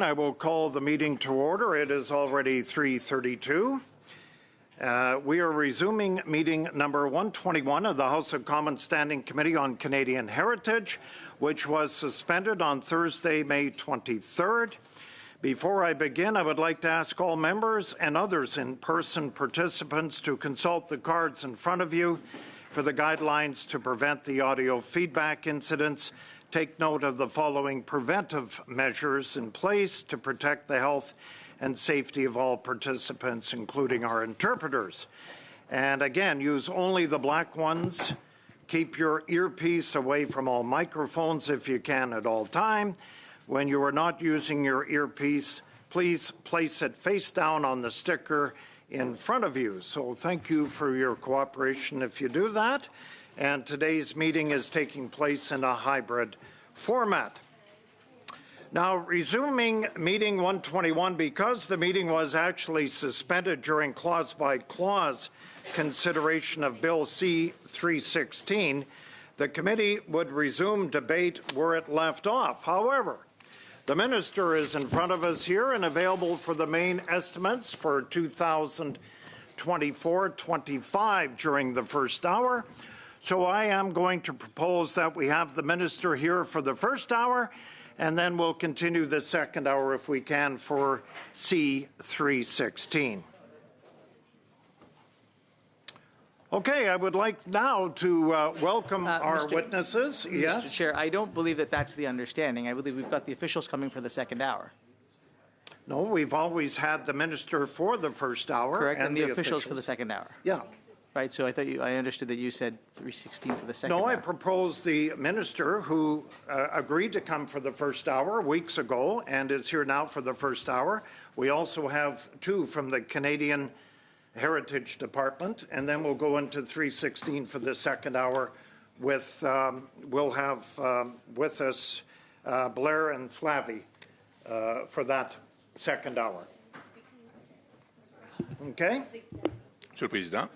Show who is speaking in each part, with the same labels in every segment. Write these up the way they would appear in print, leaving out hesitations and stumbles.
Speaker 1: I will call the meeting to order. It is already 3:32. We are resuming meeting number 121 of the House of Commons Standing Committee on Canadian Heritage, which was suspended on Thursday, May 23rd. Before I begin, I would like to ask all members and others in-person participants to consult the cards in front of you for the guidelines to prevent the audio feedback incidents. Take note of the following preventive measures in place to protect the health and safety of all participants, including our interpreters. And again, use only the black ones. Keep your earpiece away from all microphones if you can at all time. When you are not using your earpiece, please place it face down on the sticker in front of you. So thank you for your cooperation if you do that. And today's meeting is taking place in a hybrid format. Now, resuming meeting 121, because the meeting was actually suspended during clause-by-clause consideration of Bill C-316, the committee would resume debate where it left off. However, the minister is in front of us here and available for the main estimates for 2024-25 during the first hour. So I am going to propose that we have the minister here for the first hour, and then we'll continue the second hour if we can for C-316. Okay, I would like now to welcome our witnesses. Yes?
Speaker 2: Mr. Chair, I don't believe that that's the understanding. I believe we've got the officials coming for the second hour.
Speaker 1: No, we've always had the minister for the first hour.
Speaker 2: Correct, and the officials for the second hour.
Speaker 1: Yeah.
Speaker 2: Right, so I understood that you said 316 for the second hour.
Speaker 1: No, I proposed the minister who agreed to come for the first hour weeks ago and is here now for the first hour. We also have two from the Canadian Heritage Department, and then we'll go into 316 for the second hour with, we'll have with us Blair and Flavie for that second hour. Okay?
Speaker 3: Monsieur le Président.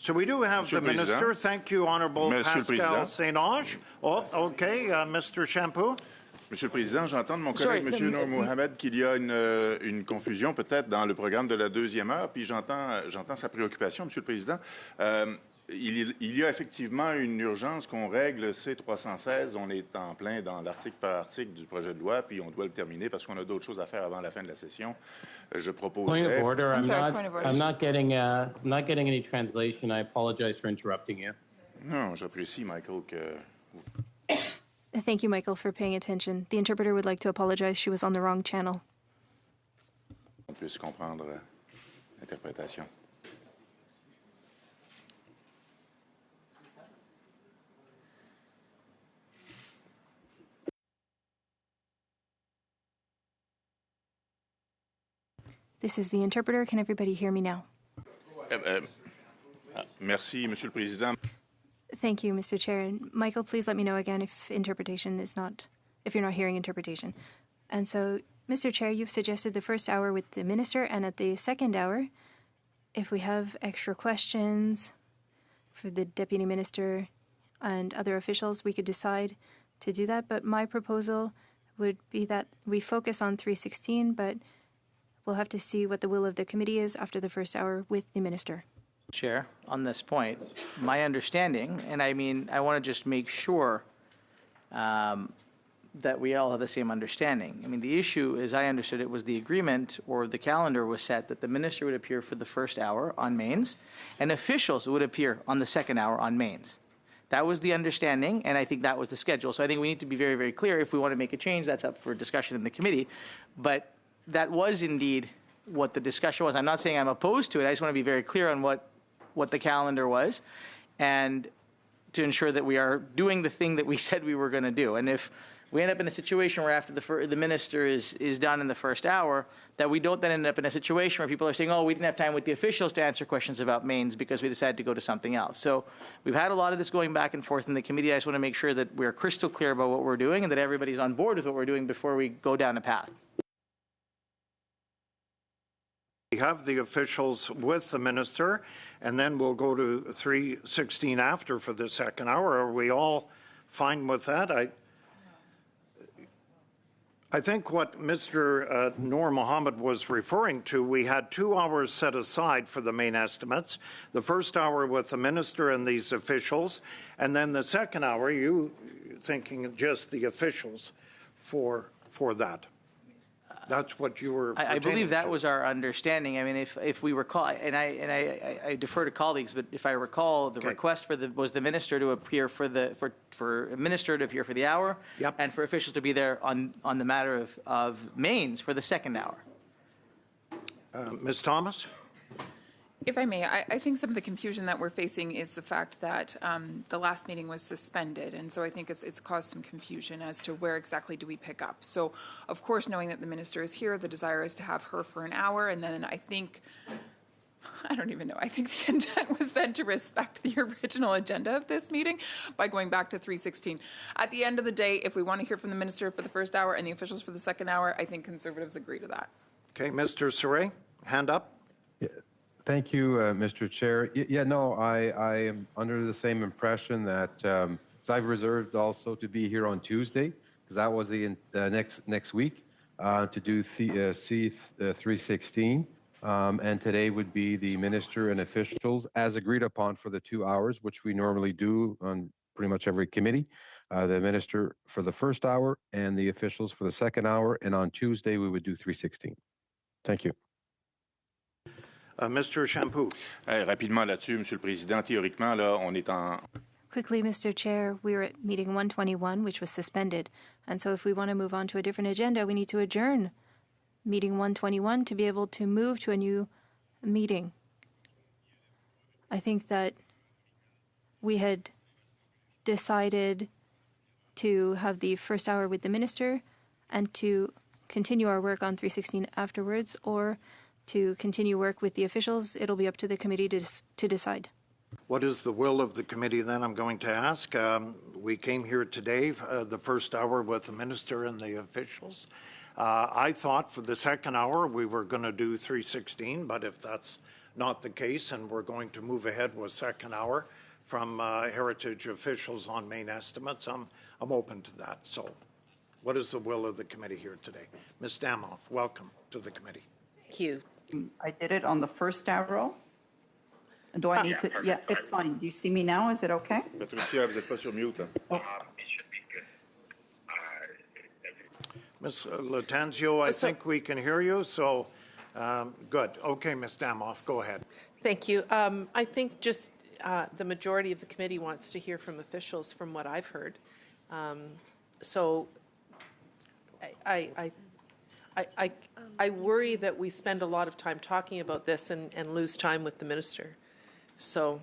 Speaker 1: So we do have the minister. Thank you, Honourable Pascal St-Onge. Oh, okay, Mr. Shampoo.
Speaker 3: Monsieur le Président, j'entends de mon collègue, Monsieur Nour Mohamed, qu'il y a une confusion peut-être dans le programme de la deuxième heure, puis j'entends sa préoccupation, Monsieur le Président. Il y a effectivement une urgence qu'on règle C-316. On est en plein dans l'article par article du projet de loi, puis on doit le terminer parce qu'on a d'autres choses à faire avant la fin de la session. Je proposerais...
Speaker 4: Point of order. I'm not getting any translation. I apologize for interrupting you.
Speaker 3: Non, j'apprécie, Michael, que...
Speaker 5: Thank you, Michael, for paying attention. The interpreter would like to apologize. She was on the wrong channel.
Speaker 3: On puisse comprendre l'interprétation.
Speaker 5: This is the interpreter. Can everybody hear me now?
Speaker 3: Merci, Monsieur le Président.
Speaker 5: Thank you, Mr. Chair. And Michael, please let me know again if interpretation is not, if you're not hearing interpretation. And so, Mr. Chair, you've suggested the first hour with the minister, and at the second hour, if we have extra questions for the deputy minister and other officials, we could decide to do that. But my proposal would be that we focus on 316, but we'll have to see what the will of the committee is after the first hour with the minister.
Speaker 2: Chair, on this point, my understanding, and I mean, I want to just make sure that we all have the same understanding. I mean, the issue, as I understood it, was the agreement or the calendar was set that the minister would appear for the first hour on mains and officials would appear on the second hour on mains. That was the understanding, and I think that was the schedule. So I think we need to be very, very clear. If we want to make a change, that's up for discussion in the committee. But that was indeed what the discussion was. I'm not saying I'm opposed to it. I just want to be very clear on what the calendar was, and to ensure that we are doing the thing that we said we were going to do. And if we end up in a situation where after the minister is done in the first hour, that we don't then end up in a situation where people are saying, oh, we didn't have time with the officials to answer questions about mains because we decided to go to something else. So we've had a lot of this going back and forth in the committee. I just want to make sure that we're crystal clear about what we're doing and that everybody's on board with what we're doing before we go down a path.
Speaker 1: We have the officials with the minister, and then we'll go to 316 after for the second hour. Are we all fine with that? I think what Mr. Noor Mohammed was referring to, we had 2 hours set aside for the main estimates. The first hour with the minister and these officials, and then the second hour, you thinking just the officials for that. That's what you were.
Speaker 2: I believe that
Speaker 1: to.
Speaker 2: was our understanding. I mean, if we recall, and I defer to colleagues, but if I recall, the request was the minister to appear for a minister to appear for the hour,
Speaker 1: yep,
Speaker 2: and for officials to be there on the matter of mains for the second hour.
Speaker 1: Ms. Thomas?
Speaker 6: If I may, I think some of the confusion that we're facing is the fact that the last meeting was suspended, and so I think it's caused some confusion as to where exactly do we pick up. So, of course, knowing that the minister is here, the desire is to have her for an hour, and then I think the intent was then to respect the original agenda of this meeting by going back to 3:16. At the end of the day, if we want to hear from the minister for the first hour and the officials for the second hour, I think Conservatives agree to that.
Speaker 1: Okay, Mr. Saray, hand up.
Speaker 7: Yeah. Thank you, Mr. Chair. I am under the same impression that I've reserved also to be here on Tuesday, because that was the next week, to do C316. And today would be the minister and officials as agreed upon for the 2 hours, which we normally do on pretty much every committee. The minister for the first hour and the officials for the second hour. And on Tuesday, we would do 316. Thank you.
Speaker 1: Mr. Shampoo.
Speaker 3: Rapidement là-dessus, Monsieur le Président, théoriquement, là, on est en...
Speaker 5: Quickly, Mr. Chair, we were at meeting 121, which was suspended. And so if we want to move on to a different agenda, we need to adjourn meeting 121 to be able to move to a new meeting. I think that we had decided to have the first hour with the minister and to continue our work on 316 afterwards, or to continue work with the officials. It'll be up to the committee to decide.
Speaker 1: What is the will of the committee then, I'm going to ask? We came here today, the first hour with the minister and the officials. I thought for the second hour we were going to do 316, but if that's not the case and we're going to move ahead with second hour from heritage officials on main estimates, I'm open to that. So what is the will of the committee here today? Ms. Damoff, welcome to the committee.
Speaker 8: Thank you. I did it on the first arrow. Do I need to? Yeah, it's fine. Do you see me now? Is it okay?
Speaker 3: Patricia, vous n'êtes pas sur mute.
Speaker 1: Ms. Latanzio, I think we can hear you, so good. Okay, Ms. Damoff, go ahead.
Speaker 9: Thank you. I think just the majority of the committee wants to hear from officials from what I've heard. So I worry that we spend a lot of time talking about this and lose time with the minister. So.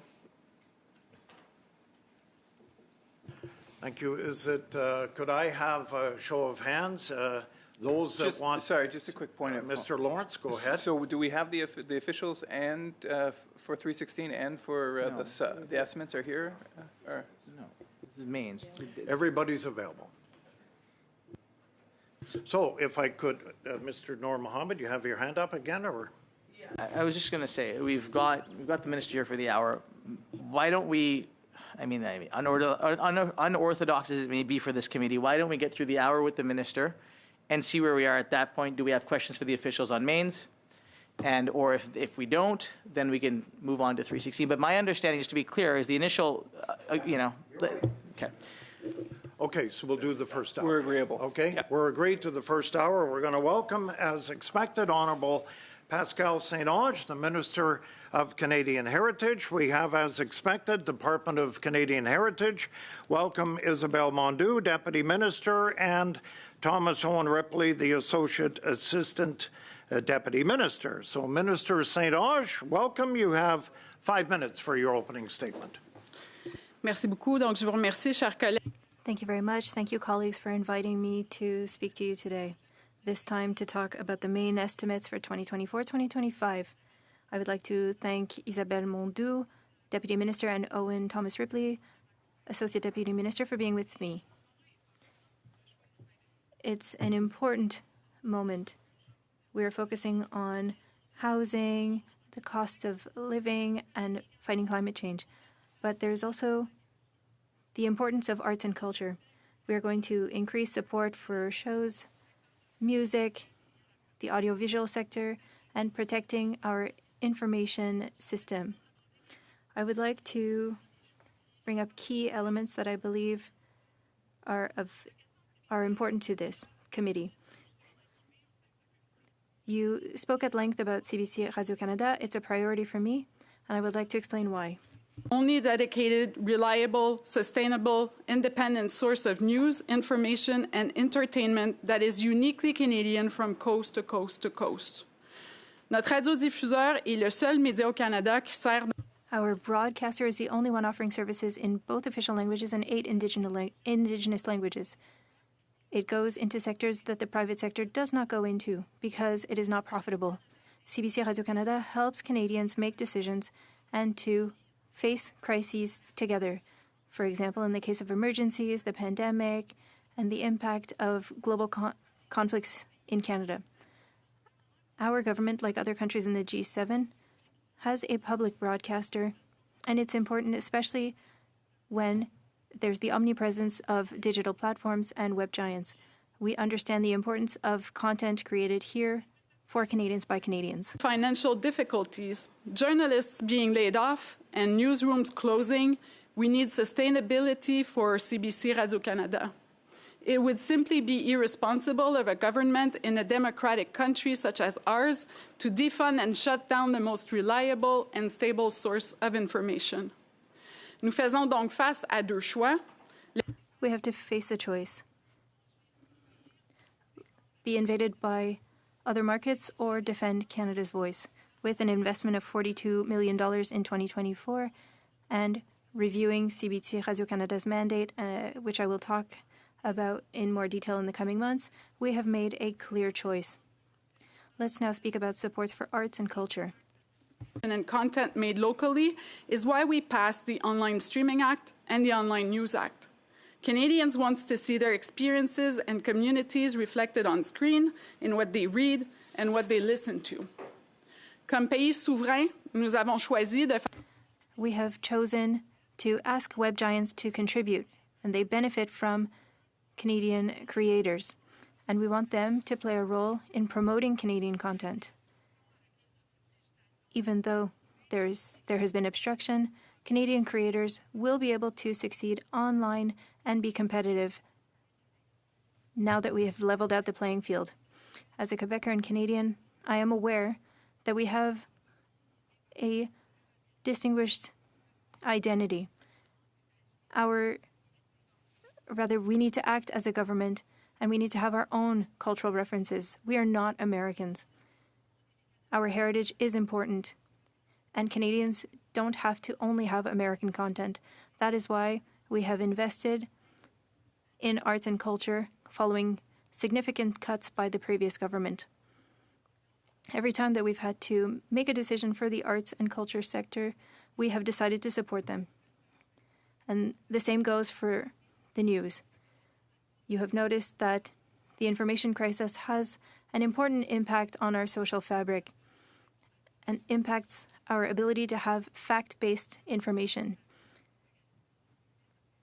Speaker 1: Thank you. Is it, could I have a show of hands? Those that want.
Speaker 10: Sorry, just a quick point.
Speaker 1: Mr. Lawrence, go ahead.
Speaker 10: So do we have the officials and for 316 and for the estimates are here? Or?
Speaker 2: No, this is mains.
Speaker 1: Everybody's available. So if I could, Mr. Noor Mohammed, you have your hand up again, or?
Speaker 2: I was just going to say, we've got the minister here for the hour. Why don't we, unorthodox as it may be for this committee, why don't we get through the hour with the minister and see where we are at that point? Do we have questions for the officials on mains? And or if we don't, then we can move on to 316. But my understanding, just to be clear, is the initial, okay.
Speaker 1: Okay, so we'll do the first hour.
Speaker 10: We're agreeable.
Speaker 1: Okay,
Speaker 10: Yep.
Speaker 1: We're agreed to the first hour. We're going to welcome, as expected, Honourable Pascal St-Onge, the Minister of Canadian Heritage. We have, as expected, Department of Canadian Heritage. Welcome Isabelle Mondeau, Deputy Minister, and Thomas Owen Ripley, the Associate Assistant Deputy Minister. So, Minister St-Onge, welcome. You have 5 minutes for your opening statement.
Speaker 11: Merci beaucoup. Donc, je vous remercie, chers collègues.
Speaker 5: Thank you very much. Thank you, colleagues, for inviting me to speak to you today. This time to talk about the main estimates for 2024-2025. I would like to thank Isabelle Mondeau, Deputy Minister, and Owen Thomas Ripley, Associate Deputy Minister, for being with me. It's an important moment. We are focusing on housing, the cost of living, and fighting climate change. But there's also the importance of arts and culture. We are going to increase support for shows music, the audiovisual sector, and protecting our information system. I would like to bring up key elements that I believe are important to this committee. You spoke at length about CBC Radio-Canada. It's a priority for me, and I would like to explain why.
Speaker 11: Only dedicated, reliable, sustainable, independent source of news, information, and entertainment that is uniquely Canadian from coast to coast to coast. Notre radiodiffuseur est le seul média au Canada qui sert.
Speaker 5: Our broadcaster is the only one offering services in both official languages and 8 indigenous languages. It goes into sectors that the private sector does not go into because it is not profitable. CBC Radio-Canada helps Canadians make decisions and to face crises together. For example, in the case of emergencies, the pandemic, and the impact of global conflicts in Canada. Our government, like other countries in the G7, has a public broadcaster, and it's important especially when there's the omnipresence of digital platforms and web giants. We understand the importance of content created here for Canadians by Canadians.
Speaker 11: Financial difficulties, journalists being laid off, and newsrooms closing, we need sustainability for CBC Radio-Canada. It would simply be irresponsible of a government in a democratic country such as ours to defund and shut down the most reliable and stable source of information. Nous faisons donc face à deux choix.
Speaker 5: We have to face a choice. Be invaded by other markets or defend Canada's voice with an investment of $42 million in 2024 and reviewing CBC Radio-Canada's mandate, which I will talk about in more detail in the coming months. We have made a clear choice. Let's now speak about supports for arts and culture.
Speaker 11: And content made locally is why we passed the Online Streaming Act and the Online News Act. Canadians want to see their experiences and communities reflected on screen in what they read and what they listen to. Comme pays souverain, nous avons choisi de.
Speaker 5: We have chosen to ask web giants to contribute, and they benefit from Canadian creators, and we want them to play a role in promoting Canadian content. Even though there has been obstruction, Canadian creators will be able to succeed online and be competitive now that we have leveled out the playing field. As a Quebecer and Canadian, I am aware that we have a distinguished identity. We need to act as a government, and we need to have our own cultural references. We are not Americans. Our heritage is important, and Canadians don't have to only have American content. That is why we have invested in arts and culture following significant cuts by the previous government. Every time that we've had to make a decision for the arts and culture sector, we have decided to support them. And the same goes for the news. You have noticed that the information crisis has an important impact on our social fabric and impacts our ability to have fact-based information.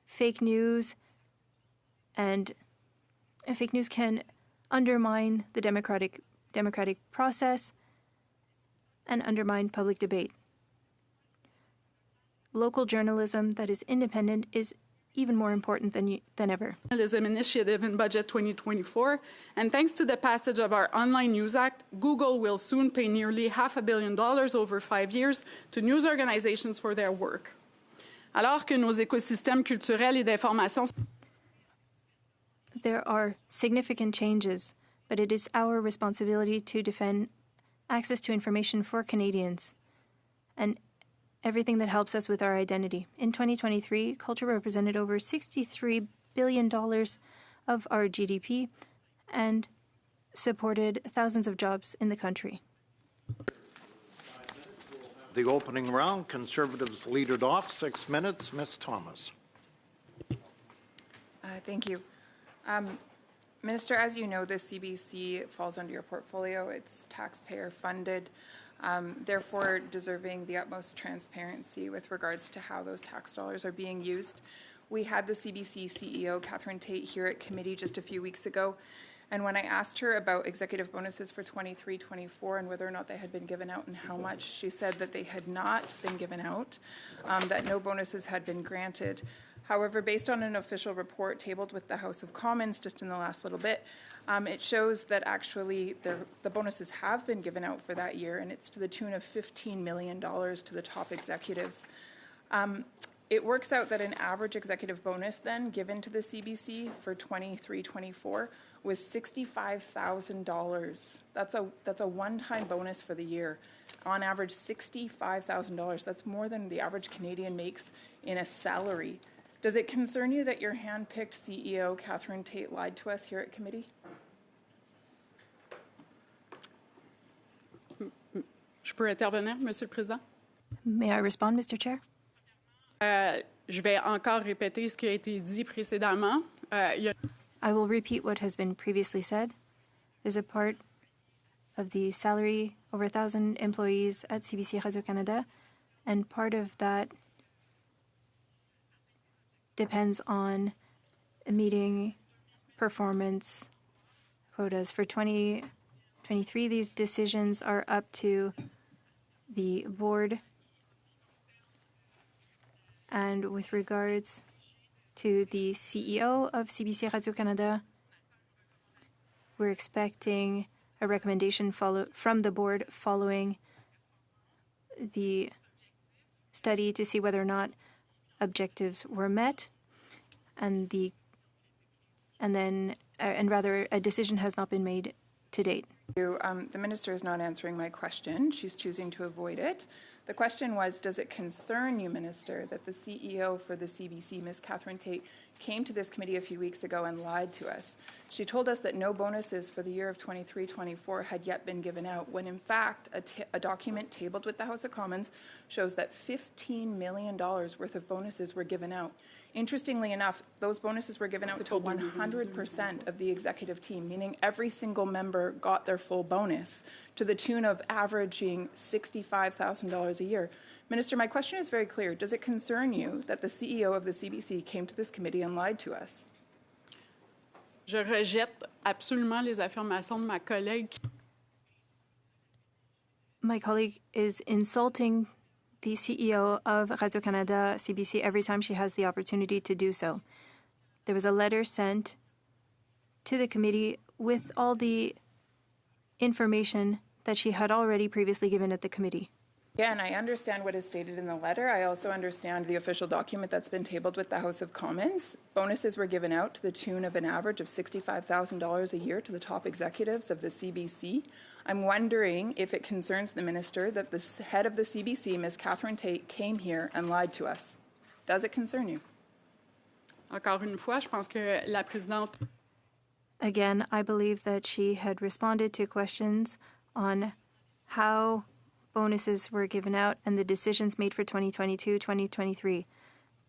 Speaker 5: Fake news can undermine the democratic process and undermine public debate. Local journalism that is independent is even more important than ever.
Speaker 11: Journalism initiative in Budget 2024, and thanks to the passage of our Online News Act, Google will soon pay nearly $500 million over 5 years to news organizations for their work. Alors que nos écosystèmes culturels et d'information.
Speaker 5: There are significant changes, but it is our responsibility to defend access to information for Canadians and everything that helps us with our identity. In 2023, culture represented over $63 billion of our GDP and supported thousands of jobs in the country.
Speaker 1: The opening round, Conservatives lead it off. 6 minutes. Ms. Thomas.
Speaker 6: Thank you. Minister, as you know, the CBC falls under your portfolio. It's taxpayer funded. Therefore deserving the utmost transparency with regards to how those tax dollars are being used. We had the CBC CEO, Catherine Tate, here at committee just a few weeks ago, And when I asked her about executive bonuses for 23-24 and whether or not they had been given out and how much, she said that they had not been given out, that no bonuses had been granted. However, based on an official report tabled with the House of Commons just in the last little bit, it shows that actually the bonuses have been given out for that year, and it's to the tune of $15 million to the top executives. It works out that an average executive bonus then given to the CBC for 23-24 was $65,000. That's a one-time bonus for the year. On average, $65,000. That's more than the average Canadian makes in a salary. Does it concern you that your hand-picked CEO, Catherine Tate, lied to us here at committee?
Speaker 11: Je peux intervenir, Monsieur le Président?
Speaker 5: May I respond, Mr. Chair?
Speaker 11: Je vais encore répéter ce qui a été dit précédemment. Il y a
Speaker 5: I will repeat what has been previously said. There's a part of the salary over 1,000 employees at CBC Radio-Canada, and part of that depends on meeting performance quotas. For 2023, these decisions are up to the board. And with regards to the CEO of CBC Radio-Canada, we're expecting a recommendation from the board following the study to see whether or not objectives were met, and rather a decision has not been made to date.
Speaker 6: The minister is not answering my question. She's choosing to avoid it. The question was, does it concern you, Minister, that the CEO for the CBC, Ms. Catherine Tate, came to this committee a few weeks ago and lied to us? She told us that no bonuses for the year of 23-24 had yet been given out, when in fact a document tabled with the House of Commons shows that $15 million worth of bonuses were given out. Interestingly enough, those bonuses were given out to 100% of the executive team, meaning every single member got their full bonus, to the tune of averaging $65,000 a year. Minister, my question is very clear. Does it concern you that the CEO of the CBC came to this committee and lied to us?
Speaker 11: Je rejette absolument les affirmations de ma collègue.
Speaker 5: My colleague is insulting the CEO of Radio-Canada CBC every time she has the opportunity to do so. There was a letter sent to the committee with all the information that she had already previously given at the committee.
Speaker 6: Again, I understand what is stated in the letter. I also understand the official document that's been tabled with the House of Commons. Bonuses were given out to the tune of an average of $65,000 a year to the top executives of the CBC. I'm wondering if it concerns the minister that the head of the CBC, Ms. Catherine Tate, came here and lied to us. Does it concern you?
Speaker 11: Encore une fois, je pense que la présidente.
Speaker 5: Again, I believe that she had responded to questions on how bonuses were given out and the decisions made for 2022-2023.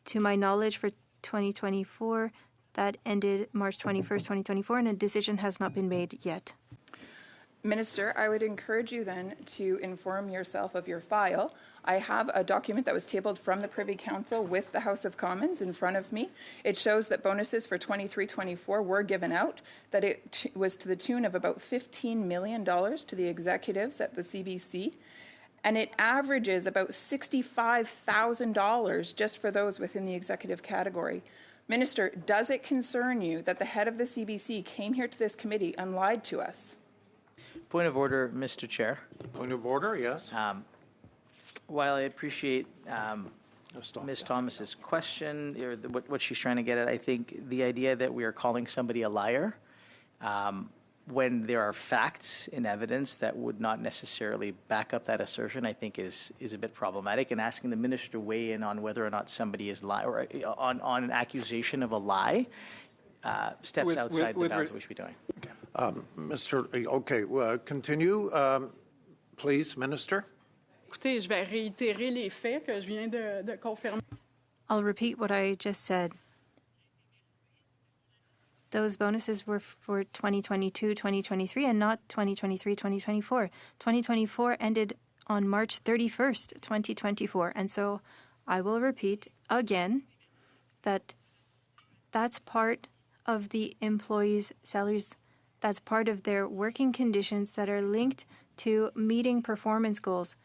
Speaker 5: To my knowledge, for 2024, that ended March 21st, 2024, and a decision has not been made yet.
Speaker 6: Minister, I would encourage you then to inform yourself of your file. I have a document that was tabled from the Privy Council with the House of Commons in front of me. It shows that bonuses for 23-24 were given out, that it was to the tune of about $15 million to the executives at the CBC, and it averages about $65,000 just for those within the executive category. Minister, does it concern you that the head of the CBC came here to this committee and lied to us?
Speaker 2: Point of order, Mr. Chair.
Speaker 1: Point of order, yes.
Speaker 2: While I appreciate Ms. Thomas's question, or what she's trying to get at, I think the idea that we are calling somebody a liar when there are facts and evidence that would not necessarily back up that assertion, I think is a bit problematic. And asking the minister to weigh in on whether or not somebody is lying, or on an accusation of a lie, steps outside the bounds of what we should be doing. Okay.
Speaker 1: Continue, please, Minister.
Speaker 11: Écoutez, je vais réitérer les faits que je viens de confirmer.
Speaker 5: I'll repeat what I just said. Those bonuses were for 2022-2023 and not 2023-2024. 2024 ended on March 31st, 2024. And so I will repeat again that that's part of the employees' salaries That's part of their working conditions that are linked to meeting performance goals.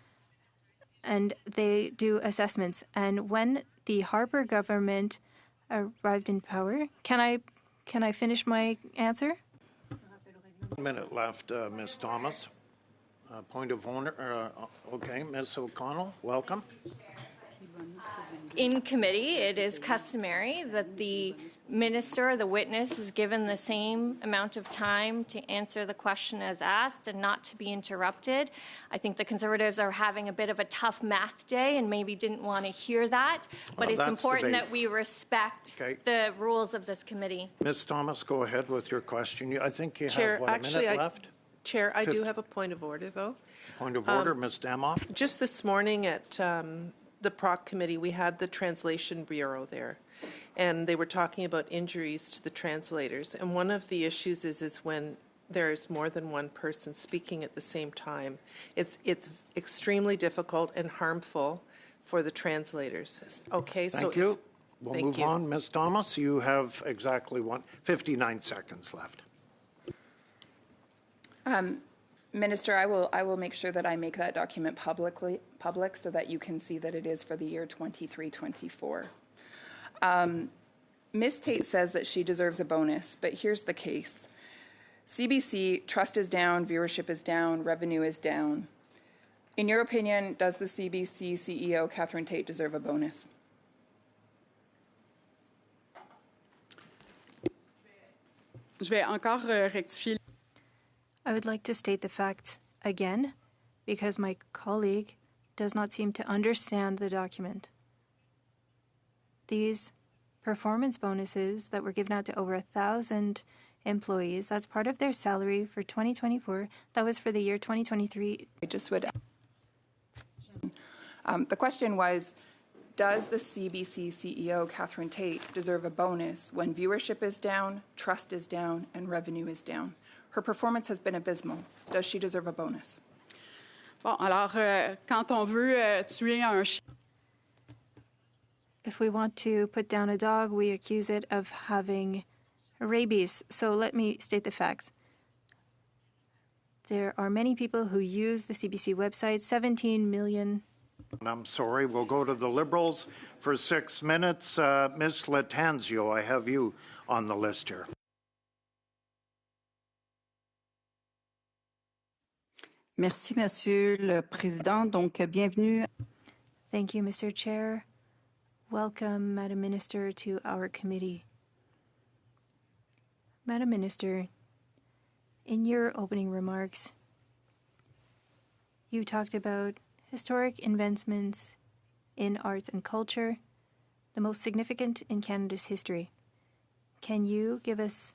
Speaker 5: And they do assessments. And when the Harper government arrived in power, can I finish my answer?
Speaker 1: 1 minute left, Ms. Thomas. Point of order. Okay, Ms. O'Connell, welcome.
Speaker 12: In committee, it is customary that the minister or the witness is given the same amount of time to answer the question as asked and not to be interrupted. I think the Conservatives are having a bit of a tough math day and maybe didn't want to hear that, but
Speaker 1: Well,
Speaker 12: it's
Speaker 1: that's
Speaker 12: important
Speaker 1: debate.
Speaker 12: that we respect
Speaker 1: Okay.
Speaker 12: the rules of this committee.
Speaker 1: Ms. Thomas, go ahead with your question. I think you
Speaker 9: Chair,
Speaker 1: have, what,
Speaker 9: actually,
Speaker 1: a minute left?
Speaker 9: Chair, I do
Speaker 1: 50.
Speaker 9: have a point of order, though.
Speaker 1: Point of order, Ms. Damoff.
Speaker 9: Just this morning at the PROC committee, we had the Translation Bureau there, and they were talking about injuries to the translators. And one of the issues is when there's more than one person speaking at the same time. It's extremely difficult and harmful for the translators. Okay,
Speaker 1: Thank you. We'll move on. Ms. Thomas, you have exactly 59 seconds left.
Speaker 6: Minister, I will make sure that I make that document public so that you can see that it is for the year 23-24. Ms. Tate says that she deserves a bonus, but here's the case. CBC, trust is down, viewership is down, revenue is down. In your opinion, does the CBC CEO, Catherine Tate, deserve a bonus?
Speaker 11: Je vais encore rectifier.
Speaker 5: I would like to state the facts again because my colleague does not seem to understand the document. These performance bonuses that were given out to over 1,000 employees, that's part of their salary for 2024. That was for the year 2023.
Speaker 6: I just would. The question was, does the CBC CEO, Catherine Tate, deserve a bonus when viewership is down, trust is down, and revenue is down? Her performance has been abysmal. Does she deserve a bonus?
Speaker 11: Bon, alors, quand on veut tuer un chien,
Speaker 5: If we want to put down a dog, we accuse it of having rabies. So let me state the facts. There are many people who use the CBC website, 17 million.
Speaker 1: I'm sorry, we'll go to the Liberals for 6 minutes. Ms. Latanzio, I have you on the list here.
Speaker 8: Merci, Monsieur le Président. Donc, bienvenue.
Speaker 5: Thank you, Mr. Chair. Welcome, Madam Minister, to our committee. Madam Minister, in your opening remarks, you talked about historic investments in arts and culture, the most significant in Canada's history. Can you give us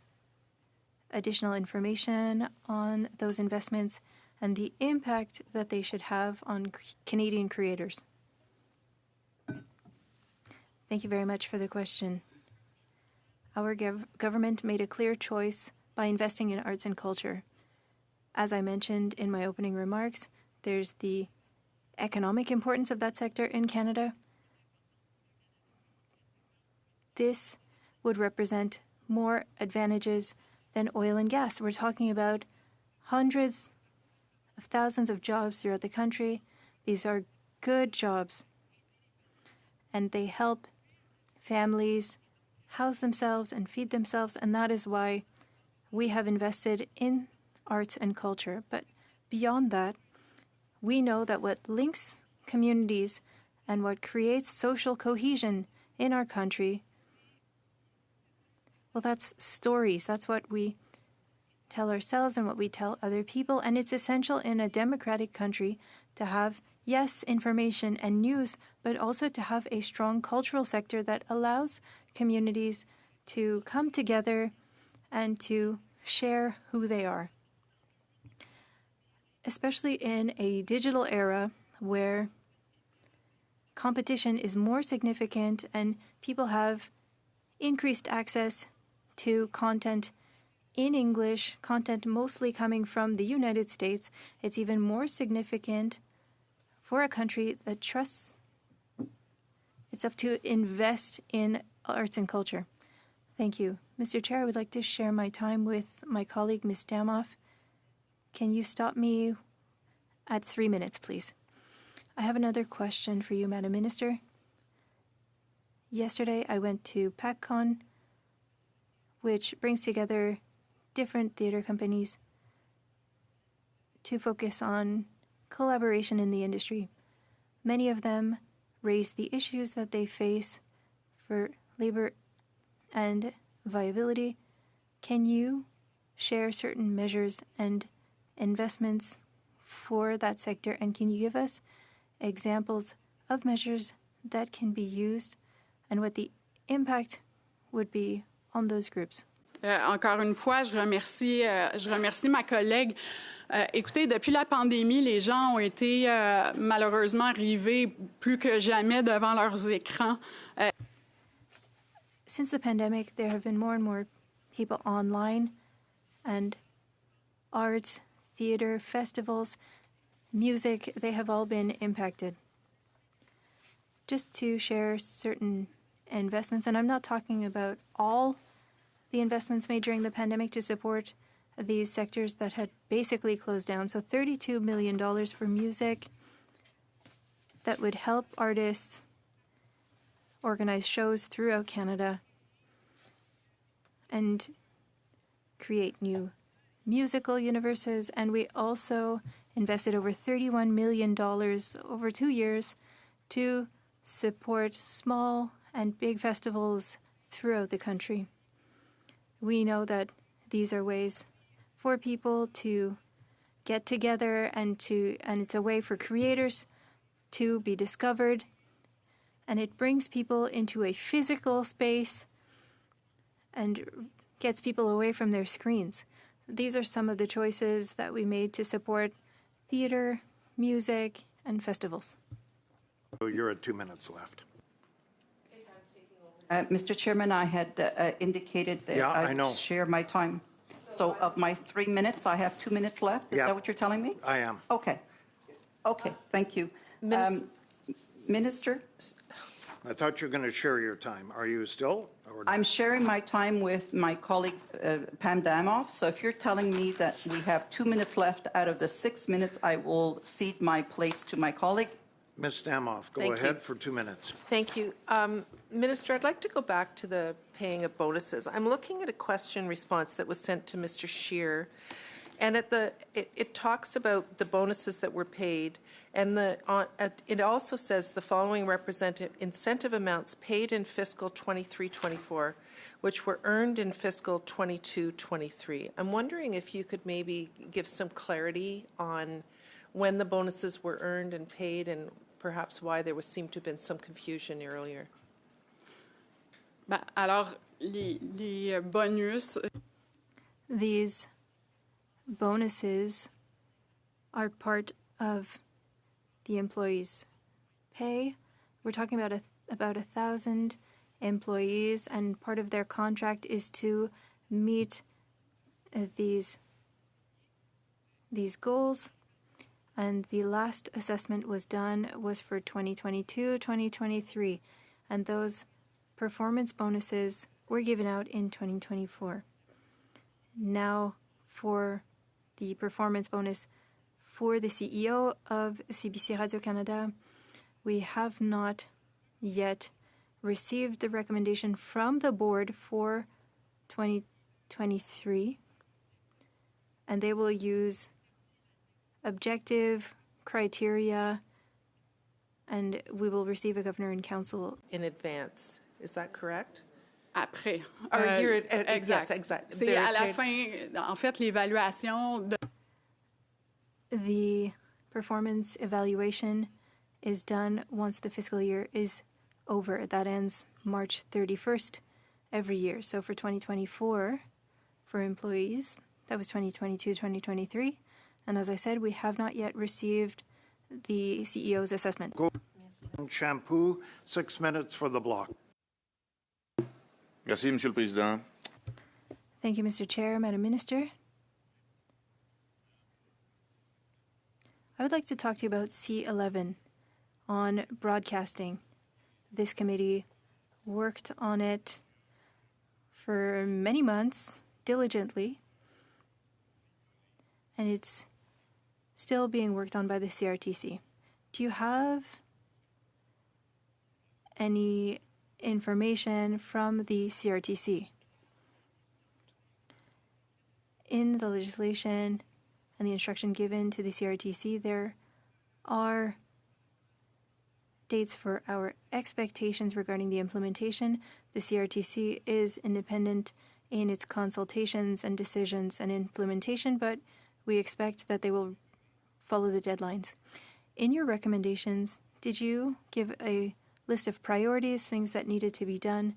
Speaker 5: additional information on those investments and the impact that they should have on Canadian creators? Thank you very much for the question. Our government made a clear choice by investing in arts and culture. As I mentioned in my opening remarks, there's the economic importance of that sector in Canada. This would represent more advantages than oil and gas. We're talking about hundreds of thousands of jobs throughout the country. These are good jobs, and they help families house themselves and feed themselves, and that is why we have invested in arts and culture. But beyond that, we know that what links communities and what creates social cohesion in our country, well, that's stories. That's what we tell ourselves and what we tell other people. And it's essential in a democratic country to have, yes, information and news, but also to have a strong cultural sector that allows communities to come together and to share who they are. Especially in a digital era where competition is more significant and people have increased access to content in English, content mostly coming from the United States, it's even more significant for a country that trusts itself to invest in arts and culture. Thank you. Mr. Chair, I would like to share my time with my colleague, Ms. Damoff. Can you stop me at 3 minutes, please? I have another question for you, Madam Minister. Yesterday, I went to PACCON, which brings together different theater companies to focus on collaboration in the industry. Many of them raise the issues that they face for labor and viability. Can you share certain measures and investments for that sector, and can you give us examples of measures that can be used and what the impact would be on those groups?
Speaker 11: Encore une fois, je remercie ma collègue. Écoutez, depuis la pandémie, les gens ont été malheureusement rivés plus que jamais devant leurs écrans.
Speaker 5: Since the pandemic, there have been more and more people online, and arts, theater, festivals, music, they have all been impacted. Just to share certain investments, and I'm not talking about all the investments made during the pandemic to support these sectors that had basically closed down. So $32 million for music that would help artists organize shows throughout Canada and create new musical universes. And we also invested over $31 million over 2 years to support small and big festivals throughout the country. We know that these are ways for people to get together and it's a way for creators to be discovered, and it brings people into a physical space and gets people away from their screens. These are some of the choices that we made to support theater, music, and festivals.
Speaker 1: You're at 2 minutes left.
Speaker 8: Mr. Chairman, I had indicated that
Speaker 1: I
Speaker 8: I
Speaker 1: know.
Speaker 8: would share my time. So of my 3 minutes, I have 2 minutes left? Is
Speaker 1: Yeah.
Speaker 8: that what you're telling me?
Speaker 1: I am.
Speaker 8: Okay. Okay, thank you. Minister?
Speaker 1: I thought you were going to share your time. Are you still? Or
Speaker 8: I'm sharing my time with my colleague, Pam Damoff. So if you're telling me that we have 2 minutes left out of the 6 minutes, I will cede my place to my colleague.
Speaker 1: Ms. Damoff, go
Speaker 9: Thank
Speaker 1: ahead
Speaker 9: you.
Speaker 1: for 2 minutes.
Speaker 9: Thank you. Minister, I'd like to go back to the paying of bonuses. I'm looking at a question response that was sent to Mr. Scheer, and it talks about the bonuses that were paid, and it also says the following represent incentive amounts paid in fiscal 23-24, which were earned in fiscal 22-23. I'm wondering if you could maybe give some clarity on when the bonuses were earned and paid, and perhaps why there seemed to have been some confusion earlier.
Speaker 11: Alors, les bonus.
Speaker 5: These bonuses are part of the employees' pay. We're talking about about 1,000 employees, and part of their contract is to meet these goals. And the last assessment was for 2022-2023, and those performance bonuses were given out in 2024. Now, for the performance bonus for the CEO of CBC Radio-Canada, we have not yet received the recommendation from the board for 2023, and they will use objective criteria, and we will receive a governor and council
Speaker 9: in advance. Is that correct?
Speaker 11: Après.
Speaker 9: Or
Speaker 11: Exact.
Speaker 9: Yes, exact.
Speaker 11: C'est à la fin, en fait, l'évaluation de...
Speaker 5: The performance evaluation is done once the fiscal year is over. That ends March 31st every year. So for 2024, for employees, that was 2022-2023. And as I said, we have not yet received the CEO's assessment.
Speaker 1: Shampoo, 6 minutes for the block.
Speaker 3: Merci, Monsieur le Président.
Speaker 5: Thank you, Mr. Chair, Madam Minister. I would like to talk to you about C11 on broadcasting. This committee worked on it for many months diligently, and it's still being worked on by the CRTC. Do you have any information from the CRTC? In the legislation and the instruction given to the CRTC, there are dates for our expectations regarding the implementation. The CRTC is independent in its consultations and decisions and implementation, but we expect that they will follow the deadlines. In your recommendations, did you give a list of priorities, things that needed to be done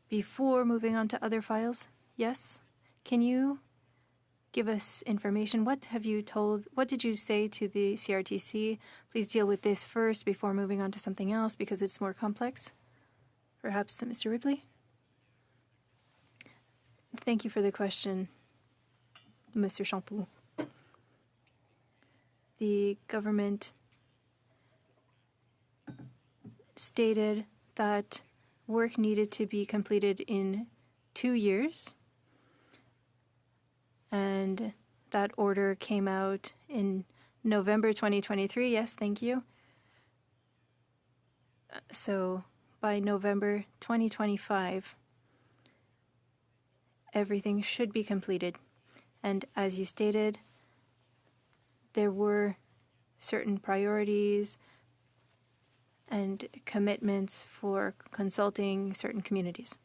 Speaker 5: before moving on to other files? Yes? Can you give us information? What did you say to the CRTC? Please deal with this first before moving on to something else because it's more complex. Perhaps Mr. Ripley? Thank you for the question, Mr. Champoux. The government stated that work needed to be completed in 2 years, and that order came out in November 2023. Yes, thank you. So by November 2025, everything should be completed. And as you stated, there were certain priorities and commitments for consulting certain communities.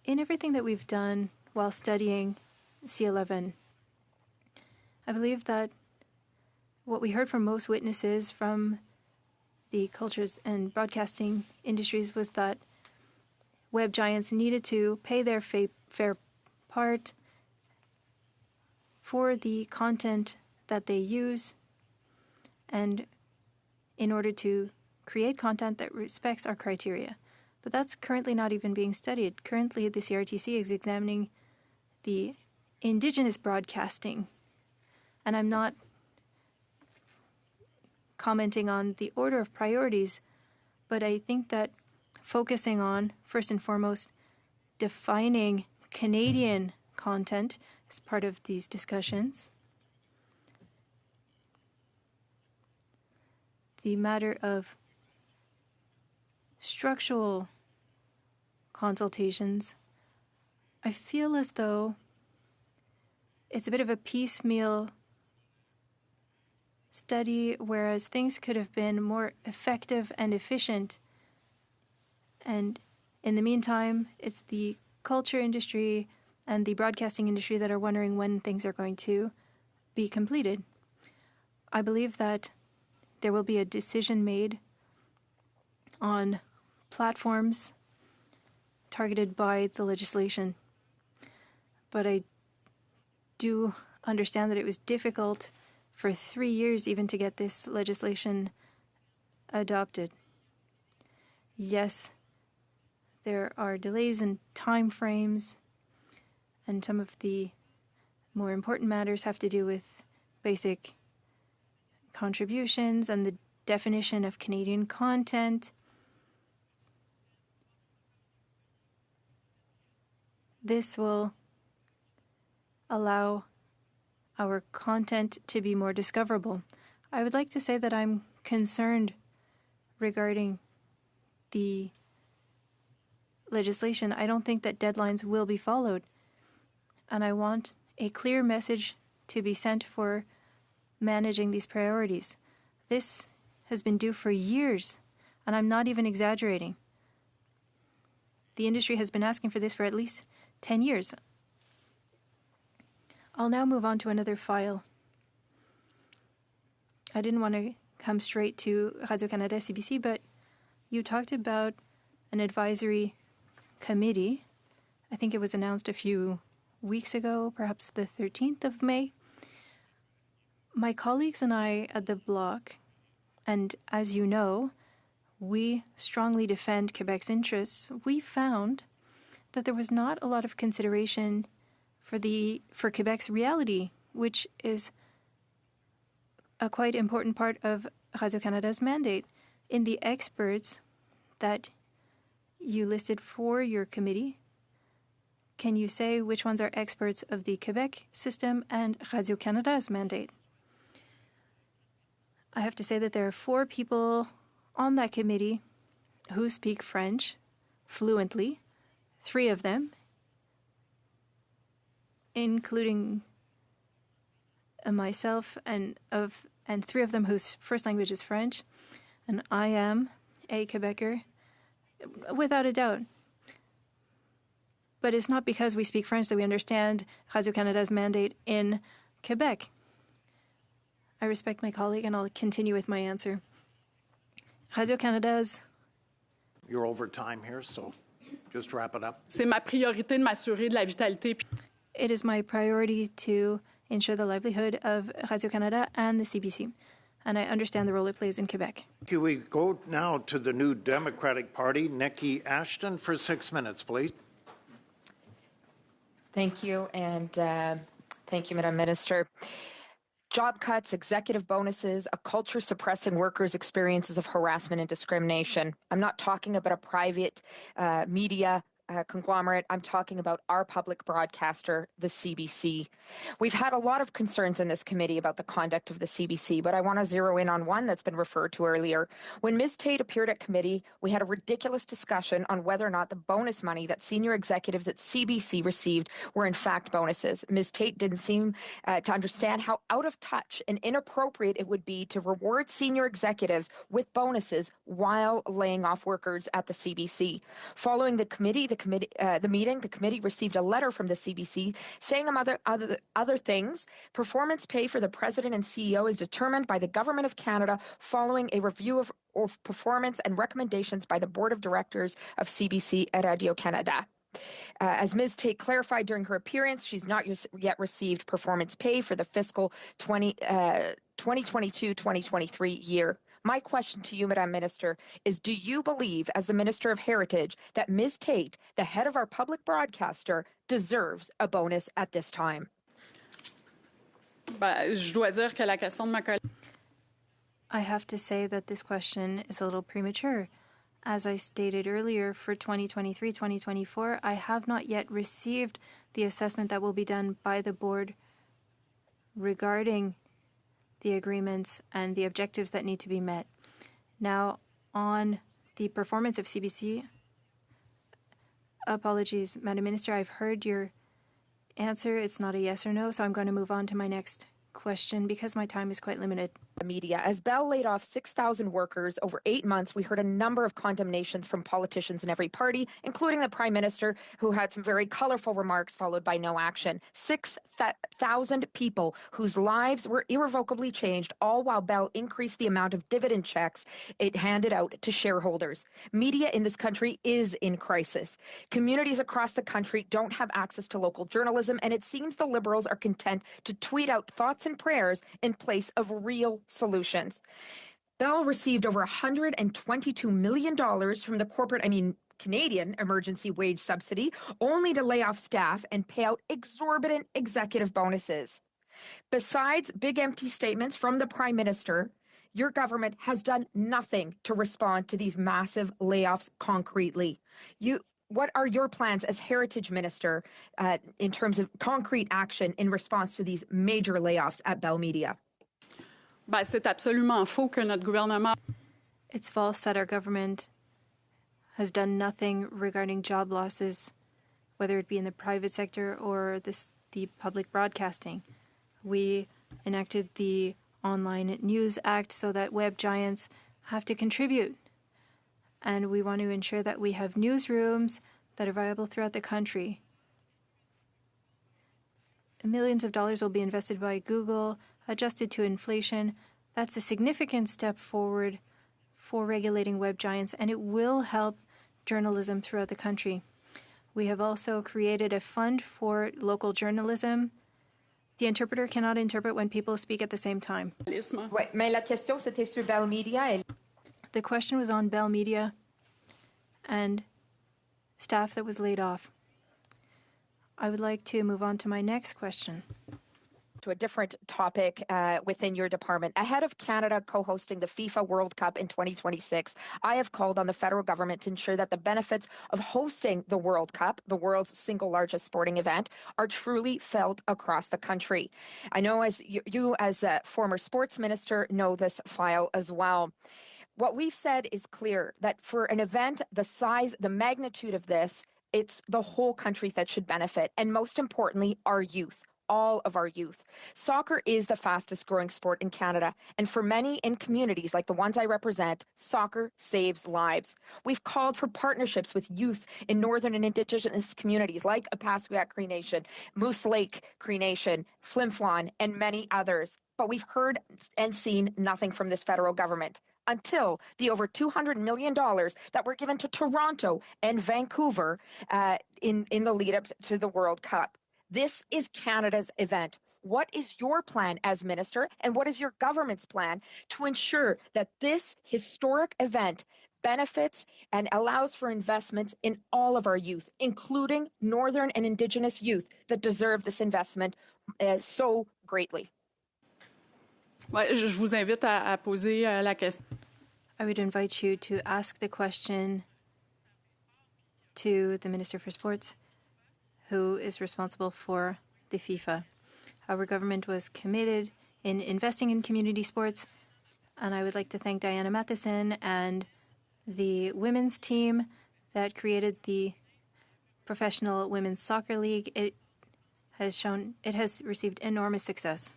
Speaker 5: In everything that we've done while studying C11, I believe that what we heard from most witnesses from the cultures and broadcasting industries was that web giants needed to pay their fair part for the content that they use, and in order to create content that respects our criteria. But that's currently not even being studied. Currently, the CRTC is examining the indigenous broadcasting, and I'm not commenting on the order of priorities, but I think that focusing on, first and foremost, defining Canadian content as part of these discussions. The matter of structural consultations, I feel as though it's a bit of a piecemeal study, whereas things could have been more effective and efficient. And in the meantime, it's the culture industry and the broadcasting industry that are wondering when things are going to be completed. I believe that there will be a decision made on platforms targeted by the legislation. But I do understand that it was difficult for 3 years even to get this legislation adopted. Yes, there are delays in time frames, and some of the more important matters have to do with basic contributions and the definition of Canadian content. This will allow our content to be more discoverable. I would like to say that I'm concerned regarding the legislation. I don't think that deadlines will be followed, and I want a clear message to be sent for managing these priorities. This has been due for years, and I'm not even exaggerating. The industry has been asking for this for at least 10 years. I'll now move on to another file. I didn't want to come straight to Radio-Canada CBC, but you talked about an advisory committee. I think it was announced a few weeks ago, perhaps the 13th of May. My colleagues and I at the Bloc, and as you know, we strongly defend Quebec's interests, we found that there was not a lot of consideration for Quebec's reality, which is a quite important part of Radio-Canada's mandate. In the experts that you listed for your committee. Can you say which ones are experts of the Quebec system and Radio-Canada's mandate? I have to say that there are 4 people on that committee who speak French fluently, 3 of them, including myself, and 3 of them whose first language is French, and I am a Quebecer, without a doubt. But it's not because we speak French that we understand Radio-Canada's mandate in Quebec. I respect my colleague, and I'll continue with my answer. Radio-Canada's...
Speaker 1: You're over time here, so just wrap it up.
Speaker 11: C'est ma priorité de m'assurer de la vitalité.
Speaker 5: It is my priority to ensure the livelihood of Radio-Canada and the CBC, and I understand the role it plays in Quebec.
Speaker 1: We go now to the New Democratic Party. Nikki Ashton for 6 minutes, please.
Speaker 13: Thank you, and thank you, Madam Minister. Job cuts, executive bonuses, a culture suppressing workers' experiences of harassment and discrimination. I'm not talking about a private media conglomerate. I'm talking about our public broadcaster, the CBC. We've had a lot of concerns in this committee about the conduct of the CBC, but I want to zero in on one that's been referred to earlier. When Ms. Tate appeared at committee, we had a ridiculous discussion on whether or not the bonus money that senior executives at CBC received were in fact bonuses. Ms. Tate didn't seem to understand how out of touch and inappropriate it would be to reward senior executives with bonuses while laying off workers at the CBC. Following the meeting, the committee received a letter from the CBC saying, among other things, performance pay for the president and CEO is determined by the Government of Canada following a review of performance and recommendations by the Board of Directors of CBC at Radio-Canada. As Ms. Tate clarified during her appearance, she's not yet received performance pay for the fiscal 2022-2023 year. My question to you, Madam Minister, is do you believe, as the Minister of Heritage, that Ms. Tate, the head of our public broadcaster, deserves a bonus at this time?
Speaker 11: Je dois dire que la question de ma collègue...
Speaker 5: I have to say that this question is a little premature. As I stated earlier, for 2023-2024, I have not yet received the assessment that will be done by the board regarding the agreements and the objectives that need to be met. Now, on the performance of CBC, apologies, Madam Minister, I've heard your answer. It's not a yes or no, so I'm going to move on to my next question because my time is quite limited.
Speaker 13: Media. As Bell laid off 6,000 workers over 8 months, we heard a number of condemnations from politicians in every party, including the Prime Minister, who had some very colorful remarks followed by no action. 6,000 people whose lives were irrevocably changed, all while Bell increased the amount of dividend checks it handed out to shareholders. Media in this country is in crisis. Communities across the country don't have access to local journalism, and it seems the Liberals are content to tweet out thoughts and prayers in place of real solutions. Bell received over $122 million from the Canadian emergency wage subsidy, only to lay off staff and pay out exorbitant executive bonuses. Besides big empty statements from the Prime Minister, your government has done nothing to respond to these massive layoffs concretely. What are your plans as Heritage Minister in terms of concrete action in response to these major layoffs at Bell Media?
Speaker 11: C'est absolument faux que notre gouvernement...
Speaker 5: It's false that our government has done nothing regarding job losses, whether it be in the private sector or the public broadcasting. We enacted the Online News Act so that web giants have to contribute. And we want to ensure that we have newsrooms that are viable throughout the country. Millions of dollars will be invested by Google, adjusted to inflation. That's a significant step forward for regulating web giants, and it will help journalism throughout the country. We have also created a fund for local journalism. The interpreter cannot interpret when people speak at the same time.
Speaker 13: Ouais, mais la question, c'était sur Bell Media.
Speaker 5: The question was on Bell Media and staff that was laid off. I would like to move on to my next question.
Speaker 13: To a different topic within your department. Ahead of Canada co-hosting the FIFA World Cup in 2026, I have called on the federal government to ensure that the benefits of hosting the World Cup, the world's single largest sporting event, are truly felt across the country. I know as you as a former sports minister know this file as well. What we've said is clear, that for an event the size, the magnitude of this, it's the whole country that should benefit, and most importantly, our youth. All of our youth. Soccer is the fastest growing sport in Canada, and for many in communities like the ones I represent, soccer saves lives. We've called for partnerships with youth in Northern and Indigenous communities like Apasquiat Cree Nation, Moose Lake Cree Nation, Flin Flon, and many others. But we've heard and seen nothing from this federal government until the over $200 million that were given to Toronto and Vancouver in the lead up to the World Cup. This is Canada's event. What is your plan as minister, and what is your government's plan to ensure that this historic event benefits and allows for investments in all of our youth, including Northern and Indigenous youth that deserve this investment so greatly?
Speaker 11: Ouais, je vous invite à poser la question.
Speaker 5: I would invite you to ask the question to the Minister for Sports, who is responsible for the FIFA. Our government was committed in investing in community sports, and I would like to thank Diana Matheson and the women's team that created the Professional Women's Soccer League. It has received enormous success.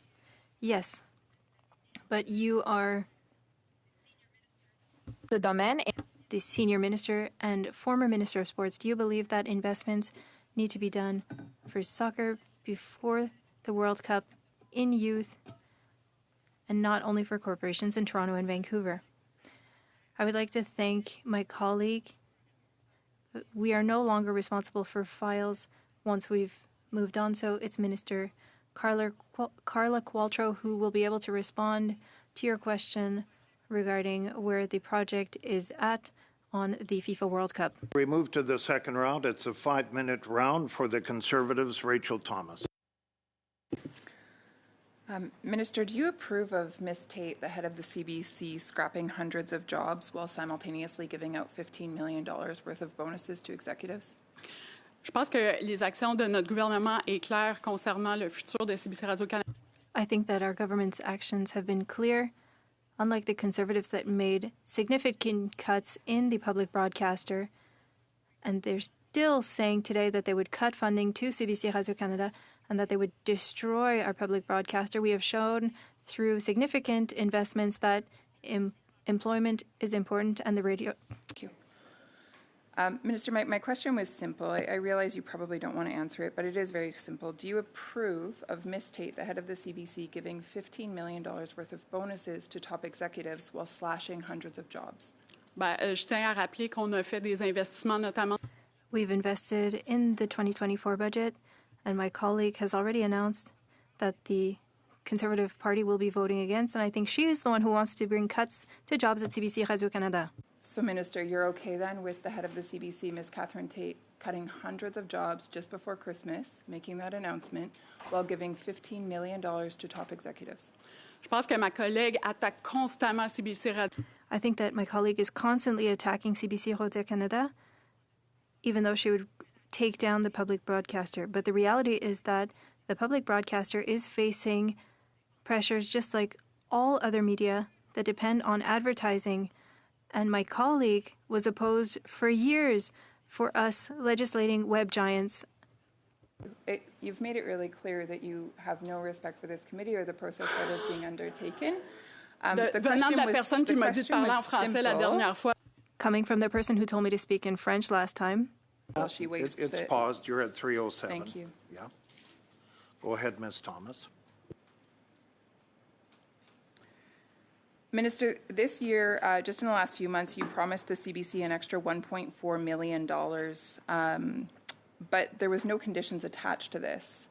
Speaker 5: Yes, but you are the senior minister and former minister of sports. Do you believe that investments need to be done for soccer before the World Cup in youth and not only for corporations in Toronto and Vancouver? I would like to thank my colleague. We are no longer responsible for files once we've moved on, so it's Minister Carla Qualtrough who will be able to respond to your question regarding where the project is at on the FIFA World Cup.
Speaker 1: We move to the second round. It's a 5-minute round for the Conservatives. Rachel Thomas.
Speaker 6: Minister, do you approve of Ms. Tate, the head of the CBC, scrapping hundreds of jobs while simultaneously giving out $15 million worth of bonuses to executives?
Speaker 11: Je pense que les actions de notre gouvernement est claires concernant le futur de CBC Radio-Canada.
Speaker 5: I think that our government's actions have been clear. Unlike the Conservatives that made significant cuts in the public broadcaster, and they're still saying today that they would cut funding to CBC Radio-Canada and that they would destroy our public broadcaster, we have shown through significant investments that employment is important and the radio.
Speaker 6: Thank you. Minister, my question was simple. I realize you probably don't want to answer it, but it is very simple. Do you approve of Ms. Tate, the head of the CBC, giving $15 million worth of bonuses to top executives while slashing hundreds of jobs?
Speaker 11: Je tiens à rappeler qu'on a fait des investissements notamment.
Speaker 5: We've invested in the 2024 budget, and my colleague has already announced that the Conservative Party will be voting against, and I think she is the one who wants to bring cuts to jobs at CBC Radio-Canada.
Speaker 6: So, Minister, you're okay then with the head of the CBC, Ms. Catherine Tate, cutting hundreds of jobs just before Christmas, making that announcement, while giving $15 million to top executives?
Speaker 11: Je pense que ma collègue attaque constamment CBC Radio.
Speaker 5: I think that my colleague is constantly attacking CBC Radio-Canada, even though she would take down the public broadcaster. But the reality is that the public broadcaster is facing pressures just like all other media that depend on advertising. And my colleague was opposed for years for us legislating web giants.
Speaker 6: You've made it really clear that you have no respect for this committee or the process that is being undertaken.
Speaker 11: Venant de la personne qui m'a dit de parler en français la dernière fois.
Speaker 5: Coming from the person who told me to speak in French last time.
Speaker 6: Well, she wastes
Speaker 1: It's paused. You're at 3:07.
Speaker 6: Thank you.
Speaker 1: Yeah. Go ahead, Ms. Thomas.
Speaker 6: Minister, this year, just in the last few months, you promised the CBC an extra $1.4 million, but there was no conditions attached to this.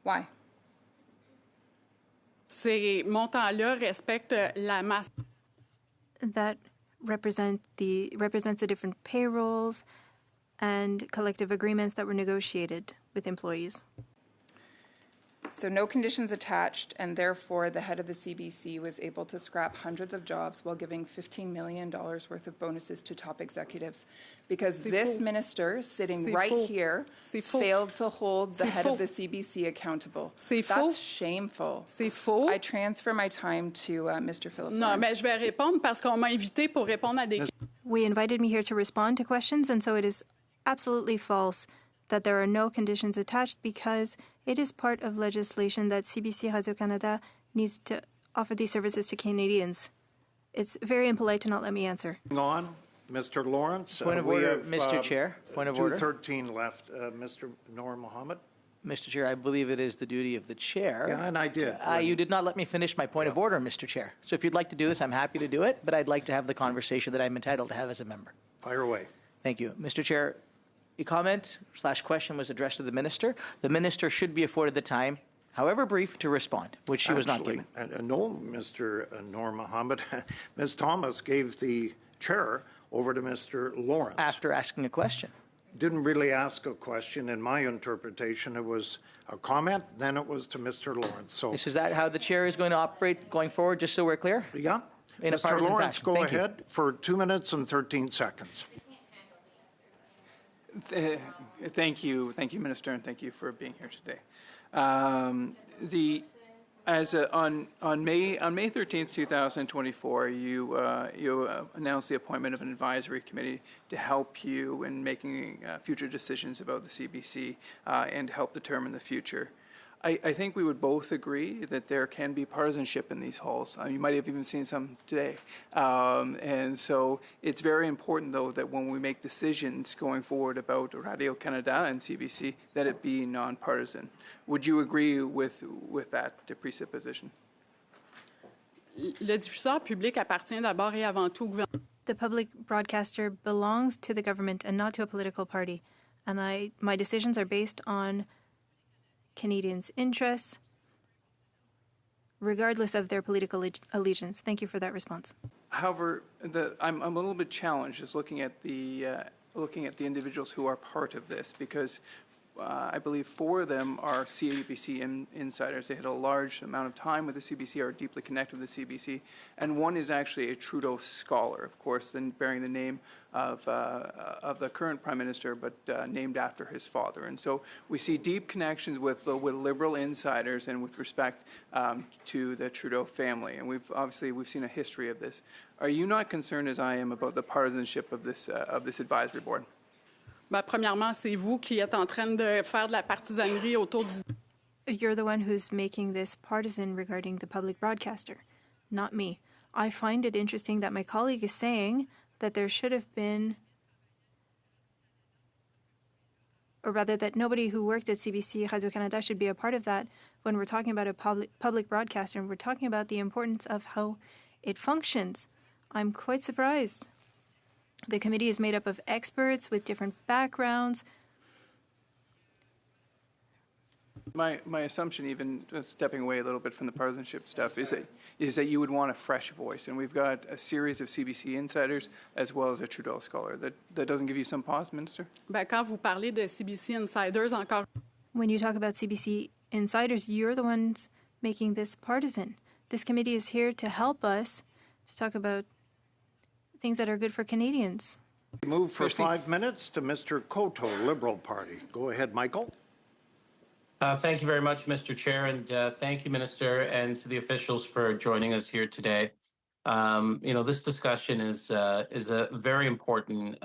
Speaker 6: Why?
Speaker 11: Ces montants-là respectent la masse.
Speaker 5: That represents the different payrolls and collective agreements that were negotiated with employees.
Speaker 6: So no conditions attached, and therefore the head of the CBC was able to scrap hundreds of jobs while giving $15 million worth of bonuses to top executives. Because this minister sitting right here failed to hold the head of the CBC accountable. That's shameful.
Speaker 11: C'est faux.
Speaker 6: I transfer my time to Mr. Philip.
Speaker 11: Non, mais je vais répondre parce qu'on m'a invité pour répondre à des questions.
Speaker 5: We invited me here to respond to questions, and so it is absolutely false that there are no conditions attached because it is part of legislation that CBC Radio-Canada needs to offer these services to Canadians. It's very impolite to not let me answer.
Speaker 1: On, Mr. Lawrence.
Speaker 2: Point of order, Mr. Chair. Point of order.
Speaker 1: 2:13 left. Mr. Noor Mohammed.
Speaker 2: Mr. Chair, I believe it is the duty of the chair.
Speaker 1: Yeah, and I did.
Speaker 2: You did not let me finish my point of order, Mr. Chair. So if you'd like to do this, I'm happy to do it, but I'd like to have the conversation that I'm entitled to have as a member.
Speaker 1: Fire away.
Speaker 2: Thank you. Mr. Chair, a comment/question was addressed to the minister. The minister should be afforded the time, however brief, to respond, which she was not given.
Speaker 1: No, Mr. Noor Mohammed. Ms. Thomas gave the chair over to Mr. Lawrence.
Speaker 2: After asking a question.
Speaker 1: Didn't really ask a question. In my interpretation, it was a comment, then it was to Mr. Lawrence. So,
Speaker 2: is that how the chair is going to operate going forward, just so we're clear?
Speaker 1: Yeah.
Speaker 2: In
Speaker 1: Mr.
Speaker 2: a
Speaker 1: Lawrence,
Speaker 2: fashion.
Speaker 1: go
Speaker 2: Thank
Speaker 1: ahead for 2 minutes and 13 seconds.
Speaker 10: Thank you, Minister, and thank you for being here today. On May 13th, 2024, you announced the appointment of an advisory committee to help you in making future decisions about the CBC and help determine the future. I think we would both agree that there can be partisanship in these halls. You might have even seen some today. And so it's very important, though, that when we make decisions going forward about Radio-Canada and CBC, that it be nonpartisan. Would you agree with that presupposition?
Speaker 11: Le diffuseur public appartient d'abord et avant tout au gouvernement.
Speaker 5: The public broadcaster belongs to the government and not to a political party. And my decisions are based on Canadians' interests, regardless of their political allegiance. Thank you for that response.
Speaker 10: However, I'm a little bit challenged just looking at the individuals who are part of this, because I believe 4 of them are CHPC insiders. They had a large amount of time with the CBC, are deeply connected with the CBC, and 1 is actually a Trudeau scholar, of course, then bearing the name of the current Prime Minister, but named after his father. And so we see deep connections with Liberal insiders and with respect to the Trudeau family. And we've seen a history of this. Are you not concerned, as I am, about the partisanship of this advisory board?
Speaker 11: Ben, premièrement, c'est vous qui êtes en train de faire de la partisanerie autour du...
Speaker 5: You're the one who's making this partisan regarding the public broadcaster, not me. I find it interesting that my colleague is saying that there should have been, or rather that nobody who worked at CBC Radio-Canada should be a part of that when we're talking about a public broadcaster and we're talking about the importance of how it functions. I'm quite surprised. The committee is made up of experts with different backgrounds.
Speaker 10: My assumption, even stepping away a little bit from the partisanship stuff, is that you would want a fresh voice, and we've got a series of CBC insiders as well as a Trudeau scholar. That doesn't give you some pause, Minister?
Speaker 11: Ben, quand vous parlez de CBC insiders, encore...
Speaker 5: When you talk about CBC insiders, you're the ones making this partisan. This committee is here to help us to talk about things that are good for Canadians.
Speaker 1: We move for 5 minutes to Mr. Koto, Liberal Party. Go ahead, Michael.
Speaker 4: Thank you very much, Mr. Chair, and thank you, Minister, and to the officials for joining us here today. This discussion is a very important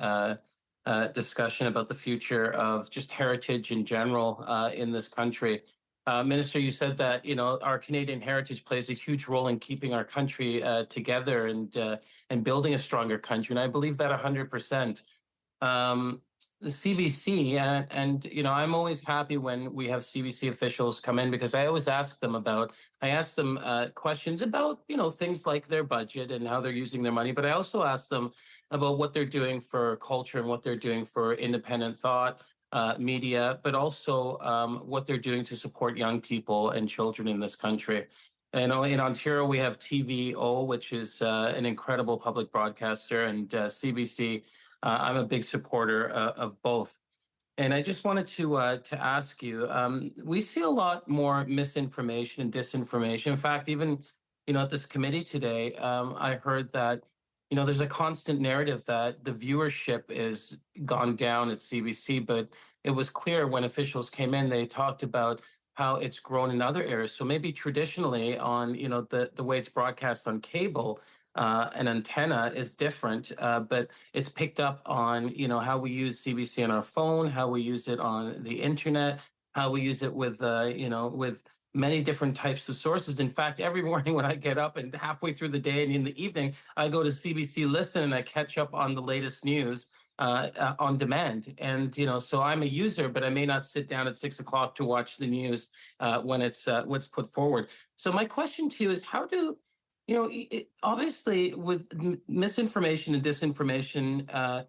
Speaker 4: discussion about the future of just heritage in general in this country. Minister, you said that our Canadian heritage plays a huge role in keeping our country together and building a stronger country, and I believe that 100%. The CBC, and I'm always happy when we have CBC officials come in, because I always ask them questions about things like their budget and how they're using their money, but I also ask them about what they're doing for culture and what they're doing for independent thought, media, but also what they're doing to support young people and children in this country. And in Ontario, we have TVO, which is an incredible public broadcaster, and CBC. I'm a big supporter of both. And I just wanted to ask you, we see a lot more misinformation and disinformation. In fact, even, at this committee today, I heard that, there's a constant narrative that the viewership is gone down at CBC, but it was clear when officials came in, they talked about how it's grown in other areas. So maybe traditionally on, the way it's broadcast on cable, an antenna is different, but it's picked up on, how we use CBC on our phone, how we use it on the internet, how we use it with, with many different types of sources. In fact, every morning when I get up and halfway through the day and in the evening, I go to CBC Listen and I catch up on the latest news on demand. And, so I'm a user, but I may not sit down at 6 o'clock to watch the news when it's what's put forward. So my question to you is, how do obviously, with misinformation and disinformation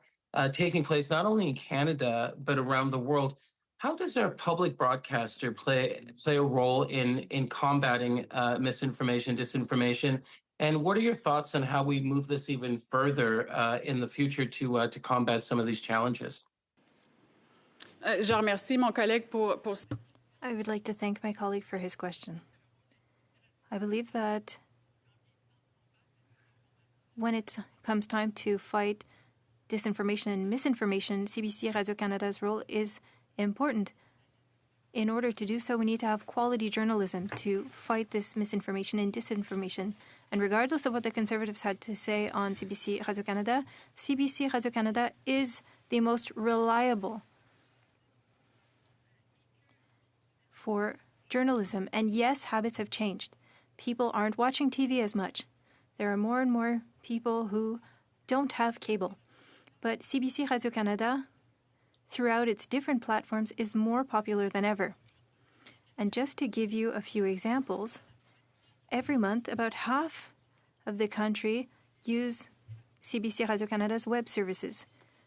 Speaker 4: taking place not only in Canada but around the world, how does our public broadcaster play a role in combating misinformation, disinformation? And what are your thoughts on how we move this even further in the future to combat some of these challenges?
Speaker 11: Je remercie mon collègue pour...
Speaker 5: I would like to thank my colleague for his question. I believe that when it comes time to fight disinformation and misinformation, CBC Radio-Canada's role is important. In order to do so, we need to have quality journalism to fight this misinformation and disinformation. And regardless of what the Conservatives had to say on CBC Radio-Canada, CBC Radio-Canada is the most reliable for journalism. And yes, habits have changed. People aren't watching TV as much. There are more and more people who don't have cable. But CBC Radio-Canada, throughout its different platforms, is more popular than ever. And just to give you a few examples, every month, about half of the country use CBC Radio-Canada's web services.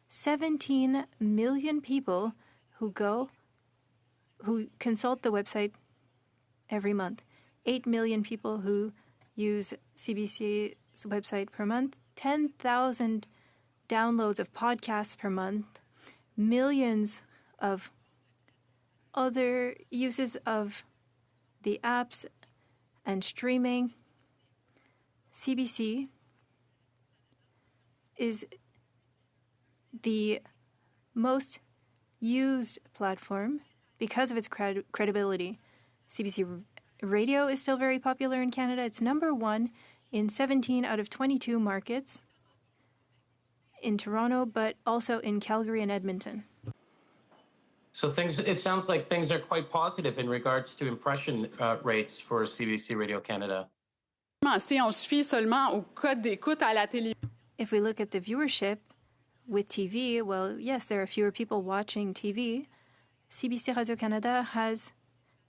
Speaker 5: 17 million people who consult the website every month. 8 million people who use CBC's website per month. 10,000 downloads of podcasts per month. Millions of other uses of the apps and streaming. CBC is the most used platform because of its credibility. CBC Radio is still very popular in Canada. It's number one in 17 out of 22 markets in Toronto, but also in Calgary and Edmonton.
Speaker 4: So it sounds like things are quite positive in regards to impression rates for CBC Radio-Canada.
Speaker 11: Si on se fie seulement au code d'écoute à la télé.
Speaker 5: If we look at the viewership with TV, well, yes, there are fewer people watching TV. CBC Radio-Canada has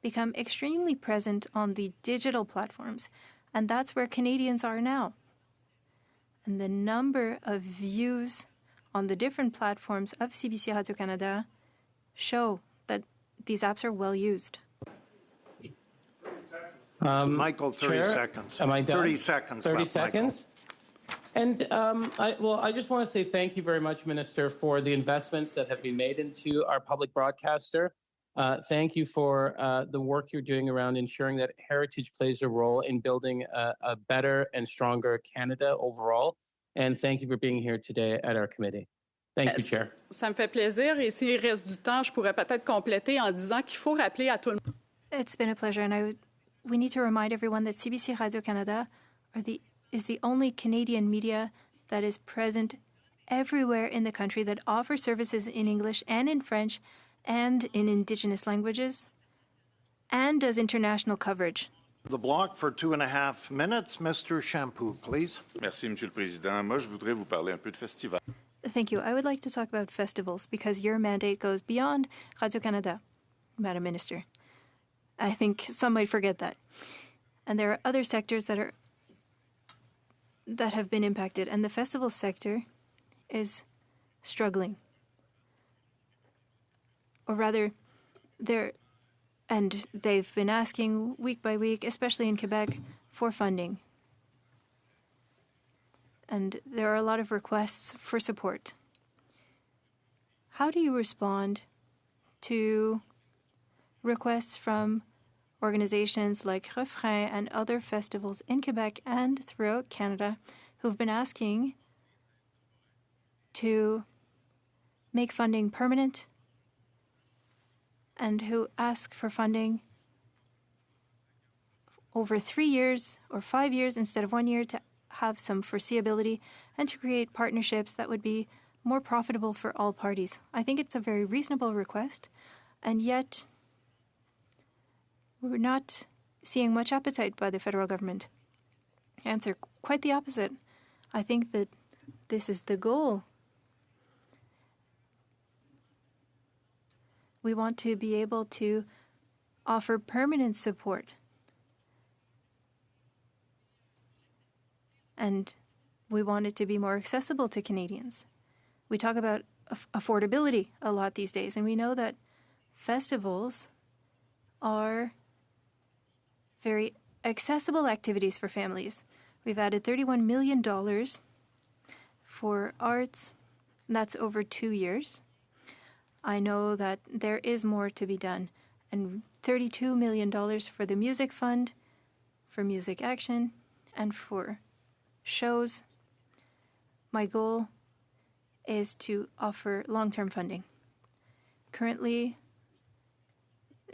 Speaker 5: become extremely present on the digital platforms, and that's where Canadians are now. And the number of views on the different platforms of CBC Radio-Canada show that these apps are well used.
Speaker 1: Michael, 30
Speaker 4: Chair,
Speaker 1: seconds.
Speaker 4: Am I done?
Speaker 1: 30 seconds
Speaker 4: 30
Speaker 1: left,
Speaker 4: seconds. And I just want to say thank you very much, Minister, for the investments that have been made into our public broadcaster. Thank you for the work you're doing around ensuring that heritage plays a role in building a better and stronger Canada overall. And thank you for being here today at our committee. Thank you, Chair.
Speaker 11: Ça me fait plaisir. Et s'il reste du temps, je pourrais peut-être compléter en disant qu'il faut rappeler à tout le monde.
Speaker 5: It's been a pleasure, and we need to remind everyone that CBC Radio-Canada is the only Canadian media that is present everywhere in the country that offers services in English and in French and in Indigenous languages and does international coverage.
Speaker 1: The block for 2.5 minutes. Mr. Shampoo, please.
Speaker 3: Merci, Monsieur le Président. Moi, je voudrais vous parler un peu de festival.
Speaker 5: Thank you. I would like to talk about festivals because your mandate goes beyond Radio-Canada, Madam Minister. I think some might forget that. And there are other sectors that have been impacted, and the festival sector is struggling. Or rather, they've been asking week by week, especially in Quebec, for funding. And there are a lot of requests for support. How do you respond to requests from organizations like Refrain and other festivals in Quebec and throughout Canada who've been asking to make funding permanent and who ask for funding over 3 years or 5 years instead of 1 year to have some foreseeability and to create partnerships that would be more profitable for all parties. I think it's a very reasonable request, and yet we're not seeing much appetite by the federal government. Answer, quite the opposite. I think that this is the goal. We want to be able to offer permanent support. And we want it to be more accessible to Canadians. We talk about affordability a lot these days, and we know that festivals are very accessible activities for families. We've added $31 million for arts, and that's over 2 years. I know that there is more to be done, and $32 million for the Music Fund, for Music Action, and for shows. My goal is to offer long-term funding. Currently,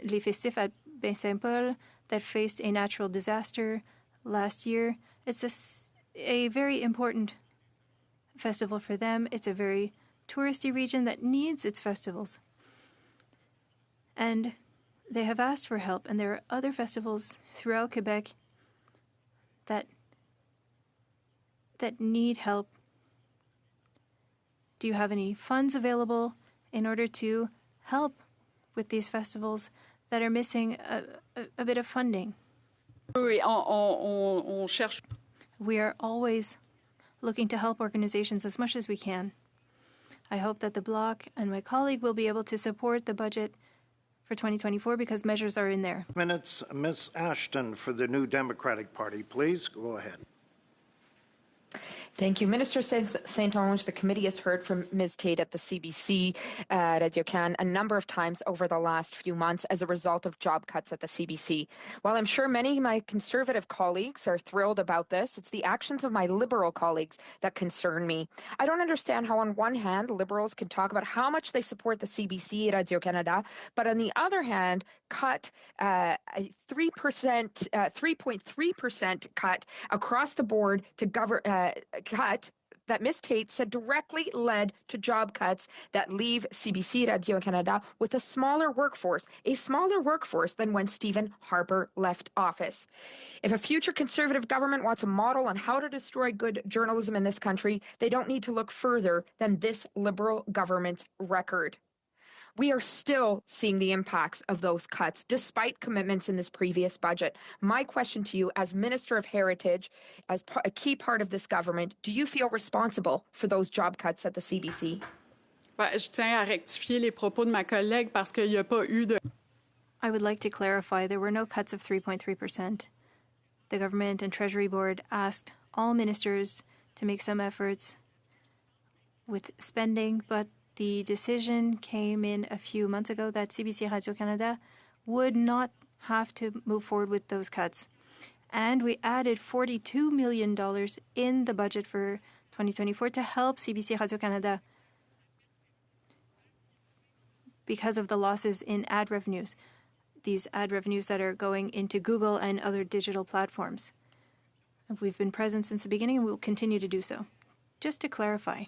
Speaker 5: Les Festifs at Baie-Saint-Paul that faced a natural disaster last year, it's a very important festival for them. It's a very touristy region that needs its festivals. And they have asked for help, and there are other festivals throughout Quebec that need help. Do you have any funds available in order to help with these festivals that are missing a bit of funding?
Speaker 11: Oui, on cherche.
Speaker 5: We are always looking to help organizations as much as we can. I hope that the Bloc and my colleague will be able to support the budget for 2024 because measures are in there.
Speaker 1: Minutes, Ms. Ashton for the New Democratic Party, please go ahead.
Speaker 13: Thank you. Minister Saint-Onge, the committee has heard from Ms. Tate at the CBC Radio-Can a number of times over the last few months as a result of job cuts at the CBC. While I'm sure many of my Conservative colleagues are thrilled about this, it's the actions of my Liberal colleagues that concern me. I don't understand how on one hand Liberals can talk about how much they support the CBC Radio-Canada, but on the other hand cut a 3.3% cut across the board to cut that Ms. Tate said directly led to job cuts that leave CBC Radio-Canada with a smaller workforce than when Stephen Harper left office. If a future Conservative government wants a model on how to destroy good journalism in this country, they don't need to look further than this Liberal government's record. We are still seeing the impacts of those cuts, despite commitments in this previous budget. My question to you, as Minister of Heritage, as a key part of this government, do you feel responsible for those job cuts at the CBC?
Speaker 11: Je tiens à rectifier les propos de ma collègue parce qu'il n'y a pas eu de...
Speaker 5: I would like to clarify there were no cuts of 3.3%. The Government and Treasury Board asked all ministers to make some efforts with spending, but the decision came in a few months ago that CBC Radio-Canada would not have to move forward with those cuts. And we added $42 million in the budget for 2024 to help CBC Radio-Canada because of the losses in ad revenues, these ad revenues that are going into Google and other digital platforms. We've been present since the beginning and we will continue to do so. Just to clarify,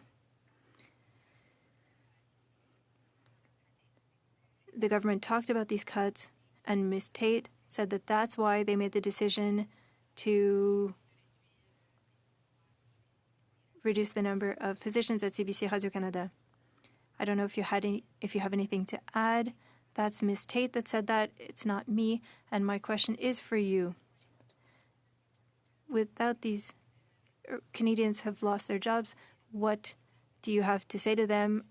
Speaker 5: the government talked about these cuts, and Ms. Tate said that that's why they made the decision to reduce the number of positions at CBC Radio-Canada. I don't know if you have anything to add. That's Ms. Tate that said that. It's not me. And my question is for you. Without these Canadians have lost their jobs, what do you have to say to them?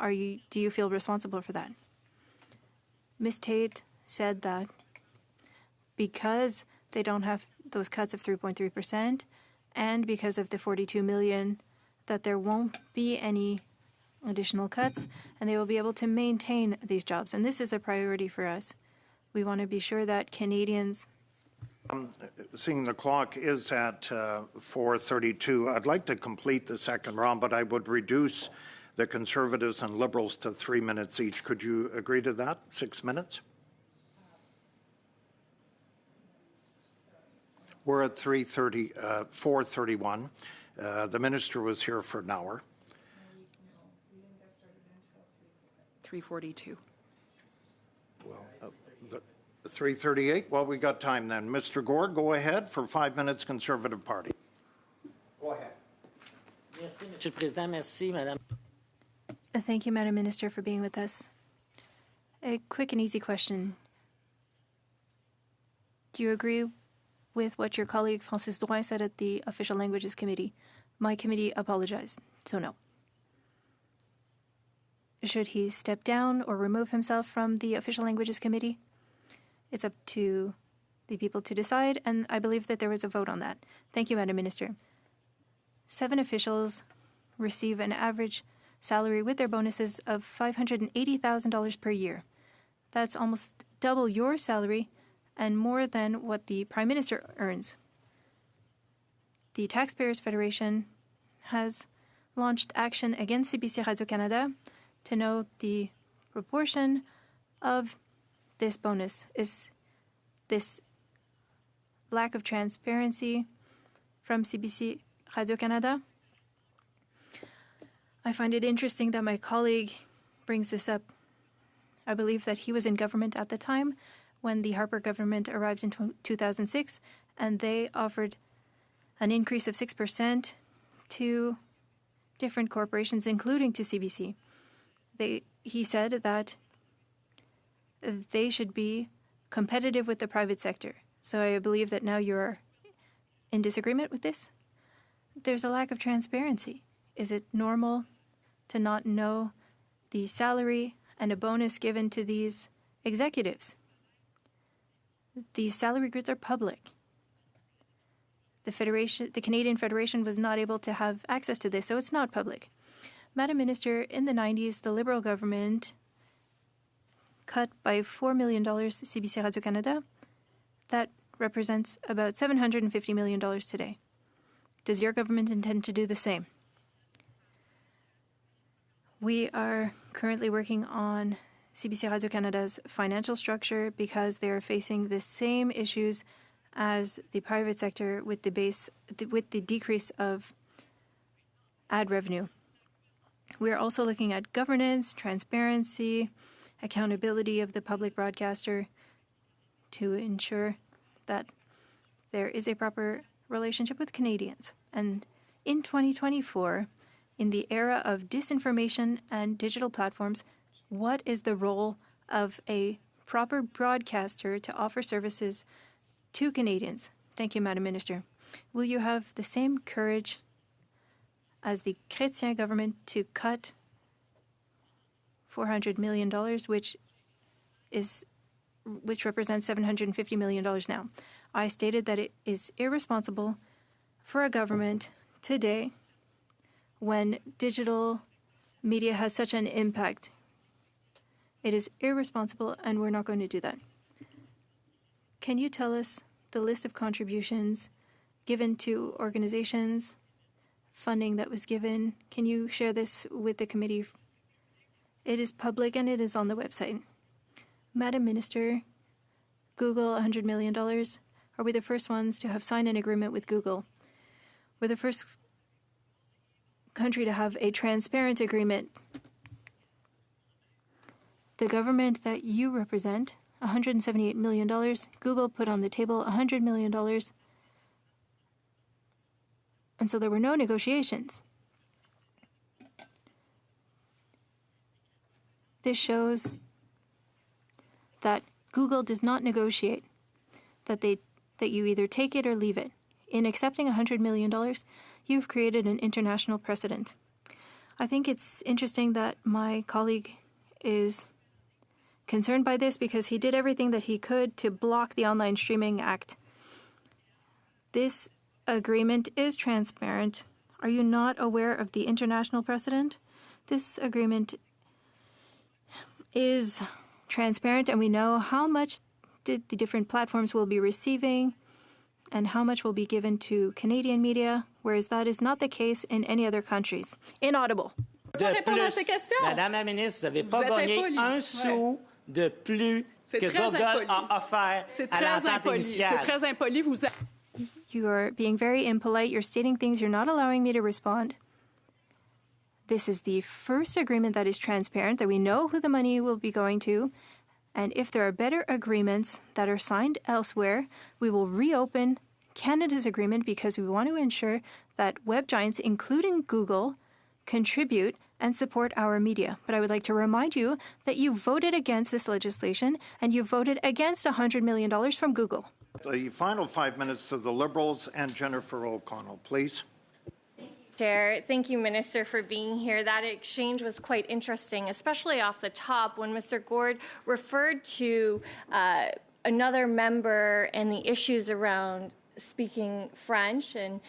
Speaker 5: Do you feel responsible for that? Ms. Tate said that because they don't have those cuts of 3.3% and because of the $42 million, that there won't be any additional cuts, and they will be able to maintain these jobs. And this is a priority for us. We want to be sure that Canadians.
Speaker 1: Seeing the clock is at 4:32, I'd like to complete the second round, but I would reduce the Conservatives and Liberals to 3 minutes each. Could you agree to that? 6 minutes? We're at 4:31. The minister was here for an hour.
Speaker 6: 3:42.
Speaker 1: Well, 3:38. Well, we got time then. Mr. Gord, go ahead for 5 minutes, Conservative Party. Go ahead.
Speaker 14: Merci, Monsieur le Président. Merci, Madame.
Speaker 5: Thank you, Madam Minister, for being with us. A quick and easy question. Do you agree with what your colleague Francis Drouin said at the Official Languages Committee? My committee apologized, so no. Should he step down or remove himself from the Official Languages Committee? It's up to the people to decide, and I believe that there was a vote on that. Thank you, Madam Minister. 7 officials receive an average salary with their bonuses of $580,000 per year. That's almost double your salary and more than what the Prime Minister earns. The Taxpayers Federation has launched action against CBC Radio-Canada to know the proportion of this bonus. Is this lack of transparency from CBC Radio-Canada? I find it interesting that my colleague brings this up. I believe that he was in government at the time when the Harper government arrived in 2006, and they offered an increase of 6% to different corporations, including to CBC. He said that they should be competitive with the private sector. So I believe that now you're in disagreement with this. There's a lack of transparency. Is it normal to not know the salary and a bonus given to these executives? These salary grids are public. The Canadian Federation was not able to have access to this, so it's not public. Madam Minister, in the 90s, the Liberal government cut by $4 million CBC Radio-Canada. That represents about $750 million today. Does your government intend to do the same? We are currently working on CBC Radio-Canada's financial structure because they are facing the same issues as the private sector with the decrease of ad revenue. We are also looking at governance, transparency, accountability of the public broadcaster to ensure that there is a proper relationship with Canadians. And in 2024, in the era of disinformation and digital platforms, what is the role of a proper broadcaster to offer services to Canadians? Thank you, Madam Minister. Will you have the same courage as the Chrétien government to cut $400 million, which represents $750 million now? I stated that it is irresponsible for a government today when digital media has such an impact. It is irresponsible, and we're not going to do that. Can you tell us the list of contributions given to organizations, funding that was given? Can you share this with the committee? It is public and it is on the website. Madam Minister, Google, $100 million. Are we the first ones to have signed an agreement with Google? We're the first country to have a transparent agreement. The government that you represent, $178 million. Google put on the table $100 million. And so there were no negotiations. This shows that Google does not negotiate, that you either take it or leave it. In accepting $100 million, you've created an international precedent. I think it's interesting that my colleague is concerned by this because he did everything that he could to block the Online Streaming Act. This agreement is transparent. Are you not aware of the international precedent? This agreement is transparent, and we know how much the different platforms will be receiving and how much will be given to Canadian media, whereas that is not the case in any other countries. Inaudible.
Speaker 14: De plus, Madame la ministre, vous n'avez pas gagné un sou de plus que Google a offert à l'entente initiale.
Speaker 11: C'est très impoli.
Speaker 5: You are being very impolite. You're stating things. You're not allowing me to respond. This is the first agreement that is transparent, that we know who the money will be going to. And if there are better agreements that are signed elsewhere, we will reopen Canada's agreement because we want to ensure that web giants, including Google, contribute and support our media. But I would like to remind you that you voted against this legislation and you voted against $100 million from Google.
Speaker 1: The final 5 minutes to the Liberals and Jennifer O'Connell, please.
Speaker 12: Chair, thank you, Minister, for being here. That exchange was quite interesting, especially off the top when Mr. Gord referred to another member and the issues around speaking French. And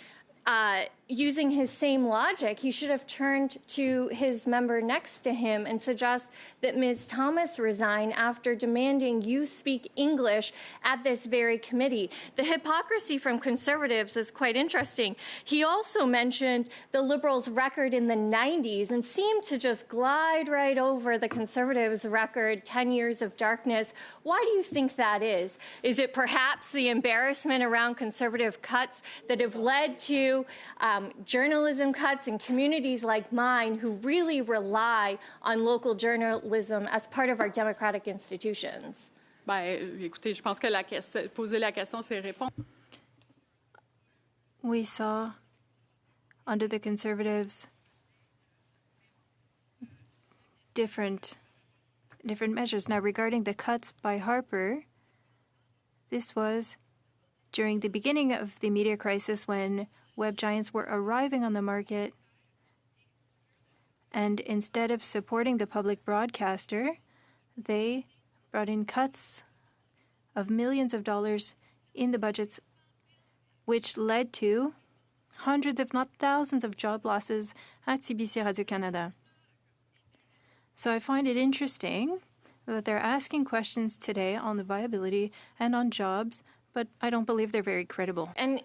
Speaker 12: using his same logic, he should have turned to his member next to him and suggest that Ms. Thomas resign after demanding you speak English at this very committee. The hypocrisy from Conservatives is quite interesting. He also mentioned the Liberals' record in the 90s and seemed to just glide right over the Conservatives' record, 10 years of darkness. Why do you think that is? Is it perhaps the embarrassment around Conservative cuts that have led to journalism cuts in communities like mine who really rely on local journalism as part of our democratic institutions?
Speaker 11: Écoutez, je pense que poser la question, c'est répondre.
Speaker 5: We saw under the Conservatives different measures. Now, regarding the cuts by Harper, this was during the beginning of the media crisis when web giants were arriving on the market, and instead of supporting the public broadcaster, they brought in cuts of millions of dollars in the budgets, which led to hundreds, if not thousands, of job losses at CBC Radio-Canada. So I find it interesting that they're asking questions today on the viability and on jobs, but I don't believe they're very credible.
Speaker 12: And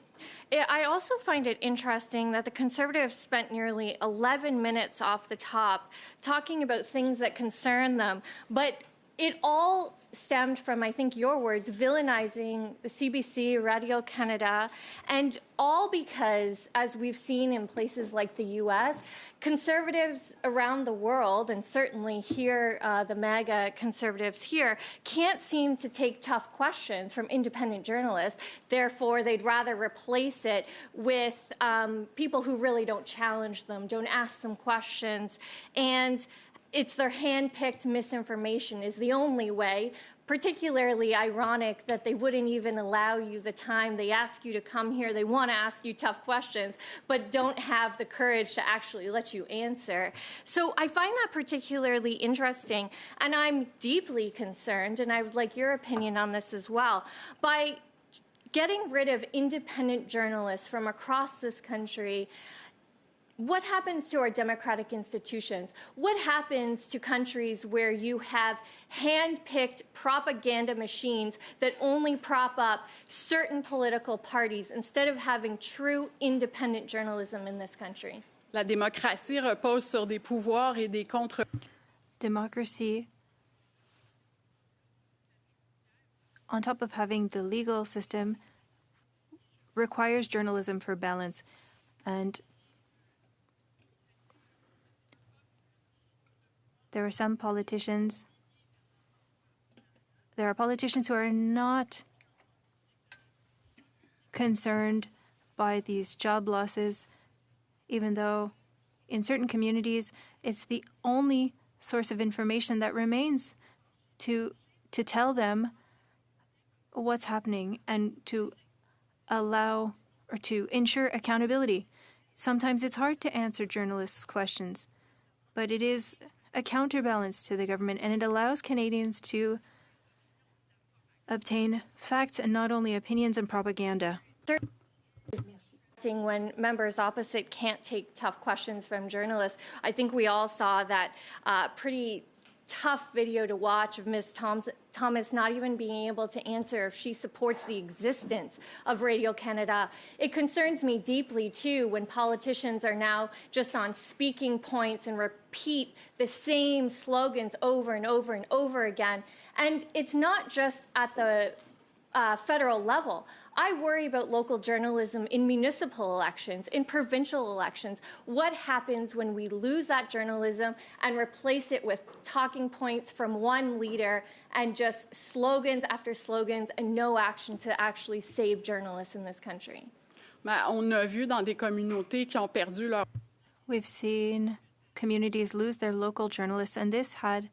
Speaker 12: I also find it interesting that the Conservatives spent nearly 11 minutes off the top talking about things that concern them, but it all stemmed from, I think, your words, villainizing the CBC, Radio-Canada, and all because, as we've seen in places like the U.S., Conservatives around the world, and certainly here, the MAGA Conservatives here, can't seem to take tough questions from independent journalists. Therefore, they'd rather replace it with people who really don't challenge them, don't ask them questions, and it's their hand-picked misinformation is the only way. Particularly ironic that they wouldn't even allow you the time. They ask you to come here. They want to ask you tough questions, but don't have the courage to actually let you answer. So I find that particularly interesting, and I'm deeply concerned, and I would like your opinion on this as well. By getting rid of independent journalists from across this country, what happens to our democratic institutions? What happens to countries where you have hand-picked propaganda machines that only prop up certain political parties instead of having true independent journalism in this country?
Speaker 11: La démocratie repose sur des pouvoirs et des contre...
Speaker 5: Democracy, on top of having the legal system, requires journalism for balance. And there are politicians who are not concerned by these job losses, even though in certain communities it's the only source of information that remains to tell them what's happening and to allow or to ensure accountability. Sometimes it's hard to answer journalists' questions, but it is a counterbalance to the government, and it allows Canadians to obtain facts and not only opinions and propaganda.
Speaker 12: interesting when members opposite can't take tough questions from journalists. I think we all saw that pretty tough video to watch of Ms. Thomas not even being able to answer if she supports the existence of Radio-Canada. It concerns me deeply, too, when politicians are now just on speaking points and repeat the same slogans over and over and over again. And it's not just at the federal level. I worry about local journalism in municipal elections, in provincial elections. What happens when we lose that journalism and replace it with talking points from one leader and just slogans after slogans and no action to actually save journalists in this country?
Speaker 11: On a vu dans des communautés qui ont perdu leur...
Speaker 5: We've seen communities lose their local journalists, and this had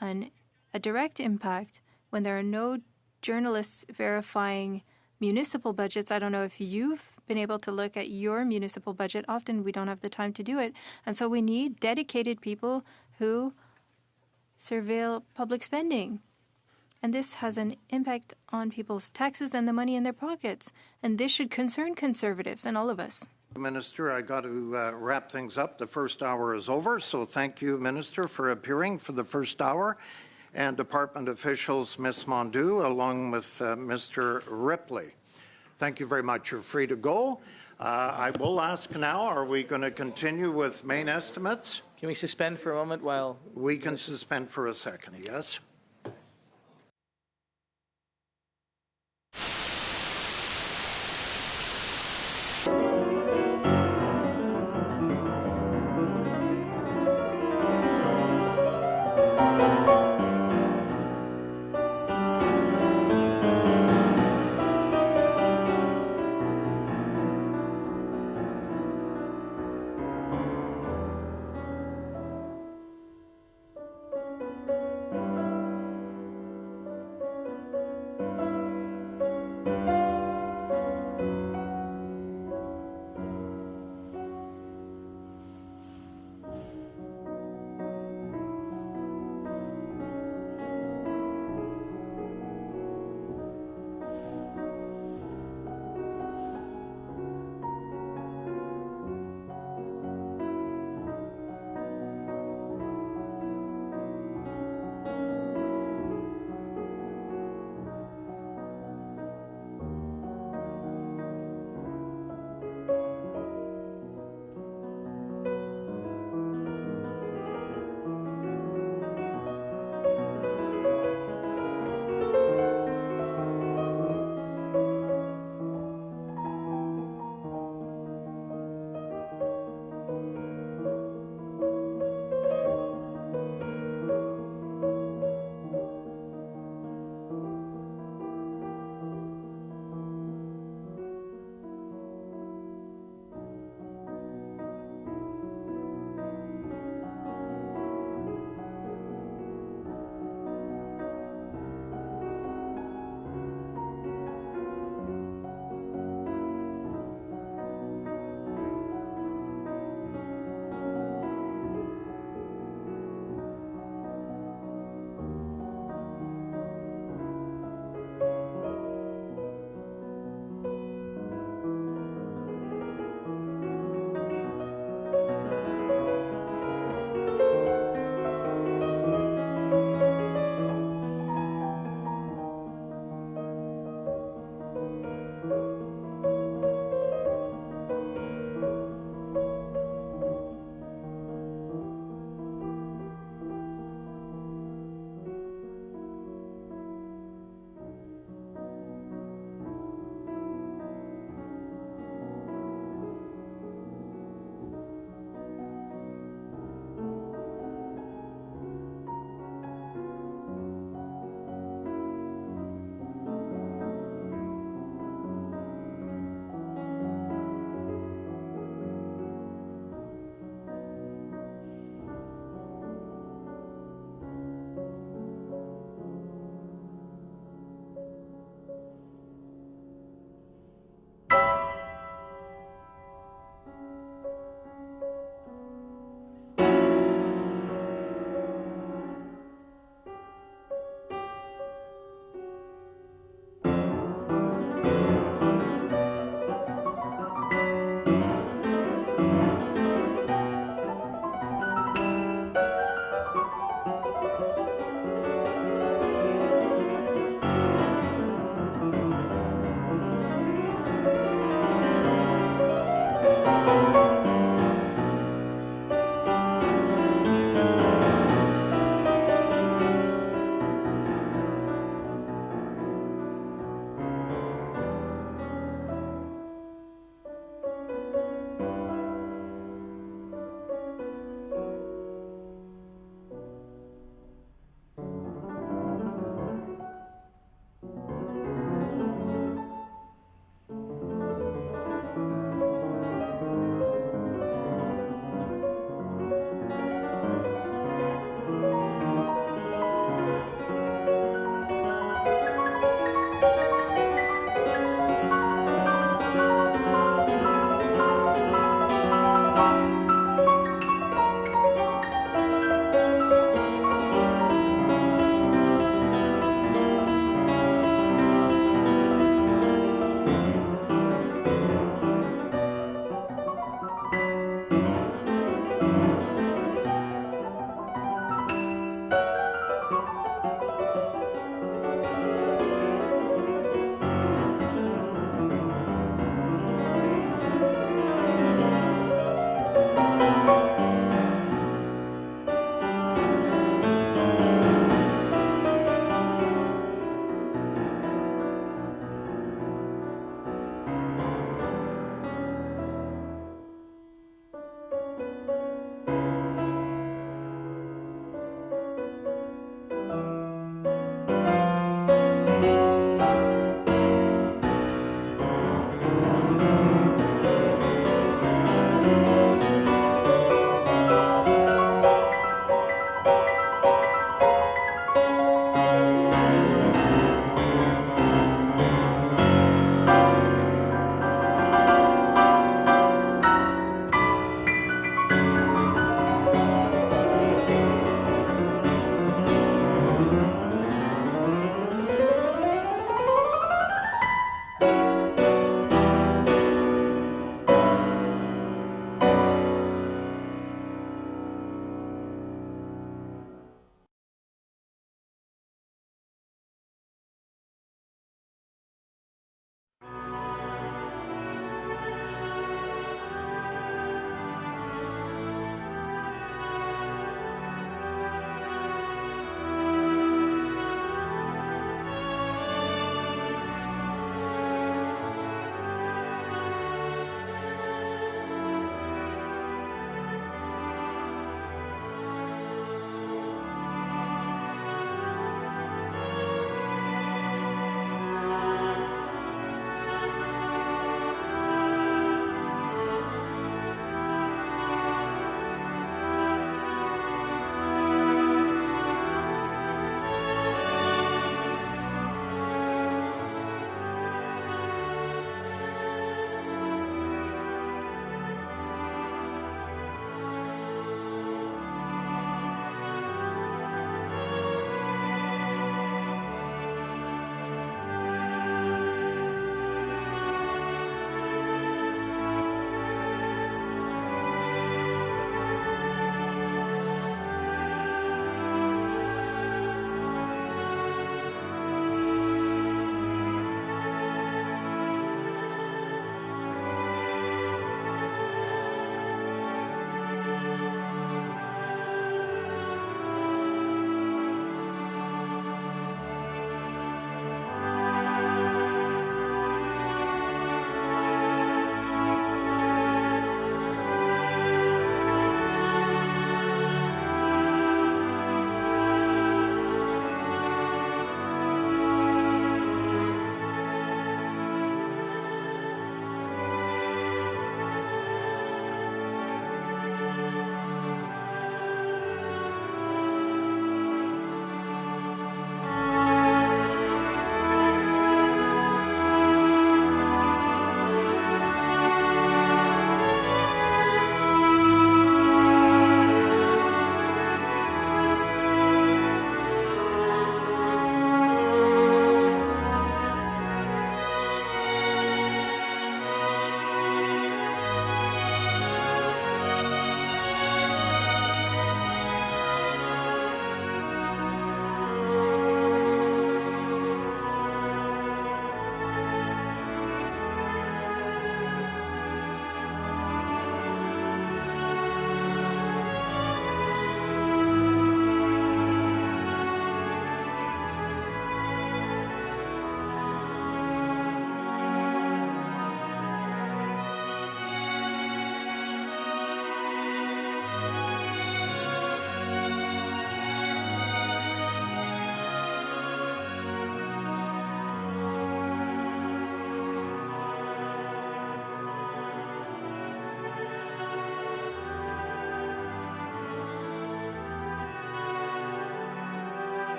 Speaker 5: a direct impact when there are no journalists verifying municipal budgets. I don't know if you've been able to look at your municipal budget. Often we don't have the time to do it. And so we need dedicated people who surveil public spending. And this has an impact on people's taxes and the money in their pockets. And this should concern conservatives and all of us.
Speaker 1: Minister, I got to wrap things up. The first hour is over. So thank you, Minister, for appearing for the first hour. And department officials, Ms. Mondu, along with Mr. Ripley. Thank you very much. You're free to go. I will ask now, are we going to continue with main estimates?
Speaker 2: Can we suspend for a moment while...
Speaker 1: We can suspend for a second, yes.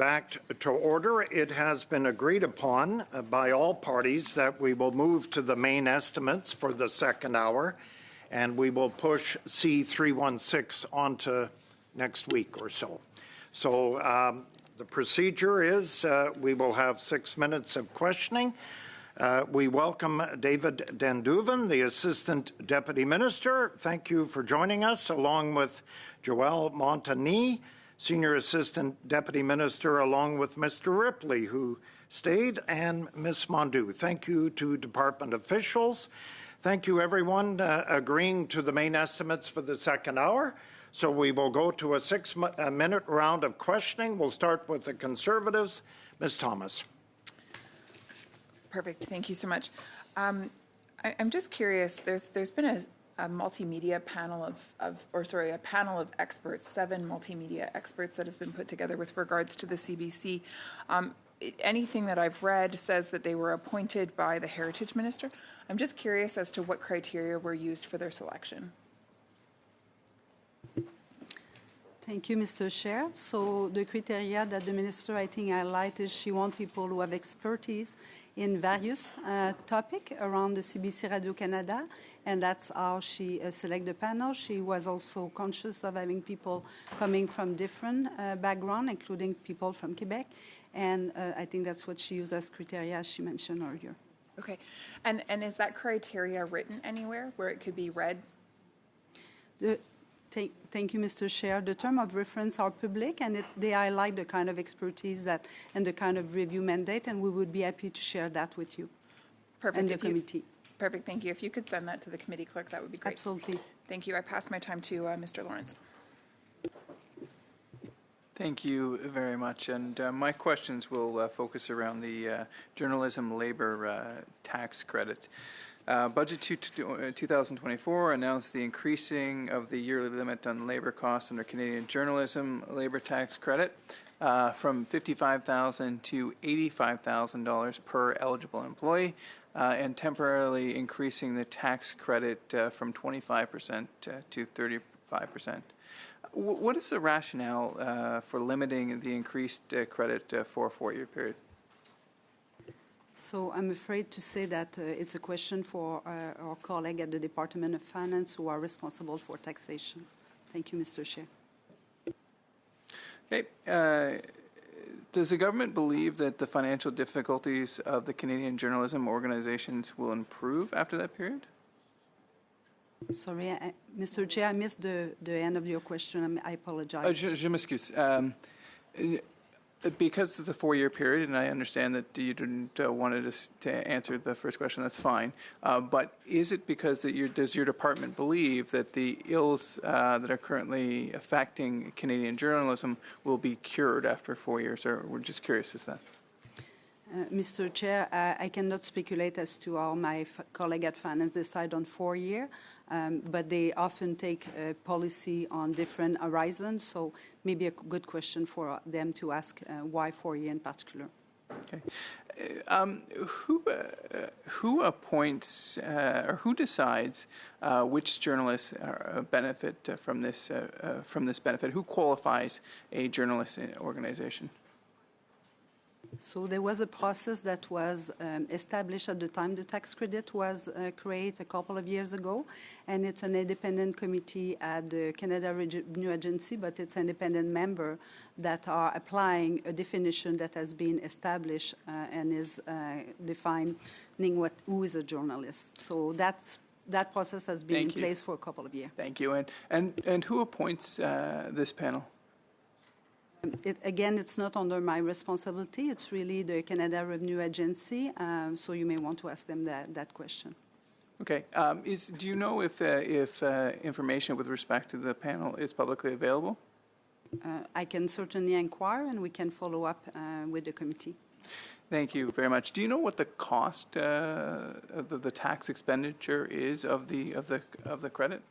Speaker 1: back to order. It has been agreed upon by all parties that we will move to the main estimates for the second hour, and we will push C316 onto next week or so. So the procedure is we will have 6 minutes of questioning. We welcome David Denduven, the Assistant Deputy Minister. Thank you for joining us, along with Joelle Montagny, Senior Assistant Deputy Minister, along with Mr. Ripley, who stayed, and Ms. Mondu. Thank you to department officials. Thank you, everyone, agreeing to the main estimates for the second hour. So we will go to a 6-minute round of questioning. We'll start with the Conservatives. Ms. Thomas.
Speaker 6: Perfect. Thank you so much. I'm just curious. There's been a multimedia panel a panel of experts, 7 multimedia experts that has been put together with regards to the CBC. Anything that I've read says that they were appointed by the Heritage Minister. I'm just curious as to what criteria were used for their selection.
Speaker 15: Thank you, Mr. Chair. So the criteria that the Minister, I think, highlighted, she wants people who have expertise in various topics around the CBC Radio-Canada, and that's how she selected the panel. She was also conscious of having people coming from different backgrounds, including people from Quebec, and I think that's what she used as criteria, as she mentioned earlier.
Speaker 6: Okay. And is that criteria written anywhere where it could be read?
Speaker 15: Thank you, Mr. Chair. The term of reference are public, and they highlight the kind of expertise and the kind of review mandate, and we would be happy to share that with you.
Speaker 6: Perfect.
Speaker 15: And the committee.
Speaker 6: Perfect. Thank you. If you could send that to the committee clerk, that would be great.
Speaker 15: Absolutely.
Speaker 6: Thank you. I pass my time to Mr. Lawrence.
Speaker 10: Thank you very much. And my questions will focus around the journalism labor tax credit. Budget 2024 announced the increasing of the yearly limit on labor costs under Canadian journalism labor tax credit from $55,000 to $85,000 per eligible employee, and temporarily increasing the tax credit from 25% to 35%. What is the rationale for limiting the increased credit for a 4-year period?
Speaker 15: So I'm afraid to say that it's a question for our colleague at the Department of Finance who are responsible for taxation. Thank you, Mr. Chair.
Speaker 10: Okay. Does the government believe that the financial difficulties of the Canadian journalism organizations will improve after that period?
Speaker 15: Sorry, Mr. Chair, I missed the end of your question. I apologize.
Speaker 10: Je m'excuse. Because it's a 4-year period, and I understand that you didn't want to answer the first question, that's fine. But is it because does your department believe that the ills that are currently affecting Canadian journalism will be cured after 4 years? Or we're just curious as that.
Speaker 15: Mr. Chair, I cannot speculate as to how my colleague at Finance decide on 4 years, but they often take policy on different horizons, so maybe a good question for them to ask why 4 years in particular.
Speaker 10: Okay. Who appoints or who decides which journalists benefit from this benefit? Who qualifies a journalist organization?
Speaker 15: So there was a process that was established at the time the tax credit was created a couple of years ago, and it's an independent committee at the Canada Revenue Agency, but it's an independent member that are applying a definition that has been established and is defining who is a journalist. So that process has been in place for a couple of years.
Speaker 10: Thank you. And who appoints this panel?
Speaker 15: Again, it's not under my responsibility. It's really the Canada Revenue Agency, so you may want to ask them that question.
Speaker 10: Okay. Do you know if information with respect to the panel is publicly available?
Speaker 15: I can certainly inquire, and we can follow up with the committee.
Speaker 10: Thank you very much. Do you know what the cost of the tax expenditure is of the credit?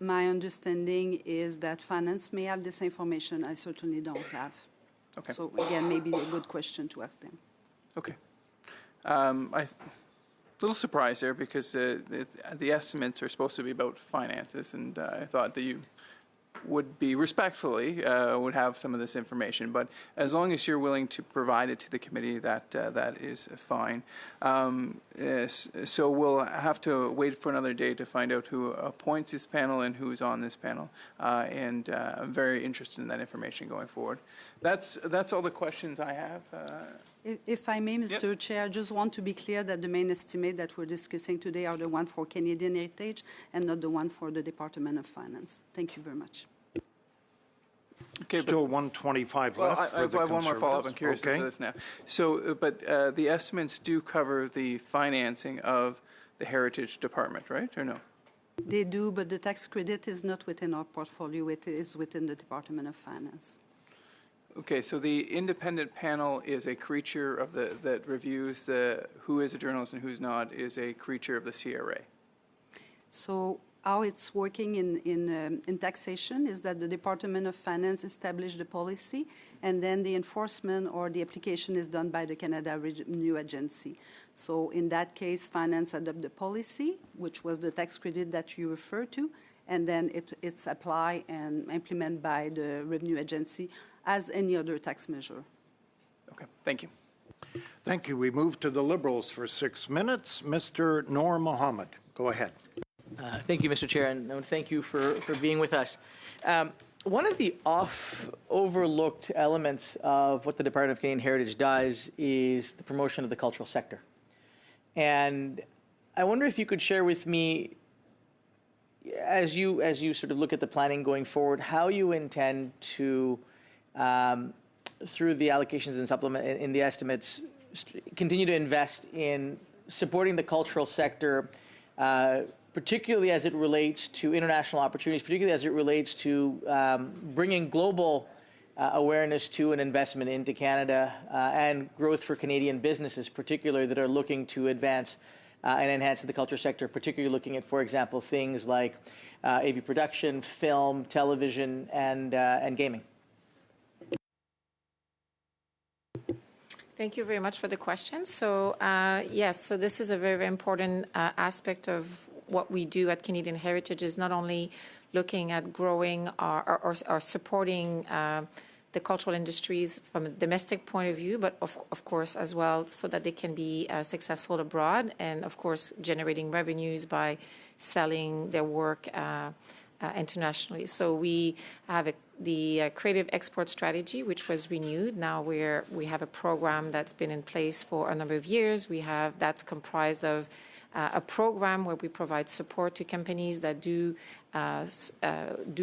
Speaker 15: My understanding is that Finance may have this information. I certainly don't have.
Speaker 10: Okay.
Speaker 15: So again, maybe a good question to ask them.
Speaker 10: Okay. A little surprised there because the estimates are supposed to be about finances, and I thought that you would be respectfully would have some of this information, but as long as you're willing to provide it to the committee, that is fine. So we'll have to wait for another day to find out who appoints this panel and who's on this panel, and I'm very interested in that information going forward. That's all the questions I have.
Speaker 15: If I may, Mr. Chair, I just want to be clear that the main estimate that we're discussing today are the one for Canadian Heritage and not the one for the Department of Finance. Thank you very much.
Speaker 10: Okay,
Speaker 1: Still 125
Speaker 10: well,
Speaker 1: left.
Speaker 10: I have one more follow-up. I'm curious
Speaker 1: Okay.
Speaker 10: to this now. So, but the estimates do cover the financing of the Heritage Department, right, or no?
Speaker 15: They do, but the tax credit is not within our portfolio. It is within the Department of Finance.
Speaker 10: Okay, so the independent panel is a creature of that reviews who is a journalist and who's not, is a creature of the CRA.
Speaker 15: So how it's working in taxation is that the Department of Finance established the policy, and then the enforcement or the application is done by the Canada Revenue Agency. So in that case, Finance adopted the policy, which was the tax credit that you referred to, and then it's applied and implemented by the Revenue Agency as any other tax measure.
Speaker 10: Okay, thank you.
Speaker 1: Thank you. We move to the Liberals for 6 minutes. Mr. Noor Mohammed, go ahead.
Speaker 2: Thank you, Mr. Chair, and thank you for being with us. One of the overlooked elements of what the Department of Canadian Heritage does is the promotion of the cultural sector. And I wonder if you could share with me, as you sort of look at the planning going forward, how you intend to, through the allocations and supplement in the estimates, continue to invest in supporting the cultural sector, particularly as it relates to international opportunities, particularly as it relates to bringing global awareness to and investment into Canada and growth for Canadian businesses, particularly that are looking to advance and enhance the culture sector, particularly looking at, for example, things like AV production, film, television, and gaming.
Speaker 16: Thank you very much for the question. So yes, so this is a very, very important aspect of what we do at Canadian Heritage, is not only looking at growing or supporting the cultural industries from a domestic point of view, but of course as well so that they can be successful abroad, and of course generating revenues by selling their work internationally. So we have the creative export strategy, which was renewed. Now we have a program that's been in place for a number of years. That's comprised of a program where we provide support to companies that do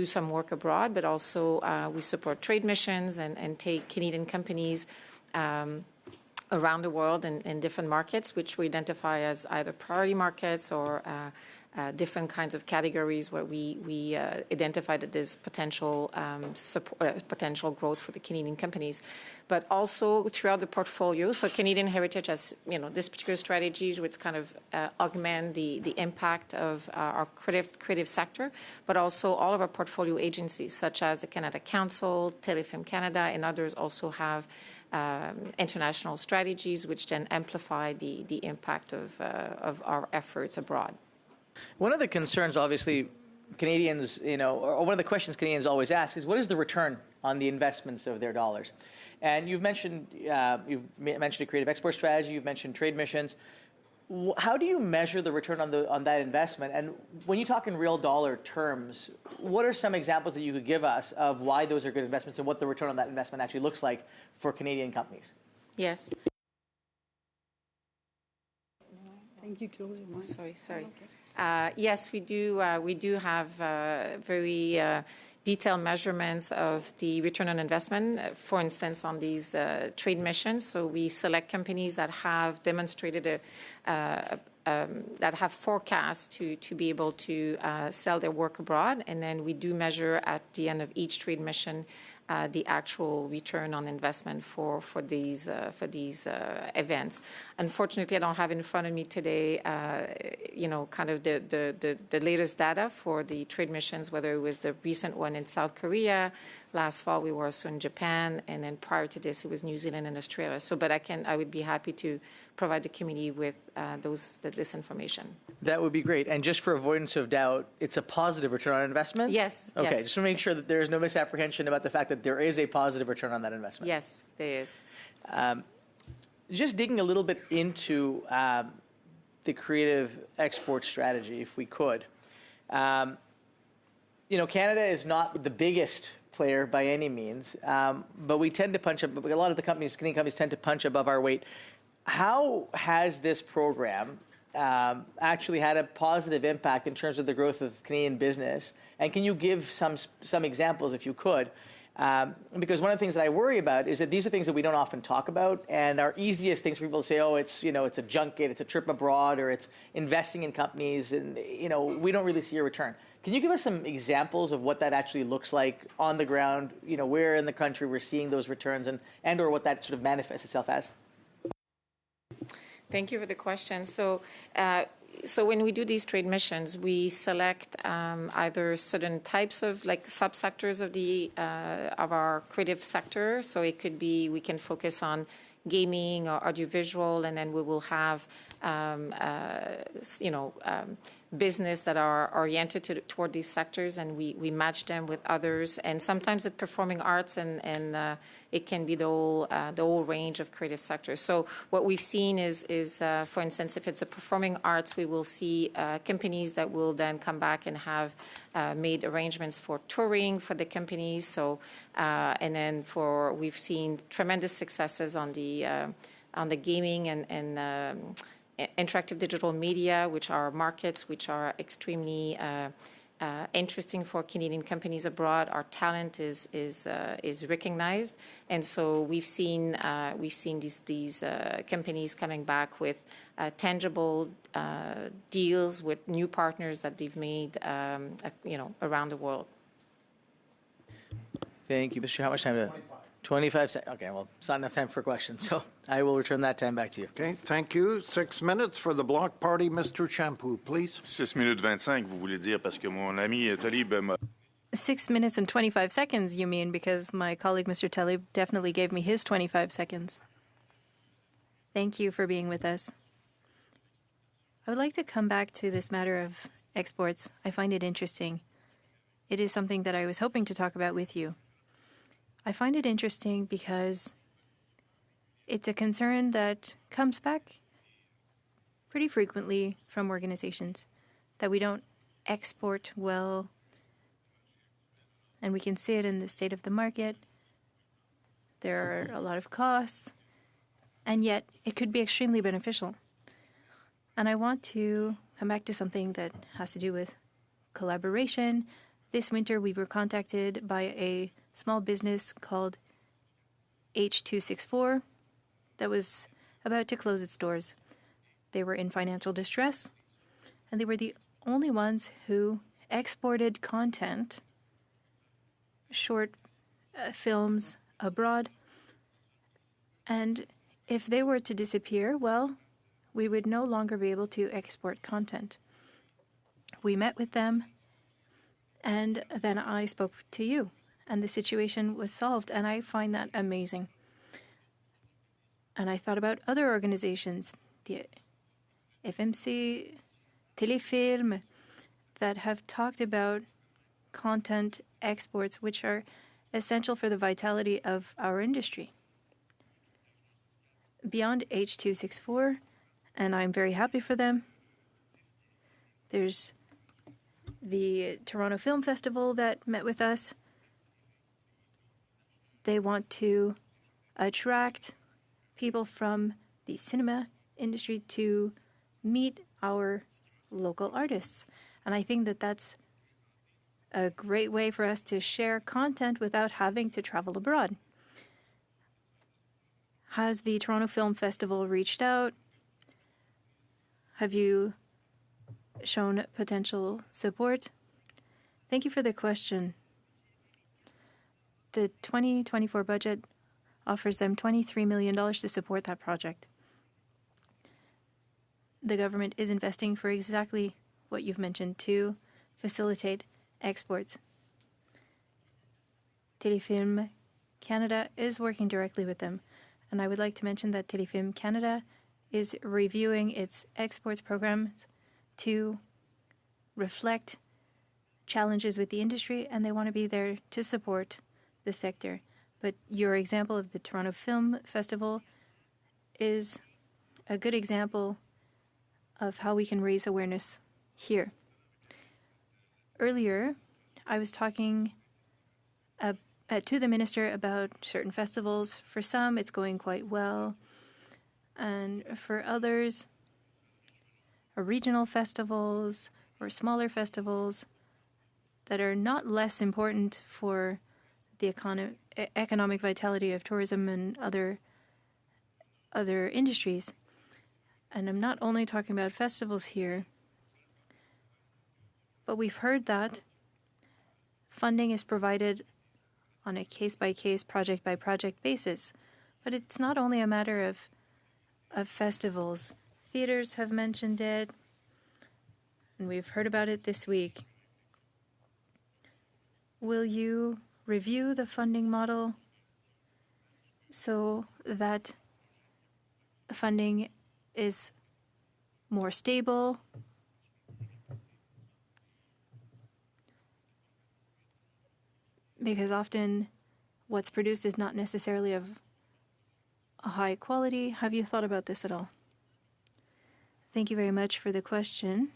Speaker 16: some work abroad, but also we support trade missions and take Canadian companies around the world in different markets, which we identify as either priority markets or different kinds of categories where we identify that there's potential potential growth for the Canadian companies, but also throughout the portfolio. So Canadian Heritage has, this particular strategy, which kind of augment the impact of our creative sector, but also all of our portfolio agencies, such as the Canada Council, Telefilm Canada, and others also have international strategies, which then amplify the impact of our efforts abroad.
Speaker 2: One of the concerns, obviously, Canadians, or one of the questions Canadians always ask is, what is the return on the investments of their dollars? And you've mentioned a creative export strategy. You've mentioned trade missions. How do you measure the return on that investment? And when you talk in real dollar terms, what are some examples that you could give us of why those are good investments and what the return on that investment actually looks like for Canadian companies?
Speaker 16: Yes.
Speaker 15: Thank you, Chloe.
Speaker 16: Sorry. Yes, we do. We do have very detailed measurements of the return on investment. For instance, on these trade missions, so we select companies that have demonstrated that have forecast to be able to sell their work abroad, and then we do measure at the end of each trade mission the actual return on investment for these events. Unfortunately, I don't have in front of me today, kind of the latest data for the trade missions, whether it was the recent one in South Korea, Last fall, we were also in Japan, and then prior to this, it was New Zealand and Australia. So, but I would be happy to provide the committee with this information.
Speaker 2: That would be great. And just for avoidance of doubt, it's a positive return on investment?
Speaker 16: Yes.
Speaker 2: Okay,
Speaker 16: yes.
Speaker 2: just to make sure that there is no misapprehension about the fact that there is a positive return on that investment.
Speaker 16: Yes, there is.
Speaker 2: Just digging a little bit into the creative export strategy, if we could. Canada is not the biggest player by any means, but we tend to punch up. A lot of the Canadian companies tend to punch above our weight. How has this program actually had a positive impact in terms of the growth of Canadian business? And can you give some examples, if you could? Because one of the things that I worry about is that these are things that we don't often talk about, and our easiest things for people to say, oh, it's a junket, it's a trip abroad, or it's investing in companies, and we don't really see a return. Can you give us some examples of what that actually looks like on the ground? Where in the country we're seeing those returns, and or what that sort of manifests itself as?
Speaker 16: Thank you for the question. So when we do these trade missions, we select either certain types of subsectors of our creative sector. So it could be we can focus on gaming or audiovisual, and then we will have business that are oriented toward these sectors, and we match them with others. And sometimes it's performing arts, and it can be the whole range of creative sectors. So what we've seen is for instance, if it's a performing arts, we will see companies that will then come back and have made arrangements for touring for the companies. So and then we've seen tremendous successes on the gaming and interactive digital media, which are markets which are extremely interesting for Canadian companies abroad. Our talent is recognized, and so we've seen these companies coming back with tangible deals with new partners that they've made around the world.
Speaker 2: Thank you, Mr. How much time? 25 seconds. Okay, well, it's not enough time for questions, so I will return that time back to you.
Speaker 1: Okay, thank you. 6 minutes for the Bloc Party. Mr. Champu, please.
Speaker 3: 6 minutes 25, vous voulez dire, parce que mon ami Talib m'a...
Speaker 5: 6 minutes and 25 seconds, you mean, because my colleague, Mr. Talib, definitely gave me his 25 seconds. Thank you for being with us. I would like to come back to this matter of exports. I find it interesting. It is something that I was hoping to talk about with you. I find it interesting because it's a concern that comes back pretty frequently from organizations, that we don't export well, and we can see it in the state of the market. There are a lot of costs, and yet it could be extremely beneficial. And I want to come back to something that has to do with collaboration. This winter, we were contacted by a small business called H264 that was about to close its doors. They were in financial distress, and they were the only ones who exported content, short films abroad. And if they were to disappear, well, we would no longer be able to export content. We met with them, and then I spoke to you, and the situation was solved, and I find that amazing. And I thought about other organizations, the FMC, Téléfilm, that have talked about content exports, which are essential for the vitality of our industry. Beyond H264, and I'm very happy for them, there's the Toronto Film Festival that met with us. They want to attract people from the cinema industry to meet our local artists. And I think that that's a great way for us to share content without having to travel abroad. Has the Toronto Film Festival reached out? Have you shown potential support? Thank you for the question. The 2024 budget offers them $23 million to support that project. The government is investing for exactly what you've mentioned to facilitate exports. Téléfilm Canada is working directly with them. And I would like to mention that Téléfilm Canada is reviewing its exports programs to reflect challenges with the industry, and they want to be there to support the sector. But your example of the Toronto Film Festival is a good example of how we can raise awareness here. Earlier, I was talking to the minister about certain festivals. For some, it's going quite well, and for others, regional festivals or smaller festivals that are not less important for the economic vitality of tourism and other industries. And I'm not only talking about festivals here, but we've heard that funding is provided on a case-by-case, project-by-project basis. But it's not only a matter of festivals. Theaters have mentioned it, and we've heard about it this week. Will you review the funding model so that funding is more stable? Because often what's produced is not necessarily of a high quality. Have you thought about this at all? Thank you very much for the question.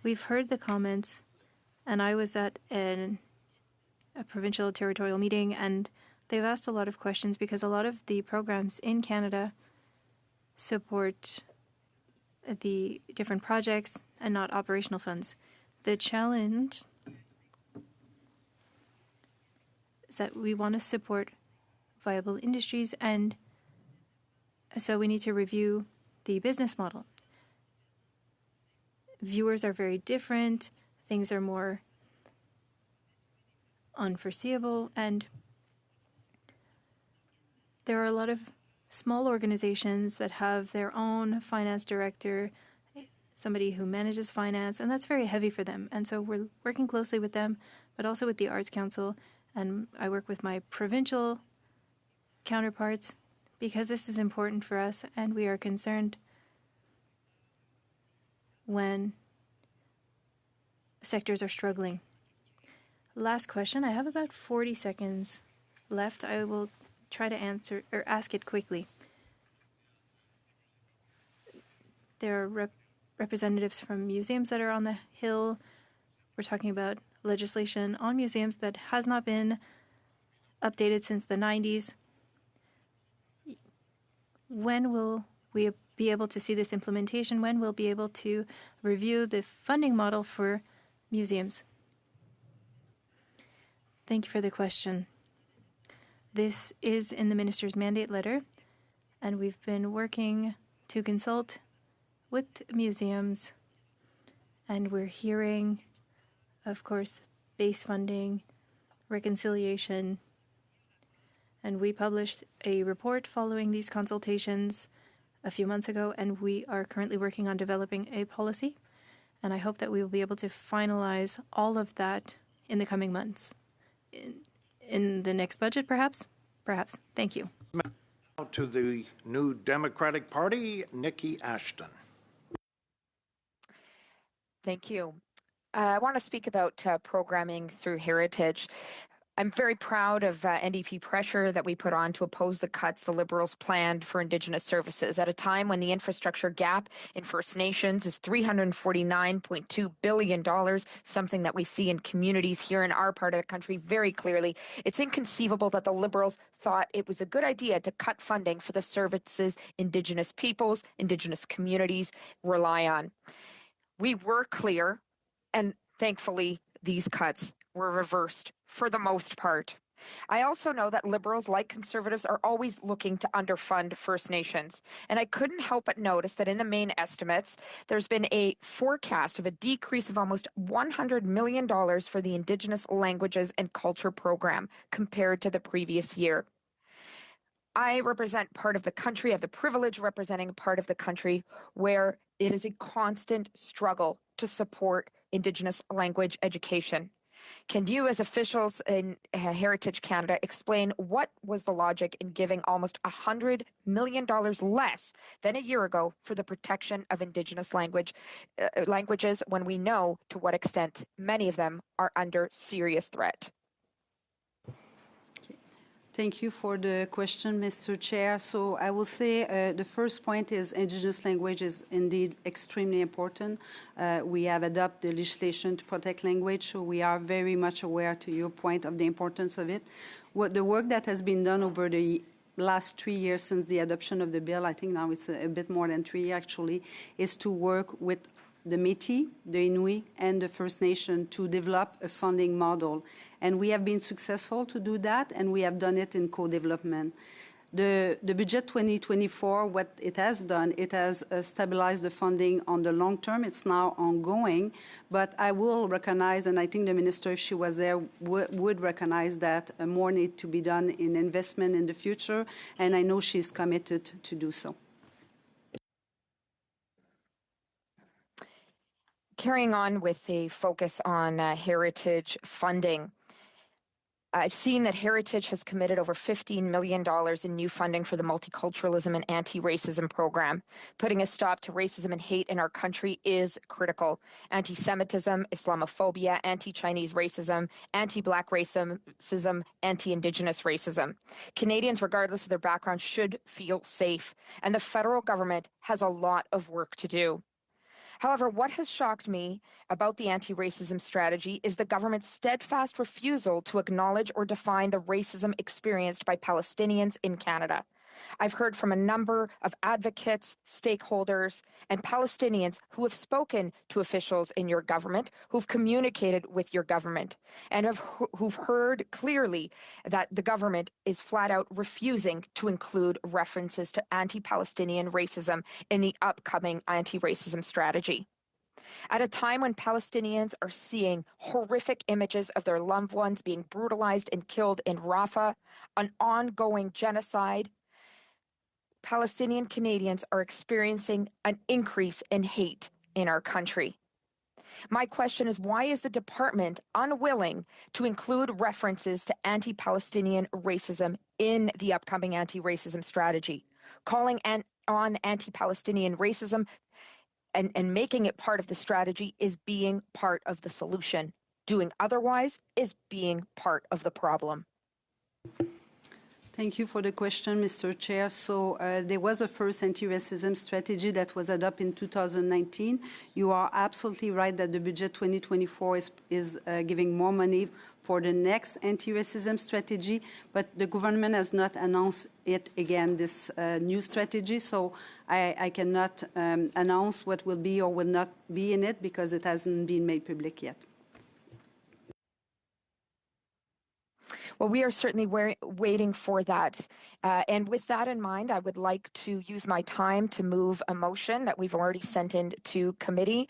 Speaker 5: We've heard the comments, and I was at a provincial territorial meeting, and they've asked a lot of questions because a lot of the programs in Canada support the different projects and not operational funds. The challenge is that we want to support viable industries, and so we need to review the business model. Viewers are very different, things are more unforeseeable, and there are a lot of small organizations that have their own finance director, somebody who manages finance, and that's very heavy for them. And so we're working closely with them, but also with the Arts Council, and I work with my provincial counterparts because this is important for us, and we are concerned when sectors are struggling. Last question. I have about 40 seconds left. I will try to answer or ask it quickly. There are representatives from museums that are on the Hill. We're talking about legislation on museums that has not been updated since the 90s. When will we be able to see this implementation? When we'll be able to review the funding model for museums? Thank you for the question. This is in the minister's mandate letter, and we've been working to consult with museums, and we're hearing, of course, base funding, reconciliation, and we published a report following these consultations a few months ago, and we are currently working on developing a policy, and I hope that we will be able to finalize all of that in the coming months. In the next budget, perhaps? Perhaps. Thank you.
Speaker 1: Now to the New Democratic Party, Nikki Ashton.
Speaker 13: Thank you. I want to speak about programming through heritage. I'm very proud of NDP pressure that we put on to oppose the cuts the Liberals planned for Indigenous services at a time when the infrastructure gap in First Nations is $349.2 billion, something that we see in communities here in our part of the country very clearly. It's inconceivable that the Liberals thought it was a good idea to cut funding for the services Indigenous peoples, Indigenous communities rely on. We were clear, and thankfully these cuts were reversed for the most part. I also know that Liberals, like Conservatives, are always looking to underfund First Nations. And I couldn't help but notice that in the main estimates, there's been a forecast of a decrease of almost $100 million for the Indigenous Languages and Culture program compared to the previous year. I represent part of the country, I have the privilege of representing part of the country where it is a constant struggle to support Indigenous language education. Can you, as officials in Heritage Canada, explain what was the logic in giving almost $100 million less than a year ago for the protection of Indigenous languages when we know to what extent many of them are under serious threat?
Speaker 15: Thank you for the question, Mr. Chair. So I will say the first point is Indigenous language is indeed extremely important. We have adopted the legislation to protect language, so we are very much aware, to your point, of the importance of it. The work that has been done over the last 3 years since the adoption of the bill, I think now it's a bit more than 3 actually, is to work with the Métis, the Inuit, and the First Nation to develop a funding model. And we have been successful to do that, and we have done it in co-development. The budget 2024, what it has done, it has stabilized the funding on the long term. It's now ongoing, but I will recognize, and I think the minister, if she was there, would recognize that more need to be done in investment in the future, and I know she's committed to do so.
Speaker 13: Carrying on with a focus on heritage funding, I've seen that Heritage has committed over $15 million in new funding for the Multiculturalism and Anti-Racism program. Putting a stop to racism and hate in our country is critical. Anti-Semitism, Islamophobia, anti-Chinese racism, anti-Black racism, anti-Indigenous racism. Canadians, regardless of their background, should feel safe, and the federal government has a lot of work to do. However, what has shocked me about the anti-racism strategy is the government's steadfast refusal to acknowledge or define the racism experienced by Palestinians in Canada. I've heard from a number of advocates, stakeholders, and Palestinians who have spoken to officials in your government, who've communicated with your government, and who've heard clearly that the government is flat out refusing to include references to anti-Palestinian racism in the upcoming anti-racism strategy. At a time when Palestinians are seeing horrific images of their loved ones being brutalized and killed in Rafah, an ongoing genocide, Palestinian Canadians are experiencing an increase in hate in our country. My question is, why is the department unwilling to include references to anti-Palestinian racism in the upcoming anti-racism strategy? Calling on anti-Palestinian racism and making it part of the strategy is being part of the solution. Doing otherwise is being part of the problem.
Speaker 15: Thank you for the question, Mr. Chair. So there was a first anti-racism strategy that was adopted in 2019. You are absolutely right that the budget 2024 is giving more money for the next anti-racism strategy, but the government has not announced it again, this new strategy, so I cannot announce what will be or will not be in it because it hasn't been made public yet.
Speaker 13: Well, we are certainly waiting for that. And with that in mind, I would like to use my time to move a motion that we've already sent in to committee.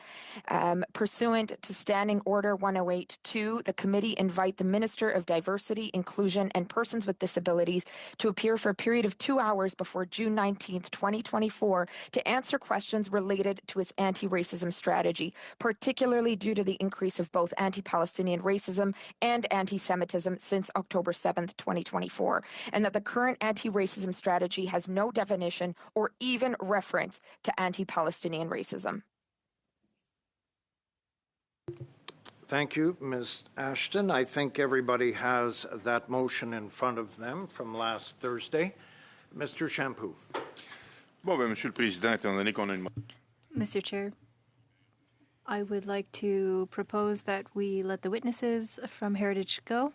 Speaker 13: Pursuant to Standing Order 108.2, the committee invite the Minister of Diversity, Inclusion, and Persons with Disabilities to appear for a period of 2 hours before June 19th, 2024, to answer questions related to its anti-racism strategy, particularly due to the increase of both anti-Palestinian racism and anti-Semitism since October 7th, 2024, and that the current anti-racism strategy has no definition or even reference to anti-Palestinian racism.
Speaker 1: Thank you, Ms. Ashton. I think everybody has that motion in front of them from last Thursday. Mr. Champoux.
Speaker 3: Bon, ben, Monsieur le Président, étant donné qu'on a une...
Speaker 5: Mr. Chair, I would like to propose that we let the witnesses from Heritage go.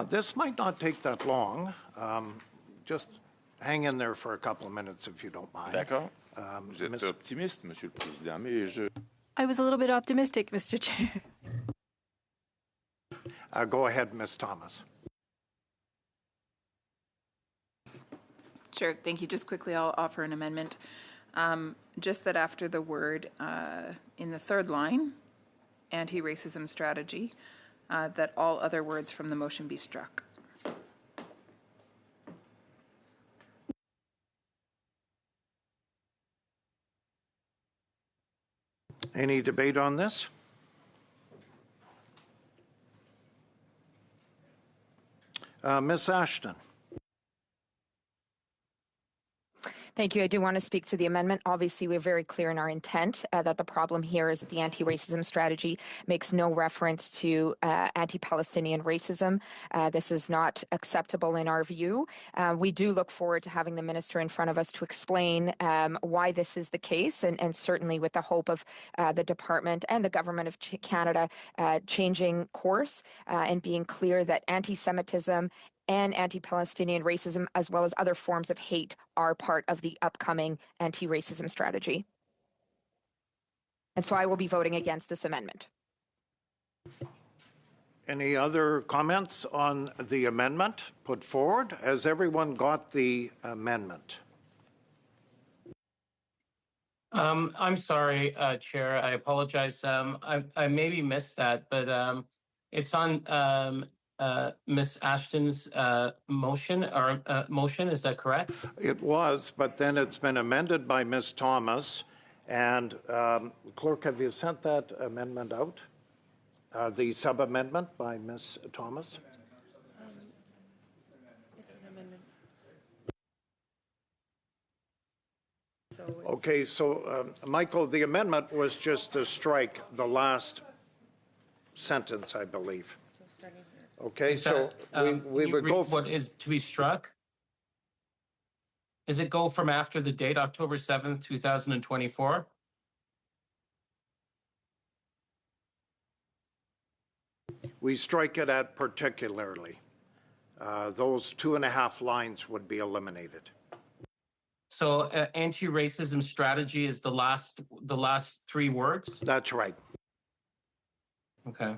Speaker 1: This might not take that long. Just hang in there for a couple of minutes if you don't mind.
Speaker 3: D'accord. Vous êtes optimiste, Monsieur le Président, mais je...
Speaker 5: I was a little bit optimistic, Mr. Chair.
Speaker 1: Go ahead, Ms. Thomas.
Speaker 6: Sure, thank you. Just quickly, I'll offer an amendment. Just that after the word in the third line, anti-racism strategy, that all other words from the motion be struck.
Speaker 1: Any debate on this? Ms. Ashton.
Speaker 13: Thank you. I do want to speak to the amendment. Obviously, we're very clear in our intent that the problem here is that the anti-racism strategy makes no reference to anti-Palestinian racism. This is not acceptable in our view. We do look forward to having the minister in front of us to explain why this is the case, and certainly with the hope of the department and the government of Canada changing course and being clear that anti-Semitism and anti-Palestinian racism, as well as other forms of hate, are part of the upcoming anti-racism strategy. And so I will be voting against this amendment.
Speaker 1: Any other comments on the amendment put forward? Has everyone got the amendment?
Speaker 4: I'm sorry, Chair. I apologize. I maybe missed that, but it's on Ms. Ashton's motion. Is that correct?
Speaker 1: It was, but then it's been amended by Ms. Thomas. And Clerk, have you sent that amendment out? The sub-amendment by Ms. Thomas?
Speaker 5: It's an amendment.
Speaker 1: Okay, so Michael, the amendment was just to strike the last sentence, I believe. Okay, so we would go.
Speaker 4: What is to be struck? Does it go from after the date, October 7th, 2024?
Speaker 1: We strike it at particularly. Those 2.5 lines would be eliminated.
Speaker 4: So anti-racism strategy is the last 3 words?
Speaker 1: That's right.
Speaker 4: Okay.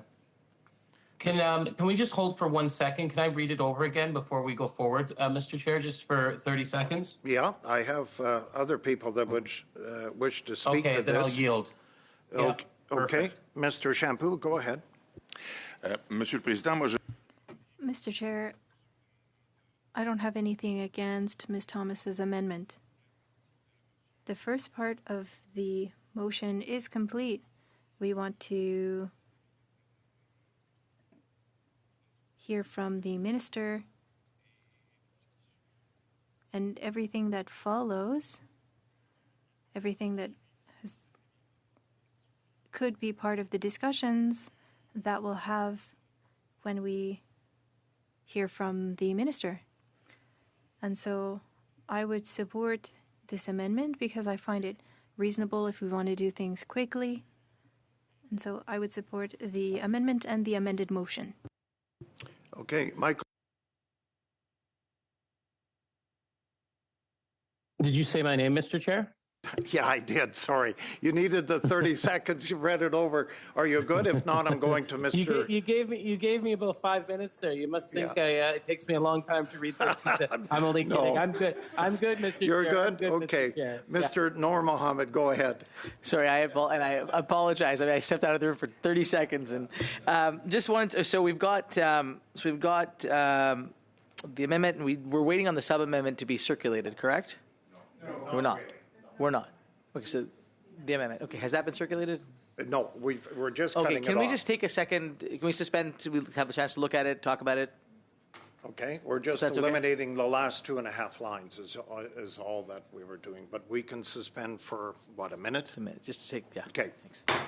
Speaker 4: Can we just hold for 1 second? Can I read it over again before we go forward, Mr. Chair, just for 30 seconds?
Speaker 1: Yeah, I have other people that would wish to speak to this.
Speaker 4: Okay, then I'll yield.
Speaker 1: Okay, okay. Mr. Shampoo, go ahead.
Speaker 3: Monsieur le Président, moi,
Speaker 5: Mr. Chair, I don't have anything against Ms. Thomas's amendment. The first part of the motion is complete. We want to hear from the minister, and everything that follows, everything that could be part of the discussions that we'll have when we hear from the minister. And so I would support this amendment because I find it reasonable if we want to do things quickly. And so I would support the amendment and the amended motion.
Speaker 1: Okay, Michael.
Speaker 4: Did you say my name, Mr. Chair?
Speaker 1: Yeah, I did. Sorry. You needed the 30 seconds. You read it over. Are you good? If not, I'm going to Mr.
Speaker 4: You gave me about 5 minutes there. You must think it takes me a long time to read this. I'm only kidding.
Speaker 1: No.
Speaker 4: I'm good. I'm good, Mr.
Speaker 1: You're
Speaker 4: Chair.
Speaker 1: good?
Speaker 4: I'm good,
Speaker 1: Okay.
Speaker 4: Mr. Chair.
Speaker 1: Mr. Noor Mohammed, go ahead.
Speaker 2: Sorry, I apologize. I mean, I stepped out of the room for 30 seconds, and just wanted to, so we've got the amendment, and we're waiting on the sub amendment to be circulated. Correct? No. We're not. We're not. Okay, so the amendment. Okay, has that been circulated?
Speaker 1: No, we're just cutting it off.
Speaker 2: Okay, can we just take a second? Can we suspend to have a chance to look at it, talk about it?
Speaker 1: Okay, we're just eliminating the last 2.5 lines is all that we were doing. But we can suspend for, what, a minute?
Speaker 2: A minute, just to take, yeah.
Speaker 1: Okay.
Speaker 2: Thanks.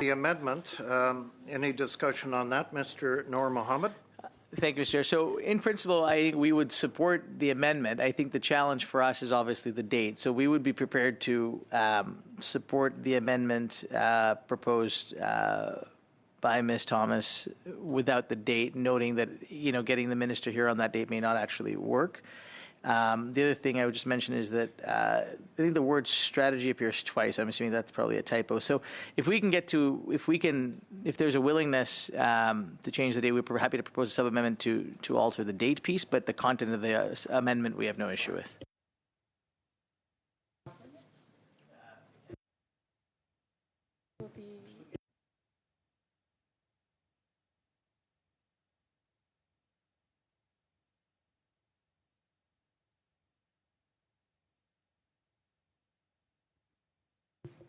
Speaker 1: The amendment, any discussion on that, Mr. Noor Mohammed?
Speaker 2: Thank you, Mr. Chair. So in principle, I think we would support the amendment. I think the challenge for us is obviously the date. So we would be prepared to support the amendment proposed by Ms. Thomas without the date, noting that, getting the minister here on that date may not actually work. The other thing I would just mention is that I think the word strategy appears twice. I'm assuming that's probably a typo. So if there's a willingness to change the date, we're happy to propose a sub-amendment to alter the date piece, but the content of the amendment we have no issue with.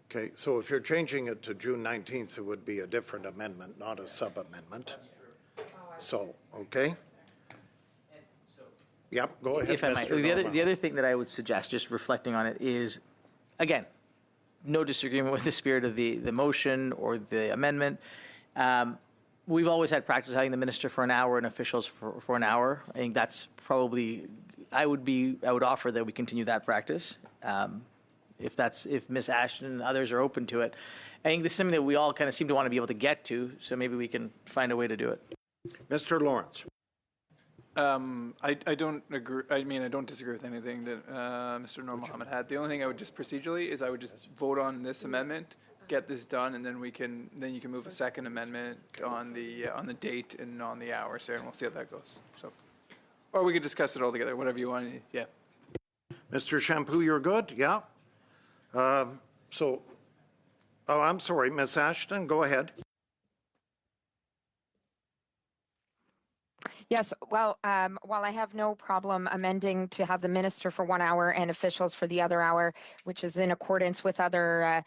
Speaker 1: Okay, so if you're changing it to June 19th, it would be a different amendment, not a sub-amendment. So, okay? Yep, go ahead,
Speaker 2: If I might. The other thing that I would suggest, just reflecting on it, is, again, no disagreement with the spirit of the motion or the amendment. We've always had practice having the minister for an hour and officials for an hour. I think that's probably, I would offer that we continue that practice. If Ms. Ashton and others are open to it. I think this is something that we all kind of seem to want to be able to get to, so maybe we can find a way to do it.
Speaker 1: Mr. Lawrence.
Speaker 10: I don't agree. I mean, I don't disagree with anything that Mr. Noor Mohammed had. The only thing I would just procedurally is I would just vote on this amendment, get this done, and then you can move a second amendment on the date and on the hours there, and we'll see how that goes. So, or we could discuss it all together, whatever you want. Yeah.
Speaker 1: Mr. Shampoo, you're good? Yeah. I'm sorry, Ms. Ashton, go ahead.
Speaker 13: Yes, well, while I have no problem amending to have the minister for 1 hour and officials for the other hour, which is in accordance with other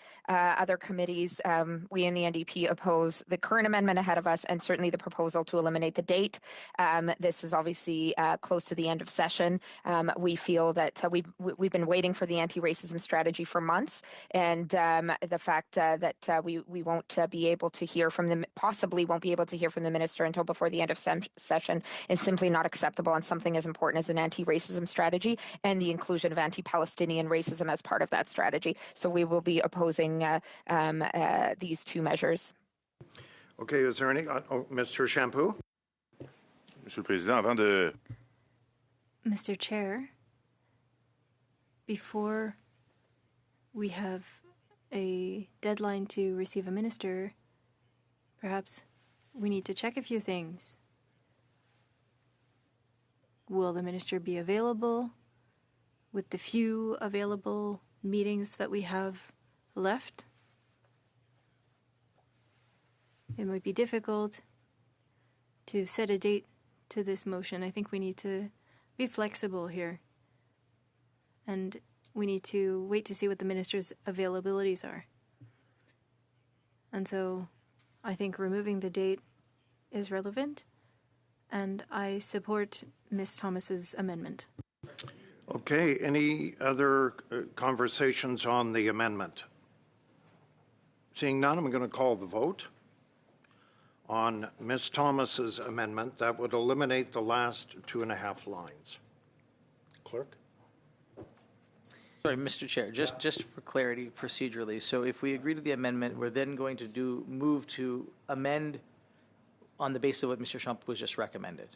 Speaker 13: committees, we in the NDP oppose the current amendment ahead of us and certainly the proposal to eliminate the date. This is obviously close to the end of session. We feel that we've been waiting for the anti-racism strategy for months, and the fact that we won't be able to hear from them, possibly won't be able to hear from the minister until before the end of session is simply not acceptable on something as important as an anti-racism strategy and the inclusion of anti-Palestinian racism as part of that strategy. So we will be opposing these two measures.
Speaker 1: Okay, is there any, Mr. Shampoo?
Speaker 3: Monsieur le Président, avant de...
Speaker 5: Mr. Chair, before we have a deadline to receive a minister, perhaps we need to check a few things. Will the minister be available with the few available meetings that we have left? It might be difficult to set a date to this motion. I think we need to be flexible here. And we need to wait to see what the minister's availabilities are. And so I think removing the date is relevant. And I support Ms. Thomas's amendment.
Speaker 1: Okay, any other conversations on the amendment? Seeing none, I'm going to call the vote on Ms. Thomas's amendment. That would eliminate the last 2.5 lines. Clerk?
Speaker 2: Sorry, Mr. Chair, just for clarity procedurally. So if we agree to the amendment, we're then going to move to amend on the basis of what Mr. Shampoo has just recommended,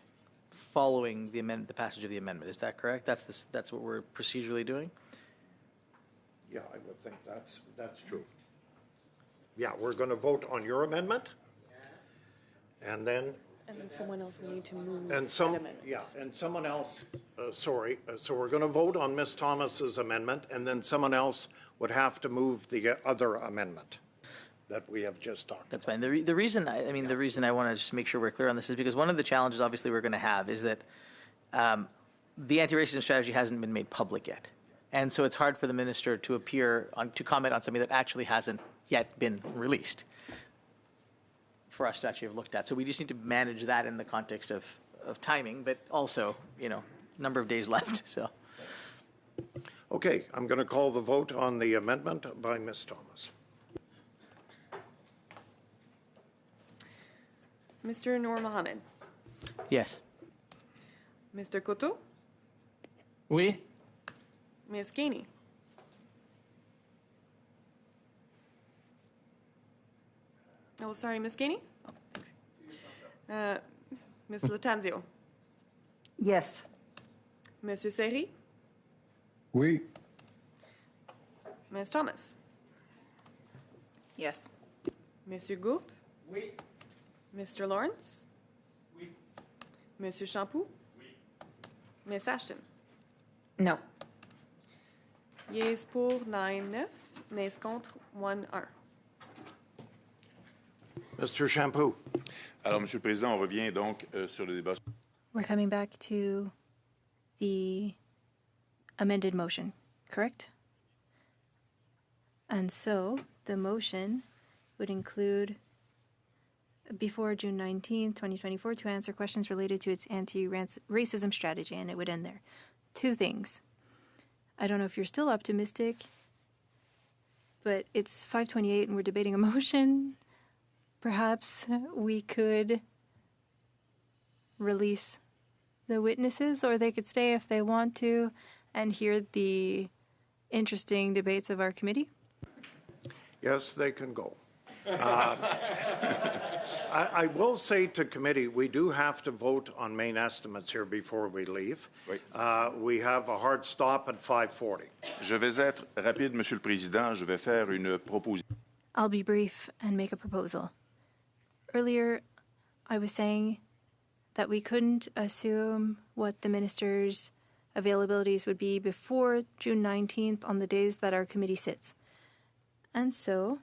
Speaker 2: following the passage of the amendment. Is that correct? That's what we're procedurally doing?
Speaker 1: Yeah, I would think that's true. Yeah, we're going to vote on your amendment, and then
Speaker 17: someone else will need to move.
Speaker 1: And someone else. Sorry. So we're going to vote on Ms. Thomas's amendment, and then someone else would have to move the other amendment that we have just talked.
Speaker 2: That's fine. The reason I want to just make sure we're clear on this is because one of the challenges, obviously, we're going to have is that the anti-racism strategy hasn't been made public yet, and so it's hard for the minister to to comment on something that actually hasn't yet been released for us to actually have looked at. So we just need to manage that in the context of timing, but also, number of days left. So.
Speaker 1: Okay, I'm going to call the vote on the amendment by Ms. Thomas.
Speaker 17: Mr. Noor Mohammed.
Speaker 2: Yes.
Speaker 17: Mr. Koto.
Speaker 4: Oui.
Speaker 17: Ms. Gainey. Oh, sorry, Ms. Gainey? Ms. Latanzio.
Speaker 8: Yes.
Speaker 17: Monsieur Seri.
Speaker 7: Oui.
Speaker 17: Ms. Thomas.
Speaker 6: Yes.
Speaker 17: Monsieur Gould.
Speaker 14: Oui.
Speaker 17: Mr. Lawrence.
Speaker 14: Oui.
Speaker 17: Monsieur Champoux.
Speaker 14: Oui.
Speaker 17: Ms. Ashton.
Speaker 13: No.
Speaker 17: Yes pour 9-9, nays contre 1-1.
Speaker 1: Mr. Champoux.
Speaker 3: Alors, Monsieur le Président, on revient donc sur le débat.
Speaker 5: We're coming back to the amended motion, correct? And so the motion would include before June 19th, 2024, to answer questions related to its anti-racism strategy, and it would end there. Two things. I don't know if you're still optimistic, but it's 5:28 and we're debating a motion. Perhaps we could release the witnesses, or they could stay if they want to and hear the interesting debates of our committee.
Speaker 1: Yes, they can go. I will say to committee, we do have to vote on main estimates here before we leave.
Speaker 3: Oui.
Speaker 1: We have a hard stop at 5:40.
Speaker 3: Je vais être rapide, Monsieur le Président. Je vais faire une proposition.
Speaker 5: I'll be brief and make a proposal. Earlier, I was saying that we couldn't assume what the minister's availabilities would be before June 19th on the days that our committee sits. And so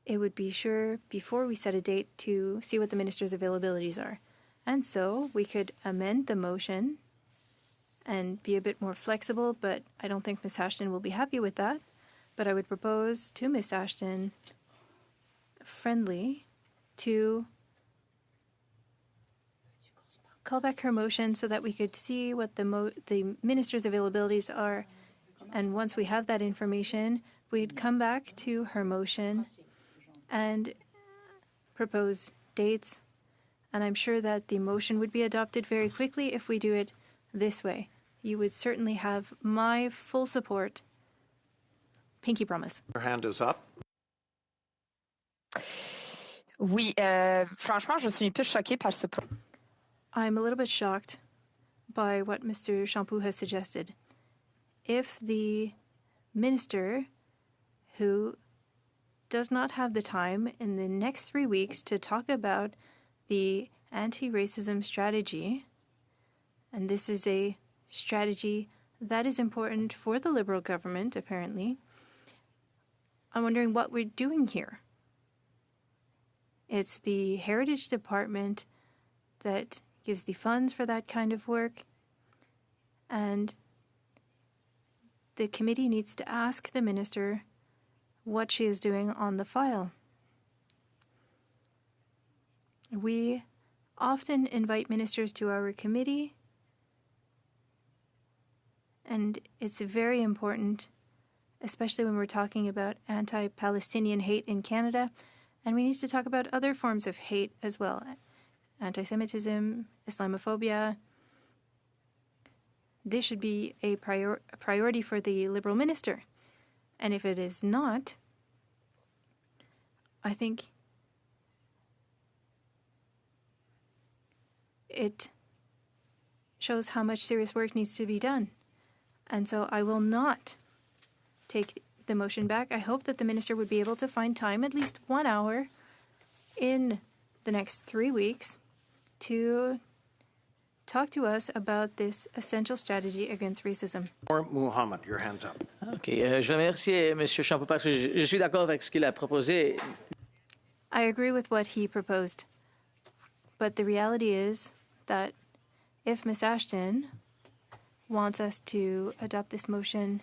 Speaker 5: it would be sure before we set a date to see what the minister's availabilities are. And so we could amend the motion and be a bit more flexible, but I don't think Ms. Ashton will be happy with that. But I would propose to Ms. Ashton, friendly, to call back her motion so that we could see what the minister's availabilities are. And once we have that information, we'd come back to her motion and propose dates. And I'm sure that the motion would be adopted very quickly if we do it this way. You would certainly have my full support. Pinky promise.
Speaker 1: Your hand is up.
Speaker 13: Oui, franchement, je suis un peu choquée par ce.
Speaker 5: I'm a little bit shocked by what Mr. Champoux has suggested. If the minister who does not have the time in the next 3 weeks to talk about the anti-racism strategy, and this is a strategy that is important for the Liberal government, apparently, I'm wondering what we're doing here. It's the Heritage Department that gives the funds for that kind of work, and the committee needs to ask the minister what she is doing on the file. We often invite ministers to our committee, and it's very important, especially when we're talking about anti-Palestinian hate in Canada, and we need to talk about other forms of hate as well. Anti-Semitism, Islamophobia. This should be a priority for the Liberal minister. And if it is not, I think it shows how much serious work needs to be done. And so I will not take the motion back. I hope that the minister would be able to find time, at least 1 hour, in the next 3 weeks to talk to us about this essential strategy against racism.
Speaker 1: Muhammad, your hands up.
Speaker 2: OK. Je remercie M. Champoux parce que je suis d'accord avec ce qu'il a proposé.
Speaker 5: I agree with what he proposed. But the reality is that if Ms. Ashton wants us to adopt this motion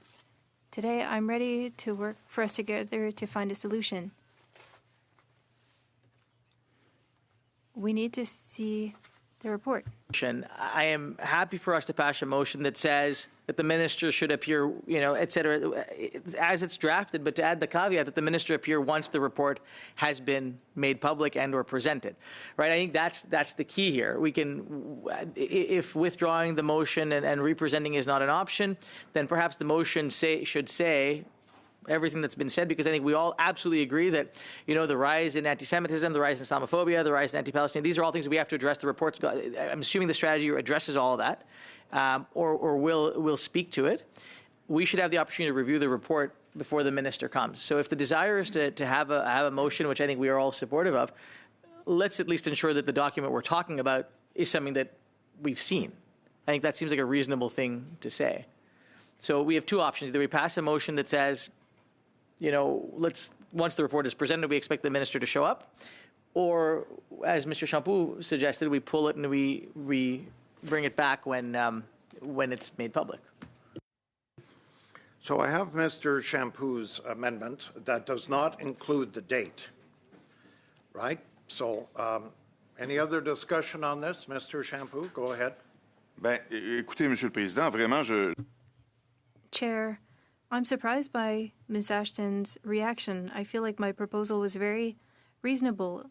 Speaker 5: today, I'm ready to work for us together to find a solution. We need to see the report.
Speaker 2: I am happy for us to pass a motion that says that the minister should appear, et cetera, as it's drafted, but to add the caveat that the minister appear once the report has been made public and or presented, right? I think that's the key here. We can, if withdrawing the motion and representing is not an option, then perhaps the motion should say everything that's been said, because I think we all absolutely agree that, the rise in anti-Semitism, the rise in Islamophobia, the rise in anti-Palestinian, these are all things that we have to address. The report's I'm assuming the strategy addresses all of that, or will speak to it. We should have the opportunity to review the report before the minister comes. So if the desire is to have a motion, which I think we are all supportive of, let's at least ensure that the document we're talking about is something that we've seen. I think that seems like a reasonable thing to say. So we have two options. Either we pass a motion that says, once the report is presented, we expect the minister to show up, or as Mr. Champoux suggested, we pull it and we bring it back when it's made public.
Speaker 1: So I have Mr. Champoux's amendment that does not include the date, right? So any other discussion on this, Mr. Champoux? Go ahead.
Speaker 3: Ben, écoutez, Monsieur le Président, vraiment,
Speaker 5: Chair, I'm surprised by Ms. Ashton's reaction. I feel like my proposal was very reasonable,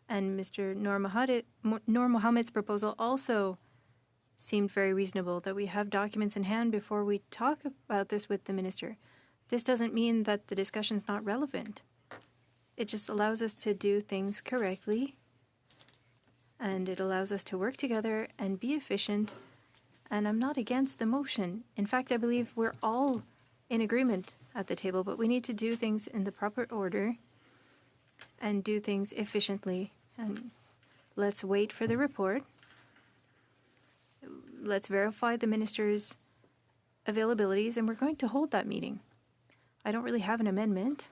Speaker 5: and Mr. Noor Mohammed's proposal also seemed very reasonable, that we have documents in hand before we talk about this with the minister. This doesn't mean that the discussion's not relevant. It just allows us to do things correctly, and it allows us to work together and be efficient, and I'm not against the motion. In fact, I believe we're all in agreement at the table, but we need to do things in the proper order and do things efficiently. And let's wait for the report. Let's verify the minister's availabilities, and we're going to hold that meeting. I don't really have an amendment.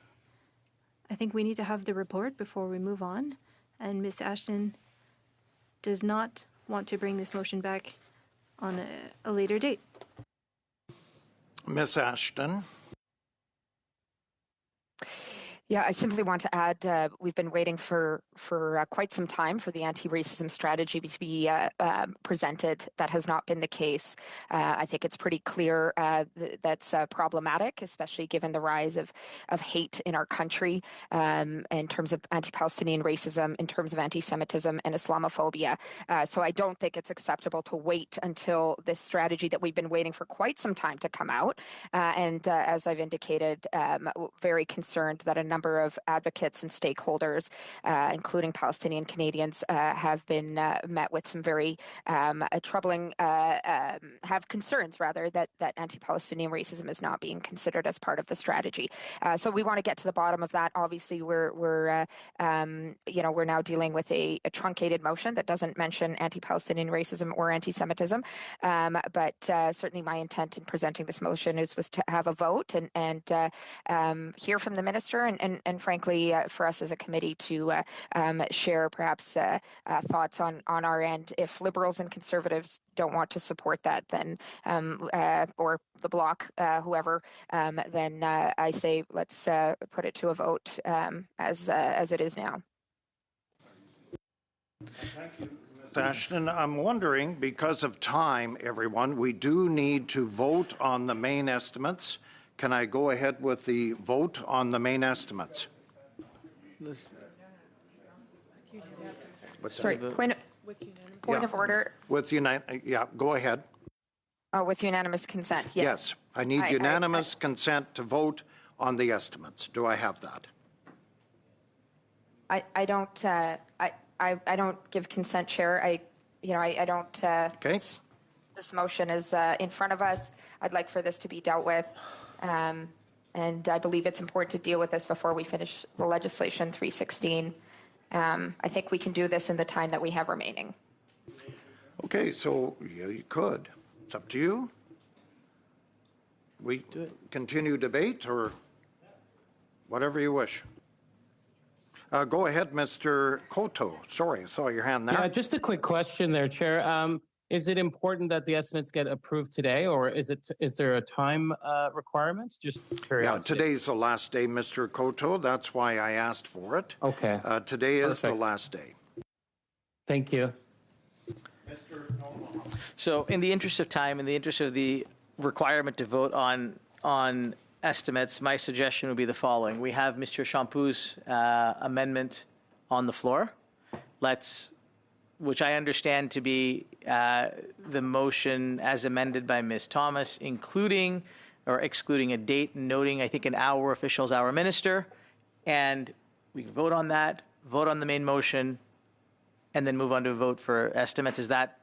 Speaker 5: I think we need to have the report before we move on, and Ms. Ashton does not want to bring this motion back on a later date.
Speaker 1: Ms. Ashton.
Speaker 13: Yeah, I simply want to add, we've been waiting for quite some time for the anti-racism strategy to be presented. That has not been the case. I think it's pretty clear that's problematic, especially given the rise of hate in our country in terms of anti-Palestinian racism, in terms of anti-Semitism and Islamophobia. So I don't think it's acceptable to wait until this strategy that we've been waiting for quite some time to come out. And as I've indicated, very concerned that a number of advocates and stakeholders, including Palestinian Canadians, have been met with some very troubling, have concerns rather that anti-Palestinian racism is not being considered as part of the strategy. So we want to get to the bottom of that. Obviously, we're now dealing with a truncated motion that doesn't mention anti-Palestinian racism or anti-Semitism. But certainly, my intent in presenting this motion was to have a vote and hear from the minister and frankly, for us as a committee to share perhaps thoughts on our end. If Liberals and Conservatives don't want to support that, then or the Bloc, whoever, then I say let's put it to a vote as it is now.
Speaker 1: Thank you, Ms. Ashton. I'm wondering, because of time, everyone, we do need to vote on the main estimates. Can I go ahead with the vote on the main estimates?
Speaker 13: Sorry, point of order.
Speaker 1: With go ahead.
Speaker 13: Oh, with unanimous consent, yes.
Speaker 1: Yes, I need unanimous consent to vote on the estimates. Do I have that?
Speaker 13: I don't give consent, Chair. I don't.
Speaker 1: Okay.
Speaker 13: This motion is in front of us. I'd like for this to be dealt with. And I believe it's important to deal with this before we finish the legislation 316. I think we can do this in the time that we have remaining.
Speaker 1: Okay, so yeah, you could. It's up to you. We continue debate or whatever you wish. Go ahead, Mr. Koto. Sorry, I saw your hand there.
Speaker 4: Yeah, just a quick question there, Chair. Is it important that the estimates get approved today, or is there a time requirement? Just curiosity.
Speaker 1: Yeah, today's the last day, Mr. Koto. That's why I asked for it.
Speaker 4: Okay.
Speaker 1: Today is the
Speaker 4: Perfect.
Speaker 1: last day.
Speaker 4: Thank you.
Speaker 2: So in the interest of time, in the interest of the requirement to vote on estimates, my suggestion would be the following. We have Mr. Champoux' amendment on the floor. Which I understand to be the motion as amended by Ms. Thomas, including or excluding a date, noting, I think, an hour officials, hour minister. And we can vote on that, vote on the main motion, and then move on to a vote for estimates. Is that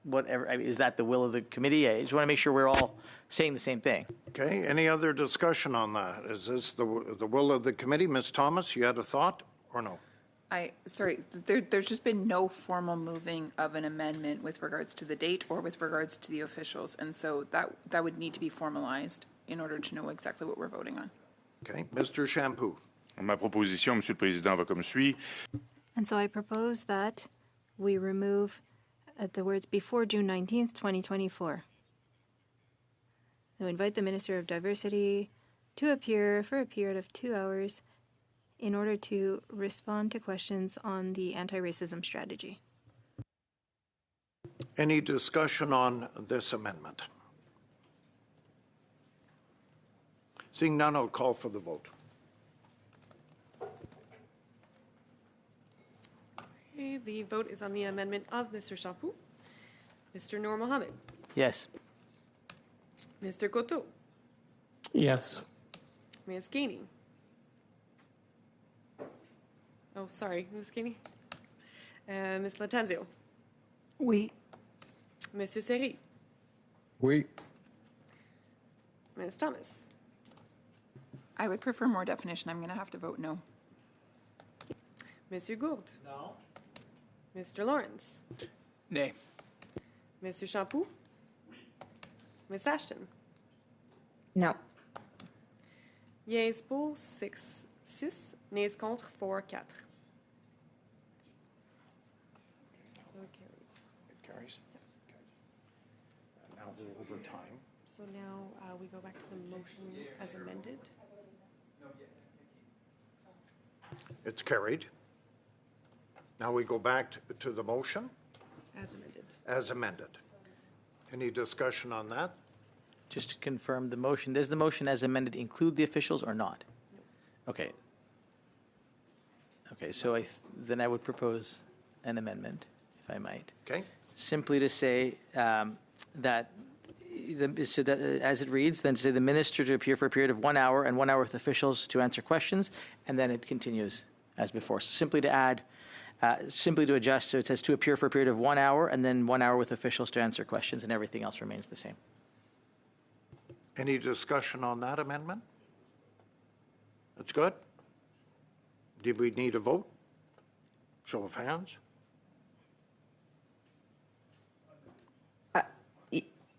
Speaker 2: the will of the committee? I just want to make sure we're all saying the same thing.
Speaker 1: Okay, any other discussion on that? Is this the will of the committee? Ms. Thomas, you had a thought or no?
Speaker 6: There's just been no formal moving of an amendment with regards to the date or with regards to the officials. And so that would need to be formalized in order to know exactly what we're voting on.
Speaker 1: Okay, Mr. Champoux.
Speaker 3: Ma proposition, Monsieur le Président, va comme suit.
Speaker 5: And so I propose that we remove the words before June 19th, 2024. So invite the Minister of Diversity to appear for a period of 2 hours in order to respond to questions on the anti-racism strategy.
Speaker 1: Any discussion on this amendment? Seeing none, I'll call for the vote.
Speaker 17: Okay, the vote is on the amendment of Mr. Champoux. Mr. Noor Mohammed.
Speaker 2: Yes.
Speaker 17: Mr. Coteau.
Speaker 4: Yes.
Speaker 17: Ms. Gainey. Oh, sorry, Ms. Gainey. Ms. Latanzio.
Speaker 8: Oui.
Speaker 17: Monsieur Seri.
Speaker 7: Oui.
Speaker 17: Ms. Thomas.
Speaker 6: I would prefer more definition. I'm going to have to vote no.
Speaker 17: Monsieur Gourde.
Speaker 14: No.
Speaker 17: Mr. Lawrence.
Speaker 10: Nay.
Speaker 17: Mr. Champoux. Ms. Ashton.
Speaker 13: No.
Speaker 17: Yes pour 6, nays contre 4, 4.
Speaker 1: It carries. Okay. Now we're over time.
Speaker 17: So now we go back to the motion as amended.
Speaker 1: It's carried. Now we go back to the motion
Speaker 17: As amended.
Speaker 1: as amended. Any discussion on that?
Speaker 2: Just to confirm the motion, does the motion as amended include the officials or not? Okay. Okay, so then I would propose an amendment, if I might.
Speaker 1: Okay.
Speaker 2: Simply to say that, as it reads, then say the minister to appear for a period of 1 hour and 1 hour with officials to answer questions, and then it continues as before. So simply to add, simply to adjust, so it says to appear for a period of 1 hour and then 1 hour with officials to answer questions, and everything else remains the same.
Speaker 1: Any discussion on that amendment? That's good. Did we need a vote? Show of hands?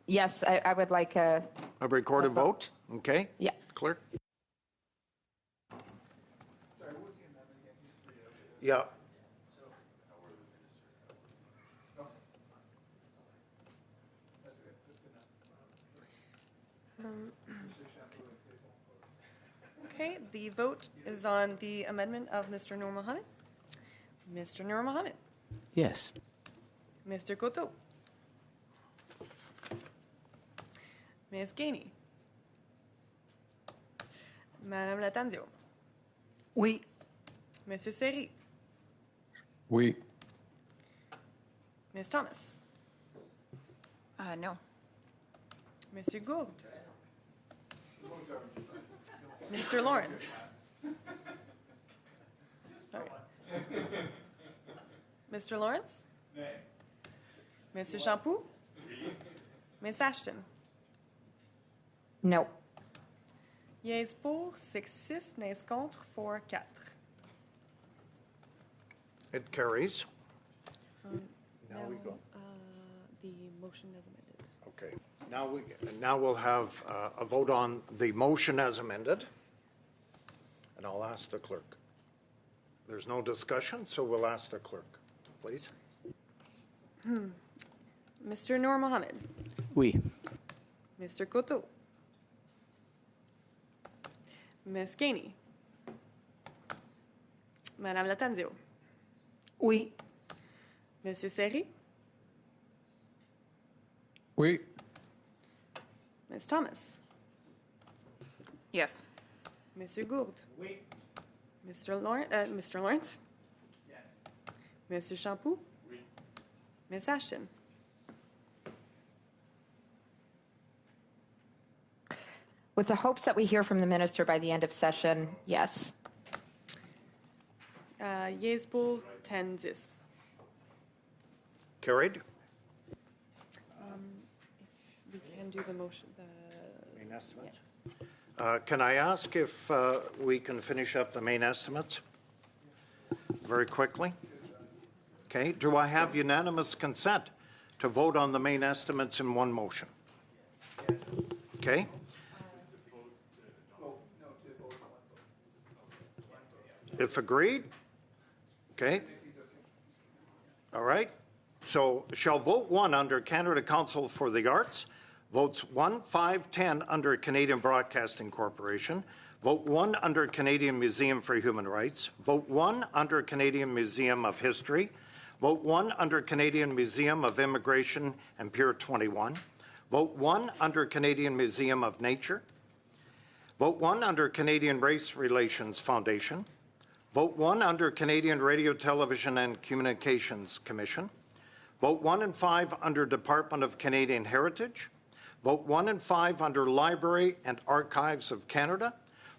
Speaker 13: Yes, I would like a
Speaker 1: recorded vote? Okay.
Speaker 13: Yeah.
Speaker 1: Clerk? Yeah.
Speaker 17: Okay, the vote is on the amendment of Mr. Noor Mohammed. Mr. Noor Mohammed.
Speaker 2: Yes.
Speaker 17: Mr. Coteau. Ms. Gainey. Madame Latanzio.
Speaker 8: Oui.
Speaker 17: Monsieur Seri.
Speaker 7: Oui.
Speaker 17: Ms. Thomas.
Speaker 6: No.
Speaker 17: Monsieur Gourde. Mr. Lawrence. Sorry. Mr. Lawrence? Mr. Champoux? Ms. Ashton?
Speaker 13: No.
Speaker 17: Yes pour 6, nays contre 4, 4.
Speaker 1: It carries.
Speaker 17: Now
Speaker 1: we go.
Speaker 17: The motion is amended.
Speaker 1: Okay. Now we'll have a vote on the motion as amended. And I'll ask the clerk. There's no discussion, so we'll ask the clerk, please.
Speaker 17: Mr. Noor Mohammed.
Speaker 2: Oui.
Speaker 17: Mr. Coteau. Ms. Gainey. Madame Latanzio.
Speaker 8: Oui.
Speaker 17: Monsieur Seri.
Speaker 7: Oui.
Speaker 17: Ms. Thomas?
Speaker 6: Yes.
Speaker 17: Monsieur Gourde?
Speaker 14: Oui.
Speaker 17: Mr. Lawrence?
Speaker 10: Yes.
Speaker 17: Monsieur Champoux?
Speaker 3: Oui.
Speaker 17: Ms. Ashton?
Speaker 13: With the hopes that we hear from the minister by the end of session, yes.
Speaker 17: Yeas pour 10-10.
Speaker 1: Carried.
Speaker 17: If we can do the motion,
Speaker 1: Main estimates. Can I ask if we can finish up the main estimates very quickly? Okay. Do I have unanimous consent to vote on the main estimates in one motion? Okay. If agreed? Okay. All right. So shall vote 1 under Canada Council for the Arts, votes 1, 5, 10 under Canadian Broadcasting Corporation, vote 1 under Canadian Museum for Human Rights, vote 1 under Canadian Museum of History, vote 1 under Canadian Museum of Immigration and Pier 21, vote 1 under Canadian Museum of Nature, vote 1 under Canadian Race Relations Foundation, vote 1 under Canadian Radio, Television and Communications Commission, vote 1 and 5 under Department of Canadian Heritage, vote 1 and 5 under Library and Archives of Canada,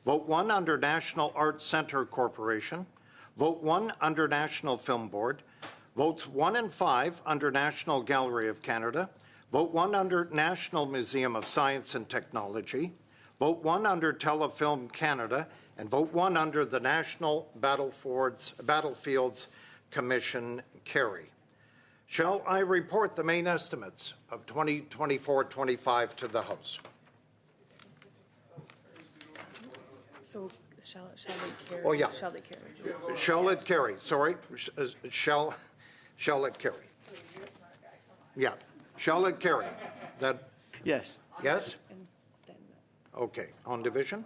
Speaker 1: vote 1 under National Arts Centre Corporation, vote 1 under National Film Board, votes 1 and 5 under National Gallery of Canada, vote 1 under National Museum of Science and Technology, vote 1 under Telefilm Canada, and vote 1 under the National Battlefields Commission, carry. Shall I report the main estimates of 2024-25 to the House?
Speaker 17: so shall it carry?
Speaker 1: Oh, yeah.
Speaker 17: Shall it carry?
Speaker 1: Shall it carry? Sorry. Shall it carry? Yeah. Shall it carry? That.
Speaker 2: Yes.
Speaker 1: Yes? Okay. On division.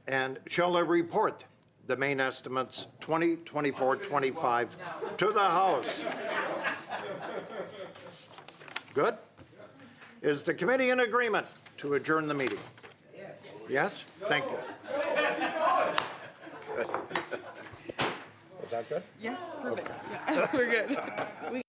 Speaker 1: And shall I report the main estimates 2024-25 to the House? Good? Is the committee in agreement to adjourn the meeting? Yes? Thank you. Good. Is that good?
Speaker 17: Yes, perfect. Yeah, we're good.
Speaker 18: Thank you.